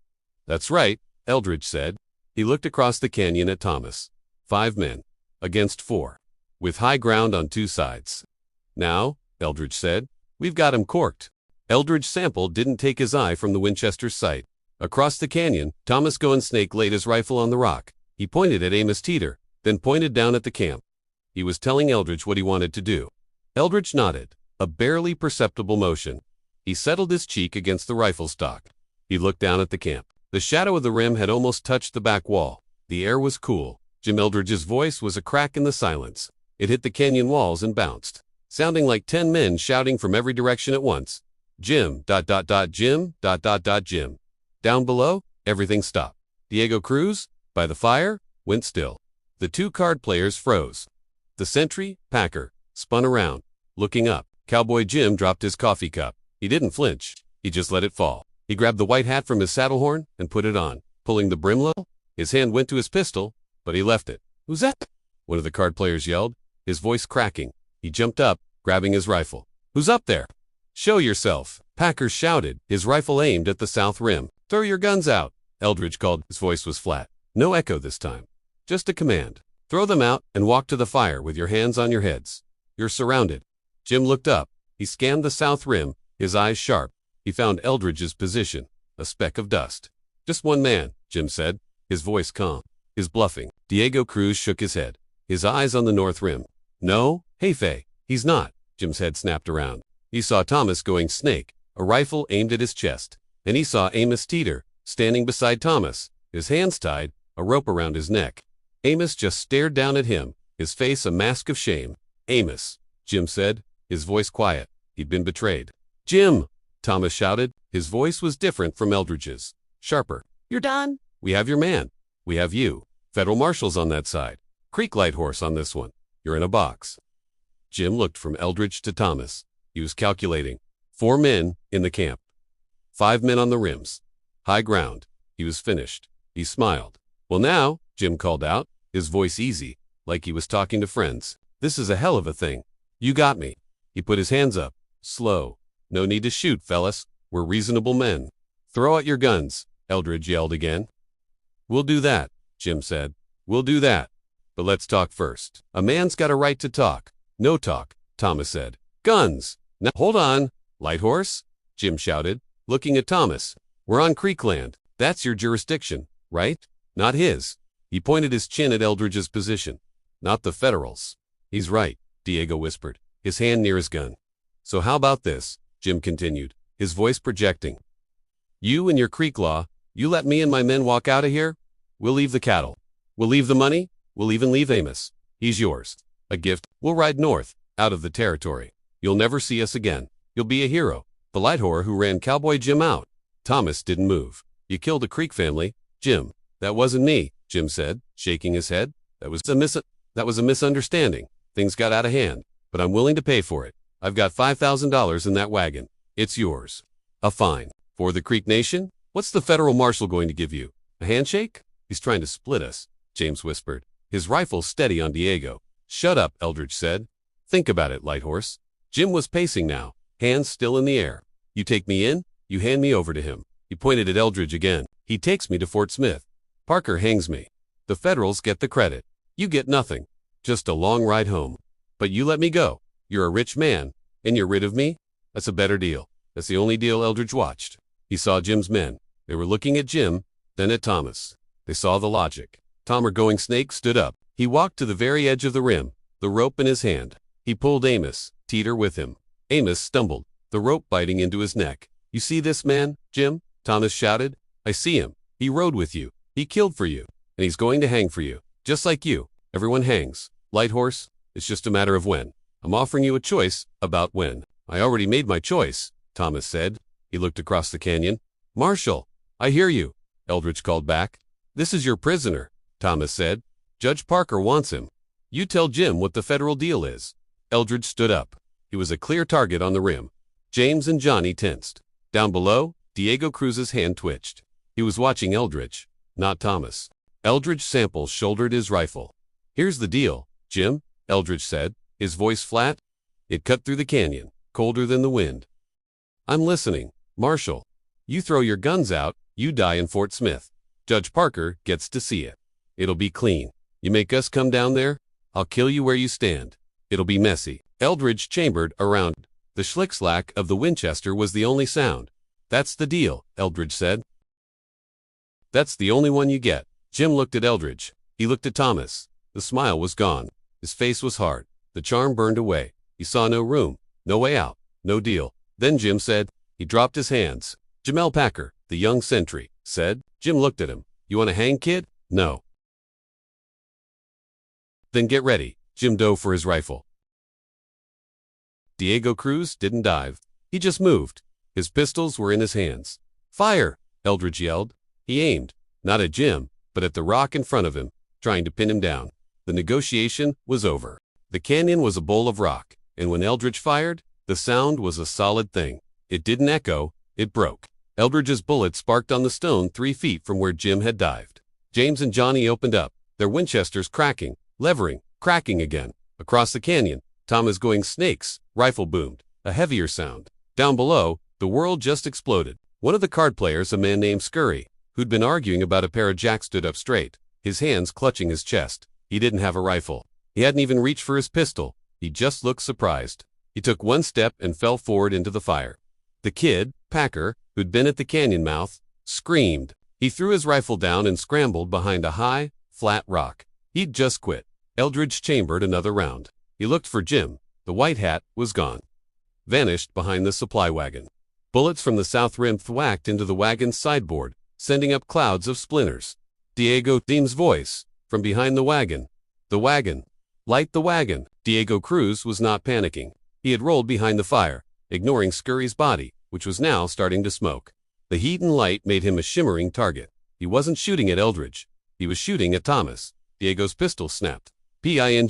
"That's right," Eldridge said. He looked across the canyon at Thomas. 5 men. Against 4. With high ground on 2 sides. "Now," Eldridge said, "we've got him corked." Eldridge Sample didn't take his eye from the Winchester's sight. Across the canyon, Thomas Going Snake laid his rifle on the rock. He pointed at Amos Teeter, then pointed down at the camp. He was telling Eldridge what he wanted to do. Eldridge nodded, a barely perceptible motion. He settled his cheek against the rifle stock. He looked down at the camp. The shadow of the rim had almost touched the back wall. The air was cool. Jim Eldridge's voice was a crack in the silence. It hit the canyon walls and bounced, sounding like 10 men shouting from every direction at once. "Jim, Jim, Jim." Down below, everything stopped. Diego Cruz, by the fire, went still. The 2 card players froze. The sentry, Packer, spun around, looking up. Cowboy Jim dropped his coffee cup. He didn't flinch. He just let it fall. He grabbed the white hat from his saddle horn and put it on, pulling the brim low. His hand went to his pistol, but he left it. "Who's that?" one of the card players yelled, his voice cracking. He jumped up, grabbing his rifle. "Who's up there?" "Show yourself," Packer shouted, his rifle aimed at the south rim. "Throw your guns out," Eldridge called. His voice was flat. No echo this time. Just a command. "Throw them out and walk to the fire with your hands on your heads. You're surrounded." Jim looked up. He scanned the south rim, his eyes sharp. He found Eldridge's position, a speck of dust. "Just one man," Jim said, his voice calm. "His bluffing." Diego Cruz shook his head, his eyes on the north rim. "No, Hefe, he's not." Jim's head snapped around. He saw Thomas Going Snake, a rifle aimed at his chest. And he saw Amos Teeter, standing beside Thomas, his hands tied, a rope around his neck. Amos just stared down at him, his face a mask of shame. "Amos," Jim said, his voice quiet. He'd been betrayed. "Jim," Thomas shouted. His voice was different from Eldridge's, sharper. "You're done? We have your man. We have you. Federal marshals on that side. Creek Lighthorse on this one. You're in a box." Jim looked from Eldridge to Thomas. He was calculating. 4 men in the camp. 5 men on the rims. High ground. He was finished. He smiled. "Well now," Jim called out, his voice easy, like he was talking to friends. "This is a hell of a thing. You got me." He put his hands up. Slow. "No need to shoot, fellas. We're reasonable men." "Throw out your guns," Eldridge yelled again. "We'll do that," Jim said. "We'll do that. But let's talk first." "A man's got a right to talk." "No talk," Thomas said. "Guns." "Now hold on, Lighthorse," Jim shouted, looking at Thomas. "We're on Creek land. That's your jurisdiction, right? Not his." He pointed his chin at Eldridge's position. "Not the Federals." "He's right," Diego whispered, his hand near his gun. "So how about this?" Jim continued, his voice projecting. "You and your Creek law, you let me and my men walk out of here. We'll leave the cattle. We'll leave the money. We'll even leave Amos. He's yours. A gift. We'll ride north, out of the territory. You'll never see us again. You'll be a hero. The light whore who ran Cowboy Jim out." Thomas didn't move. "You killed a Creek family, Jim." "That wasn't me," Jim said, shaking his head. That was a misunderstanding. Things got out of hand, but I'm willing to pay for it. I've got $5,000 in that wagon. It's yours." "A fine. For the Creek Nation? What's the federal marshal going to give you? A handshake?" "He's trying to split us," James whispered, his rifle steady on Diego. "Shut up," Eldridge said. "Think about it, Lighthorse." Jim was pacing now, hands still in the air. "You take me in, you hand me over to him." He pointed at Eldridge again. "He takes me to Fort Smith. Parker hangs me. The Federals get the credit. You get nothing. Just a long ride home. But you let me go. You're a rich man, and you're rid of me? That's a better deal." That's the only deal Eldridge watched. He saw Jim's men. They were looking at Jim, then at Thomas. They saw the logic. Tom, going snake, stood up. He walked to the very edge of the rim, the rope in his hand. He pulled Amos, Teeter, with him. Amos stumbled, the rope biting into his neck. "You see this man, Jim?" Thomas shouted. "I see him. He rode with you. He killed for you. And he's going to hang for you. Just like you. Everyone hangs. Lighthorse, it's just a matter of when. I'm offering you a choice about when." "I already made my choice," Thomas said. He looked across the canyon. "Marshal, I hear you," Eldridge called back. "This is your prisoner," Thomas said. "Judge Parker wants him. You tell Jim what the federal deal is." Eldridge stood up. He was a clear target on the rim. James and Johnny tensed. Down below, Diego Cruz's hand twitched. He was watching Eldridge, not Thomas. Eldridge Sample shouldered his rifle. "Here's the deal, Jim," Eldridge said, his voice flat. It cut through the canyon, colder than the wind. "I'm listening. Marshal, you throw your guns out, you die in Fort Smith. Judge Parker gets to see it. It'll be clean. You make us come down there, I'll kill you where you stand. It'll be messy." Eldridge chambered around. The schlick-slack of the Winchester was the only sound. "That's the deal," Eldridge said. "That's the only one you get." Jim looked at Eldridge. He looked at Thomas. The smile was gone. His face was hard. The charm burned away. He saw no room, no way out, no deal. Then Jim said. He dropped his hands. "Jamel Packer, the young sentry," said. Jim looked at him. "You want to hang, kid?" "No." "Then get ready." Jim dove for his rifle. Diego Cruz didn't dive. He just moved. His pistols were in his hands. "Fire!" Eldridge yelled. He aimed, not at Jim, but at the rock in front of him, trying to pin him down. The negotiation was over. The canyon was a bowl of rock, and when Eldridge fired, the sound was a solid thing. It didn't echo, it broke. Eldridge's bullet sparked on the stone 3 feet from where Jim had dived. James and Johnny opened up, their Winchesters cracking, levering, cracking again. Across the canyon, Thomas going snakes, rifle boomed, a heavier sound. Down below, the world just exploded. One of the card players, a man named Scurry, who'd been arguing about a pair of jacks, stood up straight, his hands clutching his chest. He didn't have a rifle. He hadn't even reached for his pistol. He just looked surprised. He took one step and fell forward into the fire. The kid, Packer, who'd been at the canyon mouth, screamed. He threw his rifle down and scrambled behind a high, flat rock. He'd just quit. Eldridge chambered another round. He looked for Jim. The white hat was gone. Vanished behind the supply wagon. Bullets from the south rim thwacked into the wagon's sideboard, sending up clouds of splinters. Diego Deem's voice, from behind the wagon. "The wagon. Light the wagon." Diego Cruz was not panicking. He had rolled behind the fire, ignoring Scurry's body, which was now starting to smoke. The heat and light made him a shimmering target. He wasn't shooting at Eldridge. He was shooting at Thomas. Diego's pistol snapped. Ping.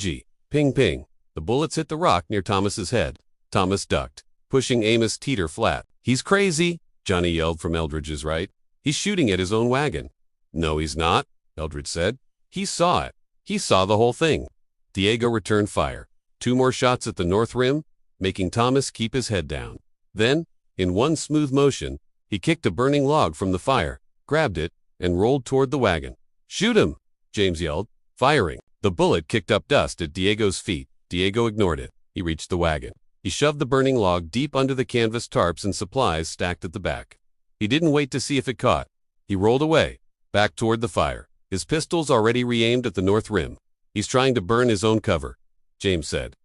Ping ping. The bullets hit the rock near Thomas's head. Thomas ducked, pushing Amos Teeter flat. "He's crazy," Johnny yelled from Eldridge's right. "He's shooting at his own wagon." "No, he's not," Eldridge said. "He saw it. He saw the whole thing." Diego returned fire. 2 more shots at the north rim, making Thomas keep his head down. Then, in one smooth motion, he kicked a burning log from the fire, grabbed it, and rolled toward the wagon. "Shoot him!" James yelled, firing. The bullet kicked up dust at Diego's feet. Diego ignored it. He reached the wagon. He shoved the burning log deep under the canvas tarps and supplies stacked at the back. He didn't wait to see if it caught. He rolled away, back toward the fire, his pistols already re-aimed at the north rim. "He's trying to burn his own cover," James said.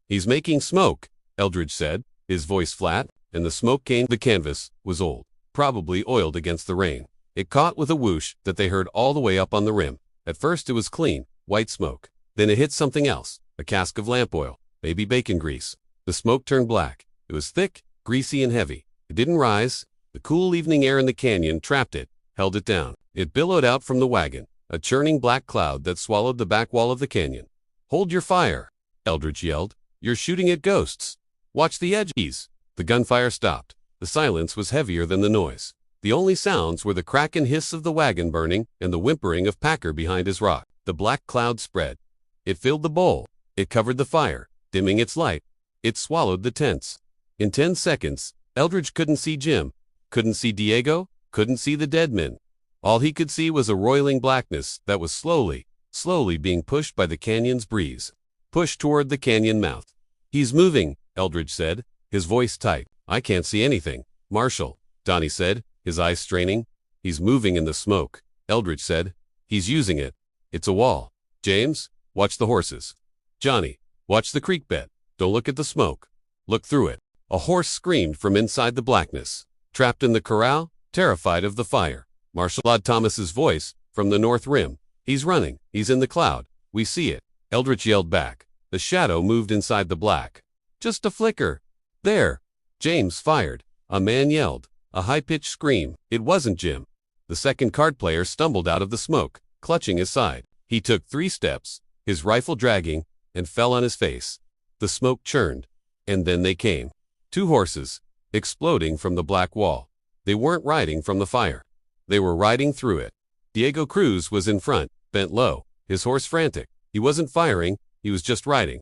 "He's making smoke," Eldridge said, his voice flat, and the smoke came. The canvas was old, probably oiled against the rain. It caught with a whoosh that they heard all the way up on the rim. At first it was clean, white smoke. Then it hit something else, a cask of lamp oil, maybe bacon grease. The smoke turned black. It was thick, greasy, and heavy. It didn't rise. The cool evening air in the canyon trapped it, held it down. It billowed out from the wagon, a churning black cloud that swallowed the back wall of the canyon. "Hold your fire," Eldridge yelled. "You're shooting at ghosts. Watch the edges." The gunfire stopped. The silence was heavier than the noise. The only sounds were the crack and hiss of the wagon burning and the whimpering of Packer behind his rock. The black cloud spread. It filled the bowl. It covered the fire, dimming its light. It swallowed the tents. In 10 seconds, Eldridge couldn't see Jim, couldn't see Diego, couldn't see the dead men. All he could see was a roiling blackness that was slowly being pushed by the canyon's breeze, pushed toward the canyon mouth. "He's moving," Eldridge said, his voice tight. "I can't see anything." "Marshal," Donnie said, his eyes straining. He's moving in the smoke, Eldridge said. He's using it. It's a wall. James, watch the horses. Johnny, watch the creek bed. Don't look at the smoke. Look through it. A horse screamed from inside the blackness. Trapped in the corral, terrified of the fire. Marshal Thomas's voice from the north rim. He's running. He's in the cloud. We see it. Eldridge yelled back. The shadow moved inside the black. Just a flicker. There. James fired. A man yelled. A high-pitched scream. It wasn't Jim. The second card player stumbled out of the smoke, clutching his side. He took 3 steps, his rifle dragging, and fell on his face. The smoke churned. And then they came. 2 horses, exploding from the black wall. They weren't riding from the fire. They were riding through it. Diego Cruz was in front, bent low, his horse frantic. He wasn't firing, he was just riding.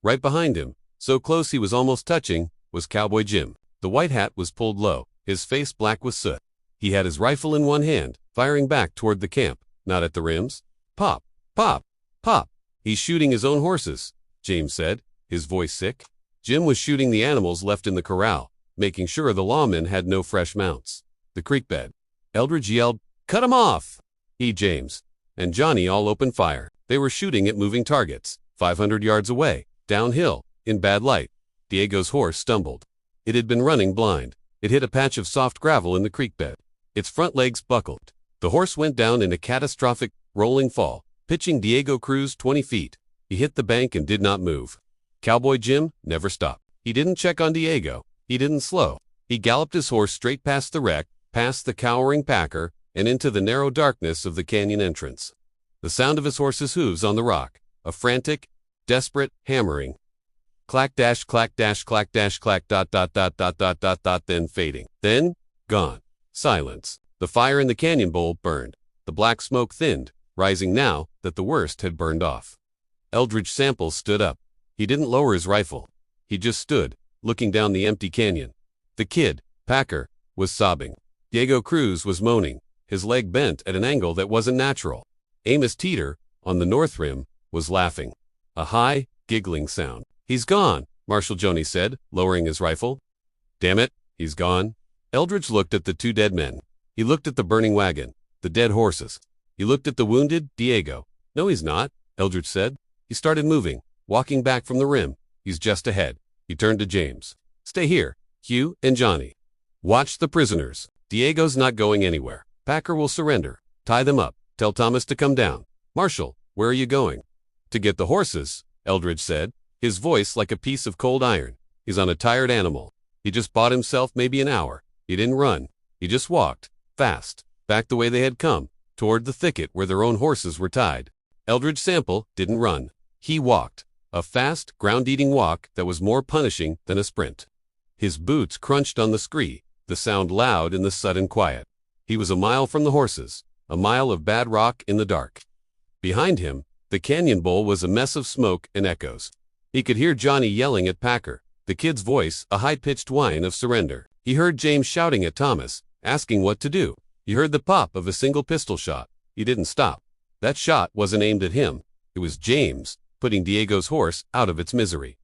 Right behind him, so close he was almost touching, was Cowboy Jim. The white hat was pulled low, his face black with soot. He had his rifle in one hand, firing back toward the camp, not at the rims. Pop, pop, pop. He's shooting his own horses, James said, his voice sick. Jim was shooting the animals left in the corral, making sure the lawmen had no fresh mounts. The creek bed. Eldridge yelled, "Cut 'em off!" James, and Johnny all opened fire. They were shooting at moving targets, 500 yards away, downhill, in bad light. Diego's horse stumbled. It had been running blind. It hit a patch of soft gravel in the creek bed. Its front legs buckled. The horse went down in a catastrophic, rolling fall, pitching Diego Cruz 20 feet. He hit the bank and did not move. Cowboy Jim never stopped. He didn't check on Diego. He didn't slow. He galloped his horse straight past the wreck, past the cowering packer, and into the narrow darkness of the canyon entrance. The sound of his horse's hooves on the rock, a frantic, desperate hammering. Clack dash clack dash clack dash clack ... then fading. Then, gone. Silence. The fire in the canyon bowl burned. The black smoke thinned, rising now that the worst had burned off. Eldridge Sample stood up. He didn't lower his rifle. He just stood, looking down the empty canyon. The kid, Packer, was sobbing. Diego Cruz was moaning, his leg bent at an angle that wasn't natural. Amos Teeter, on the north rim, was laughing. A high, giggling sound. "He's gone," Marshal Joni said, lowering his rifle. "Damn it, he's gone." Eldridge looked at the 2 dead men. He looked at the burning wagon, the dead horses. He looked at the wounded Diego. "No, he's not," Eldridge said. He started moving, walking back from the rim. "He's just ahead." He turned to James. "Stay here, Hugh and Johnny. Watch the prisoners. Diego's not going anywhere. Packer will surrender. Tie them up. Tell Thomas to come down." "Marshal, where are you going?" "To get the horses," Eldridge said, his voice like a piece of cold iron. "He's on a tired animal. He just bought himself maybe an hour. He didn't run. He just walked, fast, back the way they had come, toward the thicket where their own horses were tied." Eldridge Sample didn't run. He walked, a fast, ground-eating walk that was more punishing than a sprint. His boots crunched on the scree, the sound loud in the sudden quiet. He was a mile from the horses, a mile of bad rock in the dark. Behind him, the canyon bowl was a mess of smoke and echoes. He could hear Johnny yelling at Packer, the kid's voice a high-pitched whine of surrender. He heard James shouting at Thomas, asking what to do. He heard the pop of a single pistol shot. He didn't stop. That shot wasn't aimed at him. It was James, putting Diego's horse out of its misery.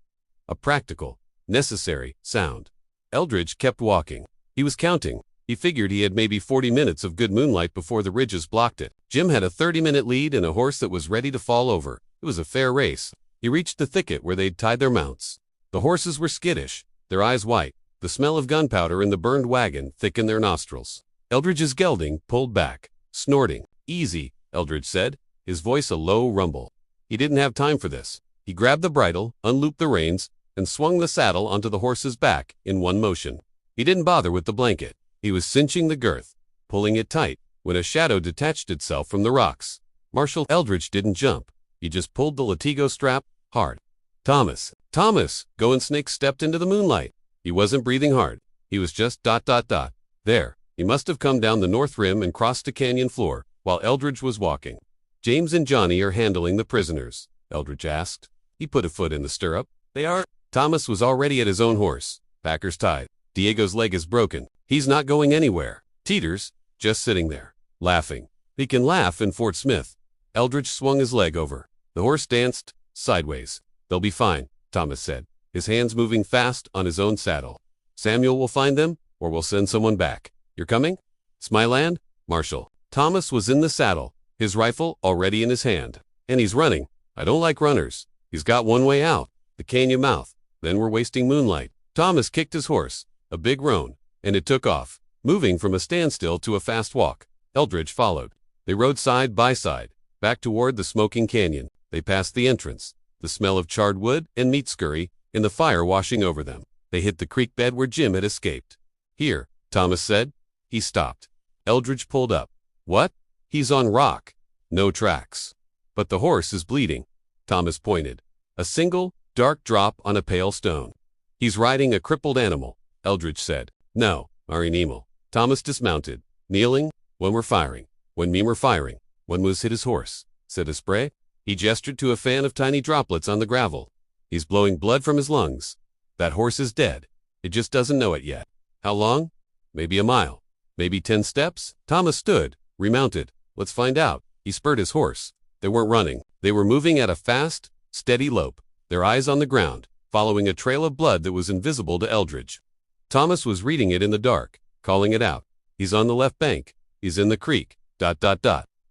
A practical, necessary sound. Eldridge kept walking. He was counting. He figured he had maybe 40 minutes of good moonlight before the ridges blocked it. Jim had a 30-minute lead and a horse that was ready to fall over. It was a fair race. He reached the thicket where they'd tied their mounts. The horses were skittish, their eyes white. The smell of gunpowder in the burned wagon thick in their nostrils. Eldridge's gelding pulled back, snorting. "Easy," Eldridge said, his voice a low rumble. He didn't have time for this. He grabbed the bridle, unlooped the reins, and swung the saddle onto the horse's back in one motion. He didn't bother with the blanket. He was cinching the girth, pulling it tight, when a shadow detached itself from the rocks. Marshal Eldridge didn't jump. He just pulled the latigo strap hard. "Thomas! Thomas!" Going Snake stepped into the moonlight. He wasn't breathing hard. He was just ... There. He must have come down the north rim and crossed the canyon floor, while Eldridge was walking. "James and Johnny are handling the prisoners," Eldridge asked. He put a foot in the stirrup. "They are." Thomas was already at his own horse. "Packer's tied. Diego's leg is broken. He's not going anywhere. Teeter's just sitting there, laughing. He can laugh in Fort Smith." Eldridge swung his leg over. The horse danced sideways. "They'll be fine," Thomas said, his hands moving fast on his own saddle. "Samuel will find them, or we'll send someone back. You're coming?" It's my land, Marshal. Thomas was in the saddle, his rifle already in his hand. And he's running. I don't like runners. He's got one way out, the canyon mouth. Then we're wasting moonlight. Thomas kicked his horse, a big roan, and it took off, moving from a standstill to a fast walk. Eldridge followed. They rode side by side, back toward the smoking canyon. They passed the entrance, the smell of charred wood and meat scurry in the fire washing over them. They hit the creek bed where Jim had escaped. Here, Thomas said. He stopped. Eldridge pulled up. What? He's on rock. No tracks. But the horse is bleeding. Thomas pointed. A single, dark drop on a pale stone. He's riding a crippled animal, Eldridge said. No, our animal. Thomas dismounted, kneeling. When we're firing. When me were firing. One was hit his horse, said a spray. He gestured to a fan of tiny droplets on the gravel. He's blowing blood from his lungs. That horse is dead. It just doesn't know it yet. How long? Maybe a mile. Maybe 10 steps? Thomas stood, remounted. Let's find out. He spurred his horse. They weren't running. They were moving at a fast, steady lope, their eyes on the ground, following a trail of blood that was invisible to Eldridge. Thomas was reading it in the dark, calling it out. He's on the left bank. He's in the creek. ...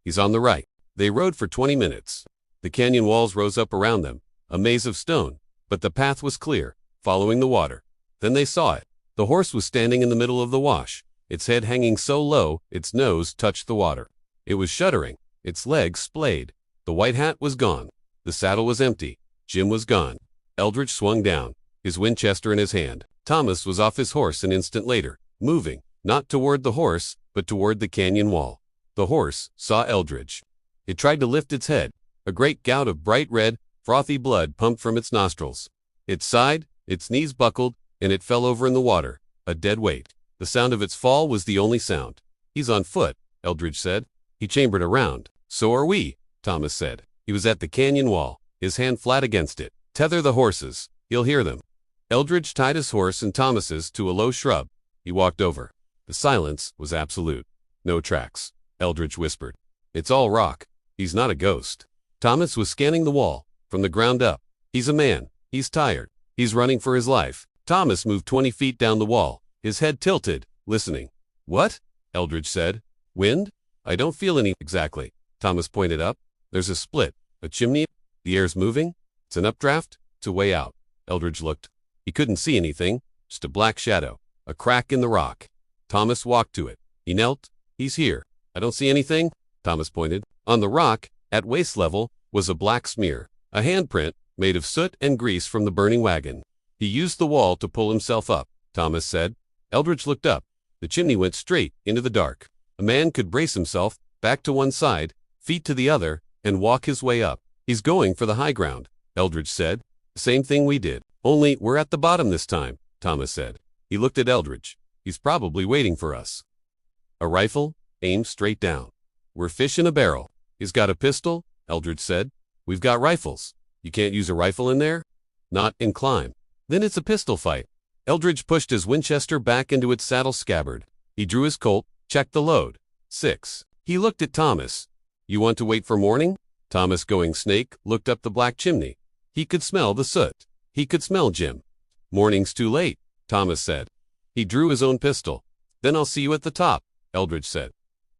He's on the right. They rode for 20 minutes. The canyon walls rose up around them, a maze of stone, but the path was clear, following the water. Then they saw it. The horse was standing in the middle of the wash, its head hanging so low its nose touched the water. It was shuddering, its legs splayed. The white hat was gone. The saddle was empty. Jim was gone. Eldridge swung down, his Winchester in his hand. Thomas was off his horse an instant later, moving, not toward the horse, but toward the canyon wall. The horse saw Eldridge. It tried to lift its head. A great gout of bright red, frothy blood pumped from its nostrils. It sighed, its knees buckled, and it fell over in the water, a dead weight. The sound of its fall was the only sound. He's on foot, Eldridge said. He chambered around. So are we, Thomas said. He was at the canyon wall, his hand flat against it. Tether the horses. He'll hear them. Eldridge tied his horse and Thomas's to a low shrub. He walked over. The silence was absolute. No tracks, Eldridge whispered. It's all rock. He's not a ghost. Thomas was scanning the wall, from the ground up. He's a man. He's tired. He's running for his life. Thomas moved 20 feet down the wall, his head tilted, listening. What? Eldridge said. Wind? I don't feel any exactly. Thomas pointed up. There's a split, a chimney. The air's moving. It's an updraft. It's a way out. Eldridge looked. He couldn't see anything, just a black shadow, a crack in the rock. Thomas walked to it. He knelt. He's here. I don't see anything. Thomas pointed. On the rock, at waist level, was a black smear, a handprint made of soot and grease from the burning wagon. He used the wall to pull himself up, Thomas said. Eldridge looked up. The chimney went straight into the dark. A man could brace himself, back to one side, feet to the other, and walk his way up. He's going for the high ground, Eldridge said. Same thing we did. Only we're at the bottom this time, Thomas said. He looked at Eldridge. He's probably waiting for us. A rifle, aimed straight down. We're fish in a barrel. He's got a pistol, Eldridge said. We've got rifles. You can't use a rifle in there? Not in climb. Then it's a pistol fight. Eldridge pushed his Winchester back into its saddle scabbard. He drew his Colt, checked the load. 6. He looked at Thomas. You want to wait for morning? Thomas, going snake, looked up the black chimney. He could smell the soot. He could smell Jim. Morning's too late, Thomas said. He drew his own pistol. Then I'll see you at the top, Eldridge said.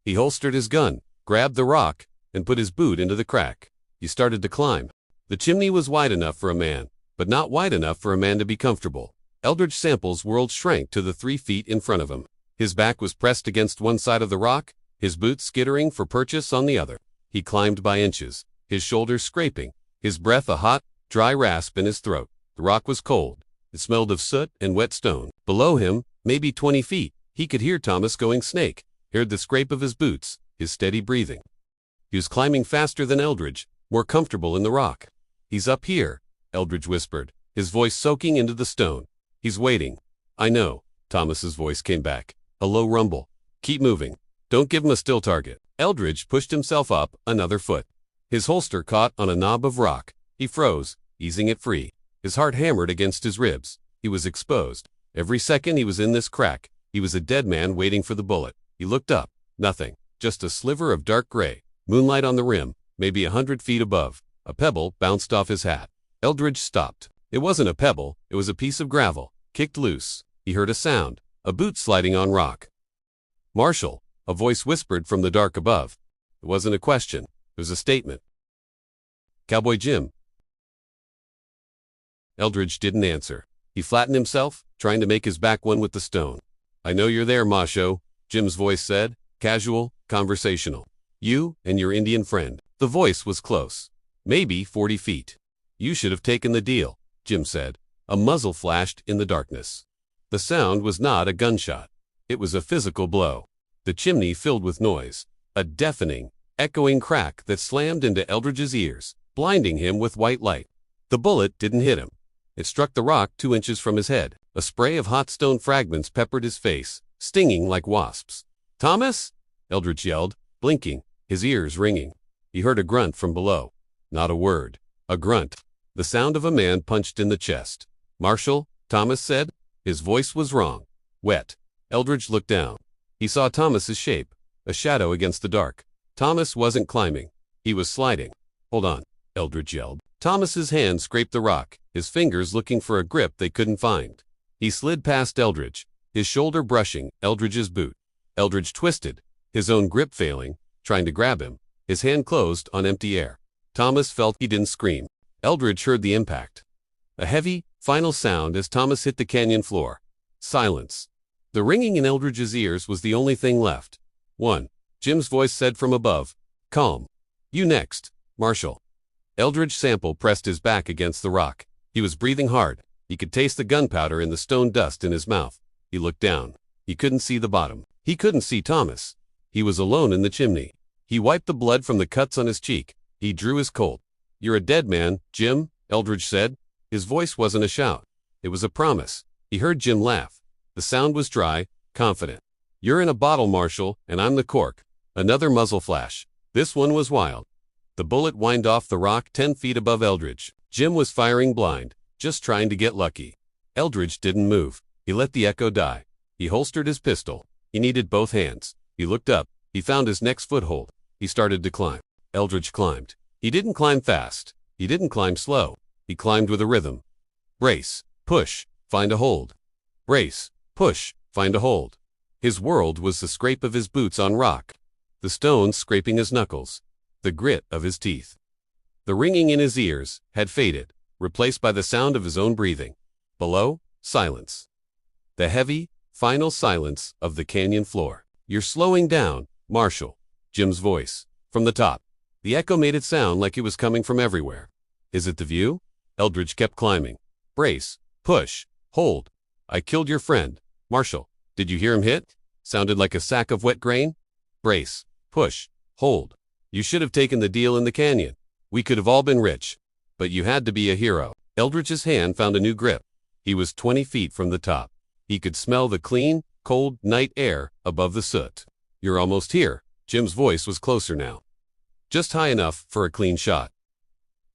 He holstered his gun, grabbed the rock, and put his boot into the crack. He started to climb. The chimney was wide enough for a man, but not wide enough for a man to be comfortable. Eldridge Sample's world shrank to the 3 feet in front of him. His back was pressed against one side of the rock, his boots skittering for purchase on the other. He climbed by inches, his shoulders scraping, his breath a hot, dry rasp in his throat. The rock was cold. It smelled of soot and wet stone. Below him, maybe 20 feet, he could hear Thomas going snake, heard the scrape of his boots, his steady breathing. He was climbing faster than Eldridge, more comfortable in the rock. He's up here, Eldridge whispered, his voice soaking into the stone. He's waiting. I know, Thomas's voice came back, a low rumble. Keep moving. Don't give him a still target. Eldridge pushed himself up another foot. His holster caught on a knob of rock. He froze, easing it free. His heart hammered against his ribs. He was exposed. Every second he was in this crack, he was a dead man waiting for the bullet. He looked up. Nothing. Just a sliver of dark gray. Moonlight on the rim, maybe 100 feet above. A pebble bounced off his hat. Eldridge stopped. It wasn't a pebble, it was a piece of gravel, kicked loose. He heard a sound, a boot sliding on rock. Marshal, A voice whispered from the dark above. It wasn't a question. It was a statement. Cowboy Jim. Eldridge didn't answer. He flattened himself, trying to make his back one with the stone. I know you're there, Macho, Jim's voice said, casual, conversational. You and your Indian friend. The voice was close. Maybe 40 feet. You should have taken the deal, Jim said. A muzzle flashed in the darkness. The sound was not a gunshot. It was a physical blow. The chimney filled with noise. A deafening, echoing crack that slammed into Eldridge's ears, blinding him with white light. The bullet didn't hit him. It struck the rock 2 inches from his head. A spray of hot stone fragments peppered his face, stinging like wasps. Thomas? Eldridge yelled, blinking, his ears ringing. He heard a grunt from below. Not a word. A grunt. The sound of a man punched in the chest. Marshal, Thomas said. His voice was wrong. Wet. Eldridge looked down. He saw Thomas's shape, a shadow against the dark. Thomas wasn't climbing. He was sliding. Hold on, Eldridge yelled. Thomas's hand scraped the rock, his fingers looking for a grip they couldn't find. He slid past Eldridge, his shoulder brushing Eldridge's boot. Eldridge twisted, his own grip failing, trying to grab him. His hand closed on empty air. Thomas felt he didn't scream. Eldridge heard the impact. A heavy, final sound as Thomas hit the canyon floor. Silence. The ringing in Eldridge's ears was the only thing left. 1. Jim's voice said from above, calm. You next, Marshal. Eldridge Sample pressed his back against the rock. He was breathing hard. He could taste the gunpowder in the stone dust in his mouth. He looked down. He couldn't see the bottom. He couldn't see Thomas. He was alone in the chimney. He wiped the blood from the cuts on his cheek. He drew his Colt. You're a dead man, Jim, Eldridge said. His voice wasn't a shout. It was a promise. He heard Jim laugh. The sound was dry, confident. You're in a bottle, Marshal, and I'm the cork. Another muzzle flash. This one was wild. The bullet whined off the rock 10 feet above Eldridge. Jim was firing blind, just trying to get lucky. Eldridge didn't move. He let the echo die. He holstered his pistol. He needed both hands. He looked up. He found his next foothold. He started to climb. Eldridge climbed. He didn't climb fast. He didn't climb slow. He climbed with a rhythm. Brace, push, find a hold. Brace, push, find a hold. His world was the scrape of his boots on rock, the stones scraping his knuckles, the grit of his teeth. The ringing in his ears had faded, replaced by the sound of his own breathing. Below, silence. The heavy, final silence of the canyon floor. You're slowing down, Marshal. Jim's voice. From the top. The echo made it sound like it was coming from everywhere. Is it the view? Eldridge kept climbing. Brace, push, hold. I killed your friend, Marshal. Did you hear him hit? Sounded like a sack of wet grain. Brace, push, hold. You should have taken the deal in the canyon. We could have all been rich. But you had to be a hero. Eldridge's hand found a new grip. He was 20 feet from the top. He could smell the clean, cold night air above the soot. You're almost here. Jim's voice was closer now. Just high enough for a clean shot.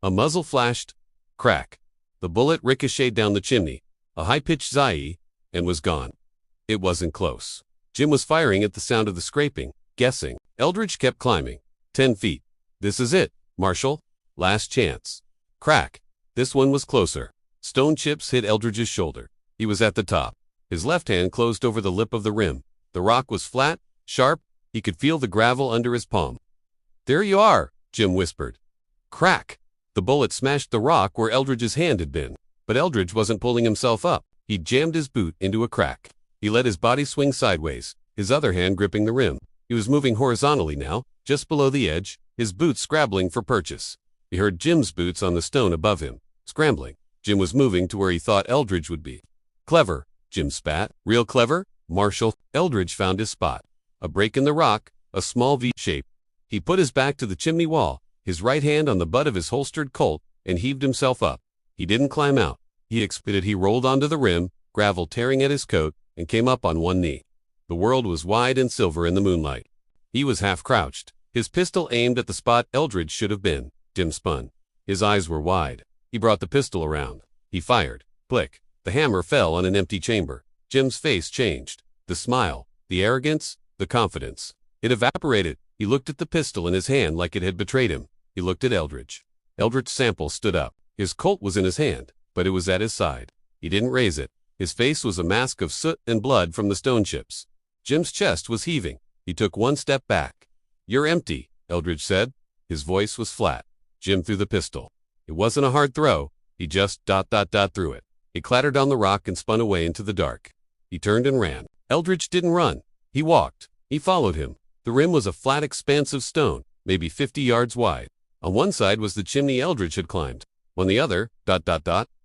A muzzle flashed. Crack. The bullet ricocheted down the chimney, a high-pitched zai, and was gone. It wasn't close. Jim was firing at the sound of the scraping, guessing. Eldridge kept climbing. 10 feet. This is it, Marshal. Last chance. Crack. This one was closer. Stone chips hit Eldridge's shoulder. He was at the top. His left hand closed over the lip of the rim. The rock was flat, sharp. He could feel the gravel under his palm. There you are, Jim whispered. Crack. The bullet smashed the rock where Eldridge's hand had been. But Eldridge wasn't pulling himself up. He jammed his boot into a crack. He let his body swing sideways, his other hand gripping the rim. He was moving horizontally now, just below the edge, his boots scrabbling for purchase. He heard Jim's boots on the stone above him, scrambling. Jim was moving to where he thought Eldridge would be. Clever, Jim spat. Real clever, Marshal. Eldridge found his spot. A break in the rock, a small V shape. He put his back to the chimney wall, his right hand on the butt of his holstered Colt, and heaved himself up. He didn't climb out. He expected. He rolled onto the rim, gravel tearing at his coat, and came up on one knee. The world was wide and silver in the moonlight. He was half crouched, his pistol aimed at the spot Eldridge should have been. Jim spun. His eyes were wide. He brought the pistol around. He fired. Click. The hammer fell on an empty chamber. Jim's face changed. The smile, the arrogance, the confidence. It evaporated. He looked at the pistol in his hand like it had betrayed him. He looked at Eldridge. Eldridge Sample stood up. His Colt was in his hand, but it was at his side. He didn't raise it. His face was a mask of soot and blood from the stone chips. Jim's chest was heaving. He took one step back. "You're empty," Eldridge said. His voice was flat. Jim threw the pistol. It wasn't a hard throw. He just threw it. It clattered on the rock and spun away into the dark. He turned and ran. Eldridge didn't run. He walked. He followed him. The rim was a flat expanse of stone, maybe 50 yards wide. On one side was the chimney Eldridge had climbed. On the other,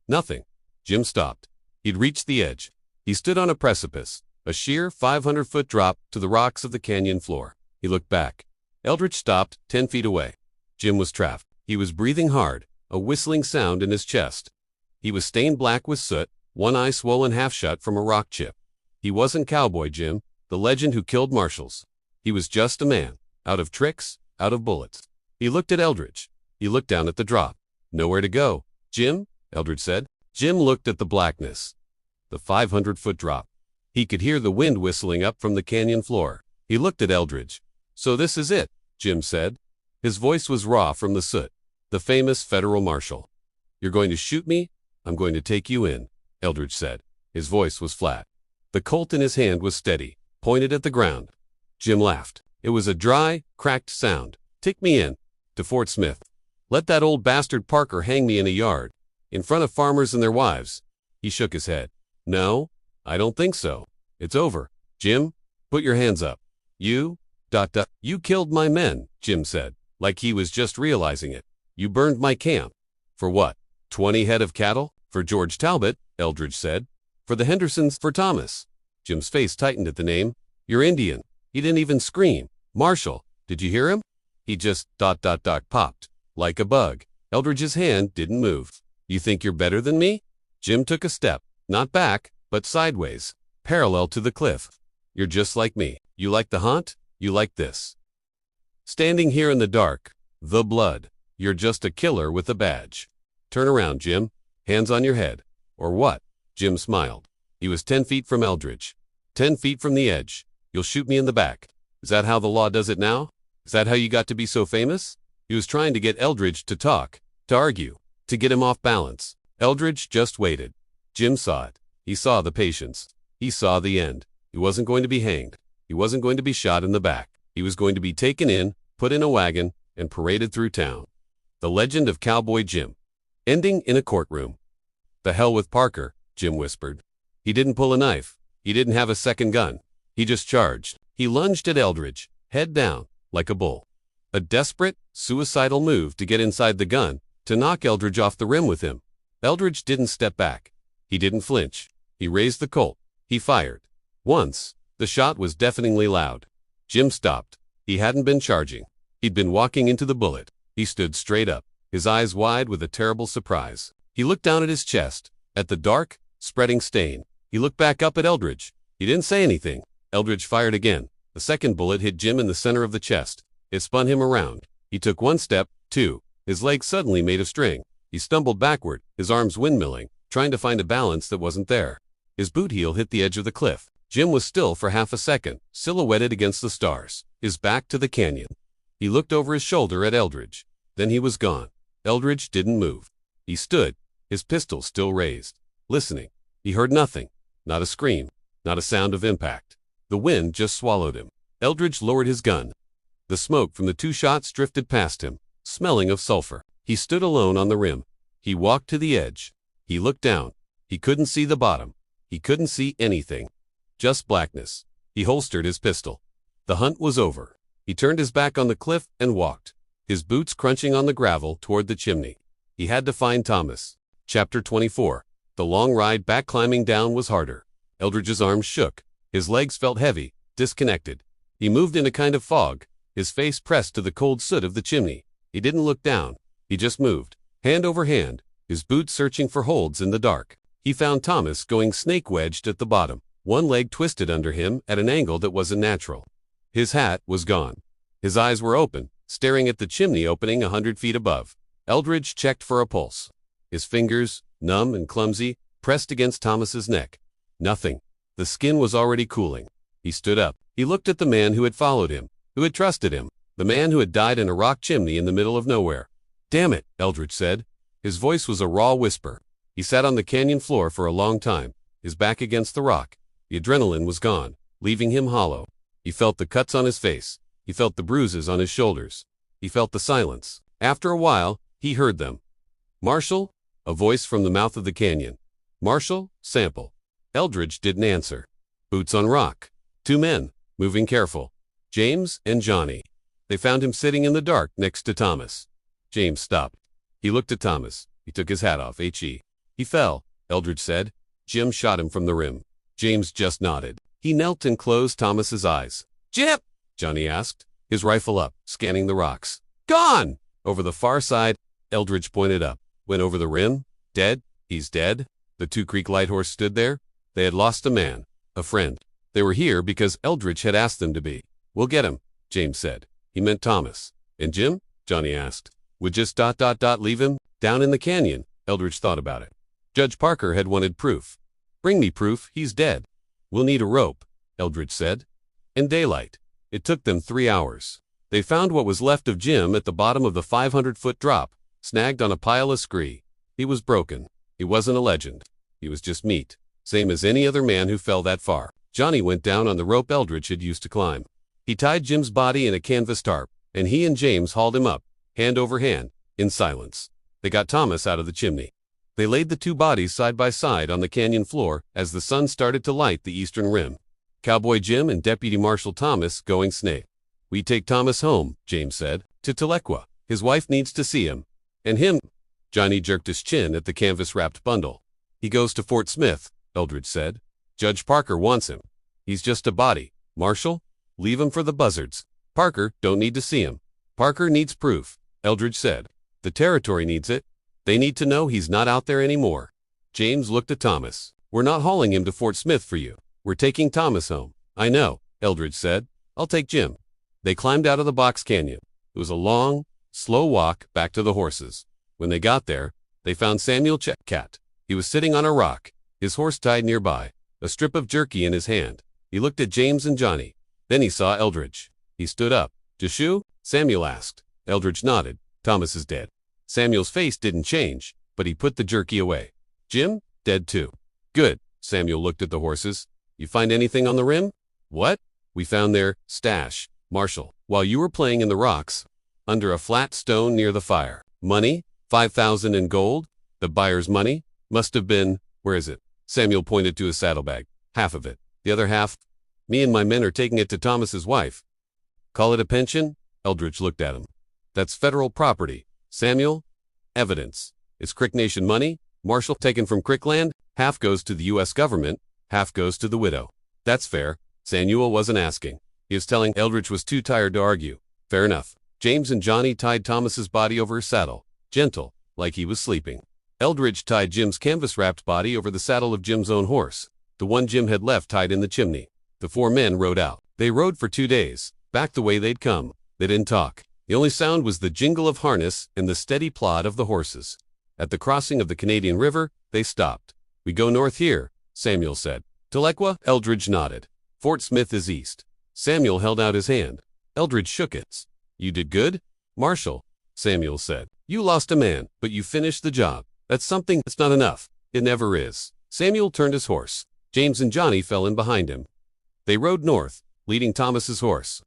nothing. Jim stopped. He'd reached the edge. He stood on a precipice, a sheer 500-foot drop to the rocks of the canyon floor. He looked back. Eldridge stopped 10 feet away. Jim was trapped. He was breathing hard, a whistling sound in his chest. He was stained black with soot, one eye swollen half shut from a rock chip. He wasn't Cowboy Jim, the legend who killed marshals. He was just a man, out of tricks, out of bullets. He looked at Eldridge. He looked down at the drop. Nowhere to go. "Jim?" Eldridge said. Jim looked at the blackness. The 500-foot drop. He could hear the wind whistling up from the canyon floor. He looked at Eldridge. "So this is it," Jim said. His voice was raw from the soot. "The famous federal marshal. You're going to shoot me? I'm going to take you in," Eldridge said. His voice was flat. The Colt in his hand was steady, pointed at the ground. Jim laughed. It was a dry, cracked sound. "Take me in. To Fort Smith. Let that old bastard Parker hang me in a yard. In front of farmers and their wives." He shook his head. "No, I don't think so. It's over. Jim, put your hands up. You, you killed my men," Jim said, like he was just realizing it. "You burned my camp. For what? 20 head of cattle?" "For George Talbot," Eldridge said. "For the Hendersons, for Thomas." Jim's face tightened at the name. "You're Indian." He didn't even scream. "Marshal, did you hear him?" He just popped. Like a bug. Eldridge's hand didn't move. "You think you're better than me?" Jim took a step, not back, but sideways, parallel to the cliff. "You're just like me. You like the hunt? You like this. Standing here in the dark. The blood. You're just a killer with a badge. Turn around, Jim. Hands on your head. Or what?" Jim smiled. He was 10 feet from Eldridge. 10 feet from the edge. "You'll shoot me in the back. Is that how the law does it now? Is that how you got to be so famous?" He was trying to get Eldridge to talk, to argue, to get him off balance. Eldridge just waited. Jim saw it. He saw the patience. He saw the end. He wasn't going to be hanged. He wasn't going to be shot in the back. He was going to be taken in, put in a wagon, and paraded through town. The legend of Cowboy Jim. Ending in a courtroom. "The hell with Parker," Jim whispered. He didn't pull a knife. He didn't have a second gun. He just charged. He lunged at Eldridge, head down, like a bull. A desperate, suicidal move to get inside the gun, to knock Eldridge off the rim with him. Eldridge didn't step back. He didn't flinch. He raised the Colt. He fired. Once. The shot was deafeningly loud. Jim stopped. He hadn't been charging. He'd been walking into the bullet. He stood straight up, his eyes wide with a terrible surprise. He looked down at his chest, at the dark, spreading stain. He looked back up at Eldridge. He didn't say anything. Eldridge fired again. The second bullet hit Jim in the center of the chest. It spun him around. He took one step, two. His legs suddenly made of string. He stumbled backward, his arms windmilling, trying to find a balance that wasn't there. His boot heel hit the edge of the cliff. Jim was still for half a second, silhouetted against the stars, his back to the canyon. He looked over his shoulder at Eldridge. Then he was gone. Eldridge didn't move. He stood, his pistol still raised, listening. He heard nothing. Not a scream. Not a sound of impact. The wind just swallowed him. Eldridge lowered his gun. The smoke from the two shots drifted past him, smelling of sulfur. He stood alone on the rim. He walked to the edge. He looked down. He couldn't see the bottom. He couldn't see anything. Just blackness. He holstered his pistol. The hunt was over. He turned his back on the cliff and walked, his boots crunching on the gravel toward the chimney. He had to find Thomas. Chapter 24. The long ride back climbing down was harder. Eldridge's arms shook. His legs felt heavy, disconnected. He moved in a kind of fog, his face pressed to the cold soot of the chimney. He didn't look down. He just moved, hand over hand, his boots searching for holds in the dark. He found Thomas going snake-wedged at the bottom, one leg twisted under him at an angle that wasn't natural. His hat was gone. His eyes were open, staring at the chimney opening 100 feet above. Eldridge checked for a pulse. His fingers, numb and clumsy, pressed against Thomas's neck. Nothing. The skin was already cooling. He stood up. He looked at the man who had followed him, who had trusted him, the man who had died in a rock chimney in the middle of nowhere. "Damn it," Eldridge said. His voice was a raw whisper. He sat on the canyon floor for a long time, his back against the rock. The adrenaline was gone, leaving him hollow. He felt the cuts on his face. He felt the bruises on his shoulders. He felt the silence. After a while, he heard them. "Marshal?" A voice from the mouth of the canyon. "Marshal? Sample." Eldridge didn't answer. Boots on rock. 2 men, moving careful. James and Johnny. They found him sitting in the dark next to Thomas. James stopped. He looked at Thomas. He took his hat off. He fell, Eldridge said. Jim shot him from the rim. James just nodded. He knelt and closed Thomas's eyes. "Jip?" Johnny asked, his rifle up, scanning the rocks. "Gone!" Over the far side, Eldridge pointed up. "Went over the rim? Dead? He's dead?" The 2 Creek Lighthorse stood there. They had lost a man, a friend. They were here because Eldridge had asked them to be. "We'll get him," James said. He meant Thomas. "And Jim?" Johnny asked. "Would just ... leave him? Down in the canyon." Eldridge thought about it. Judge Parker had wanted proof. "Bring me proof, he's dead." "We'll need a rope," Eldridge said. And daylight. It took them 3 hours. They found what was left of Jim at the bottom of the 500-foot drop, snagged on a pile of scree. He was broken. He wasn't a legend. He was just meat, same as any other man who fell that far. Johnny went down on the rope Eldridge had used to climb. He tied Jim's body in a canvas tarp, and he and James hauled him up, hand over hand, in silence. They got Thomas out of the chimney. They laid the 2 bodies side by side on the canyon floor as the sun started to light the eastern rim. Cowboy Jim and Deputy Marshal Thomas going snake. "We take Thomas home," James said, "to Tahlequah. His wife needs to see him. And him." Johnny jerked his chin at the canvas-wrapped bundle. "He goes to Fort Smith," Eldridge said. "Judge Parker wants him. He's just a body. Marshal, leave him for the buzzards. Parker don't need to see him. Parker needs proof," Eldridge said. "The territory needs it. They need to know he's not out there anymore." James looked at Thomas. "We're not hauling him to Fort Smith for you. We're taking Thomas home." "I know," Eldridge said. "I'll take Jim." They climbed out of the box canyon. It was a long, slow walk back to the horses. When they got there, they found Samuel Checote. He was sitting on a rock, his horse tied nearby, a strip of jerky in his hand. He looked at James and Johnny. Then he saw Eldridge. He stood up. "Joshua?" Samuel asked. Eldridge nodded. "Thomas is dead." Samuel's face didn't change, but he put the jerky away. "Jim? Dead too." "Good." Samuel looked at the horses. "You find anything on the rim?" "What?" "We found their stash, Marshal, while you were playing in the rocks, under a flat stone near the fire. Money? 5,000 in gold. The buyer's money? Must have been, where is it?" Samuel pointed to his saddlebag. "Half of it. The other half? Me and my men are taking it to Thomas's wife." "Call it a pension?" Eldridge looked at him. "That's federal property. Samuel, evidence. It's Creek Nation money, Marshal, taken from Creekland. Half goes to the U.S. government, half goes to the widow." "That's fair." Samuel wasn't asking. He was telling Eldridge was too tired to argue. "Fair enough." James and Johnny tied Thomas's body over his saddle, gentle, like he was sleeping. Eldridge tied Jim's canvas-wrapped body over the saddle of Jim's own horse, the one Jim had left tied in the chimney. The 4 men rode out. They rode for 2 days, back the way they'd come. They didn't talk. The only sound was the jingle of harness and the steady plod of the horses. At the crossing of the Canadian River, they stopped. "We go north here," Samuel said. "Tahlequah?" Eldridge nodded. "Fort Smith is east." Samuel held out his hand. Eldridge shook it. "You did good, Marshal," Samuel said. "You lost a man, but you finished the job. That's something. That's not enough. It never is." Samuel turned his horse. James and Johnny fell in behind him. They rode north, leading Thomas's horse.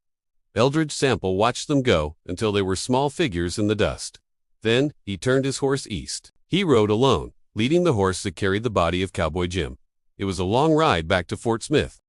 Eldridge Sample watched them go until they were small figures in the dust. Then he turned his horse east. He rode alone, leading the horse that carried the body of Cowboy Jim. It was a long ride back to Fort Smith.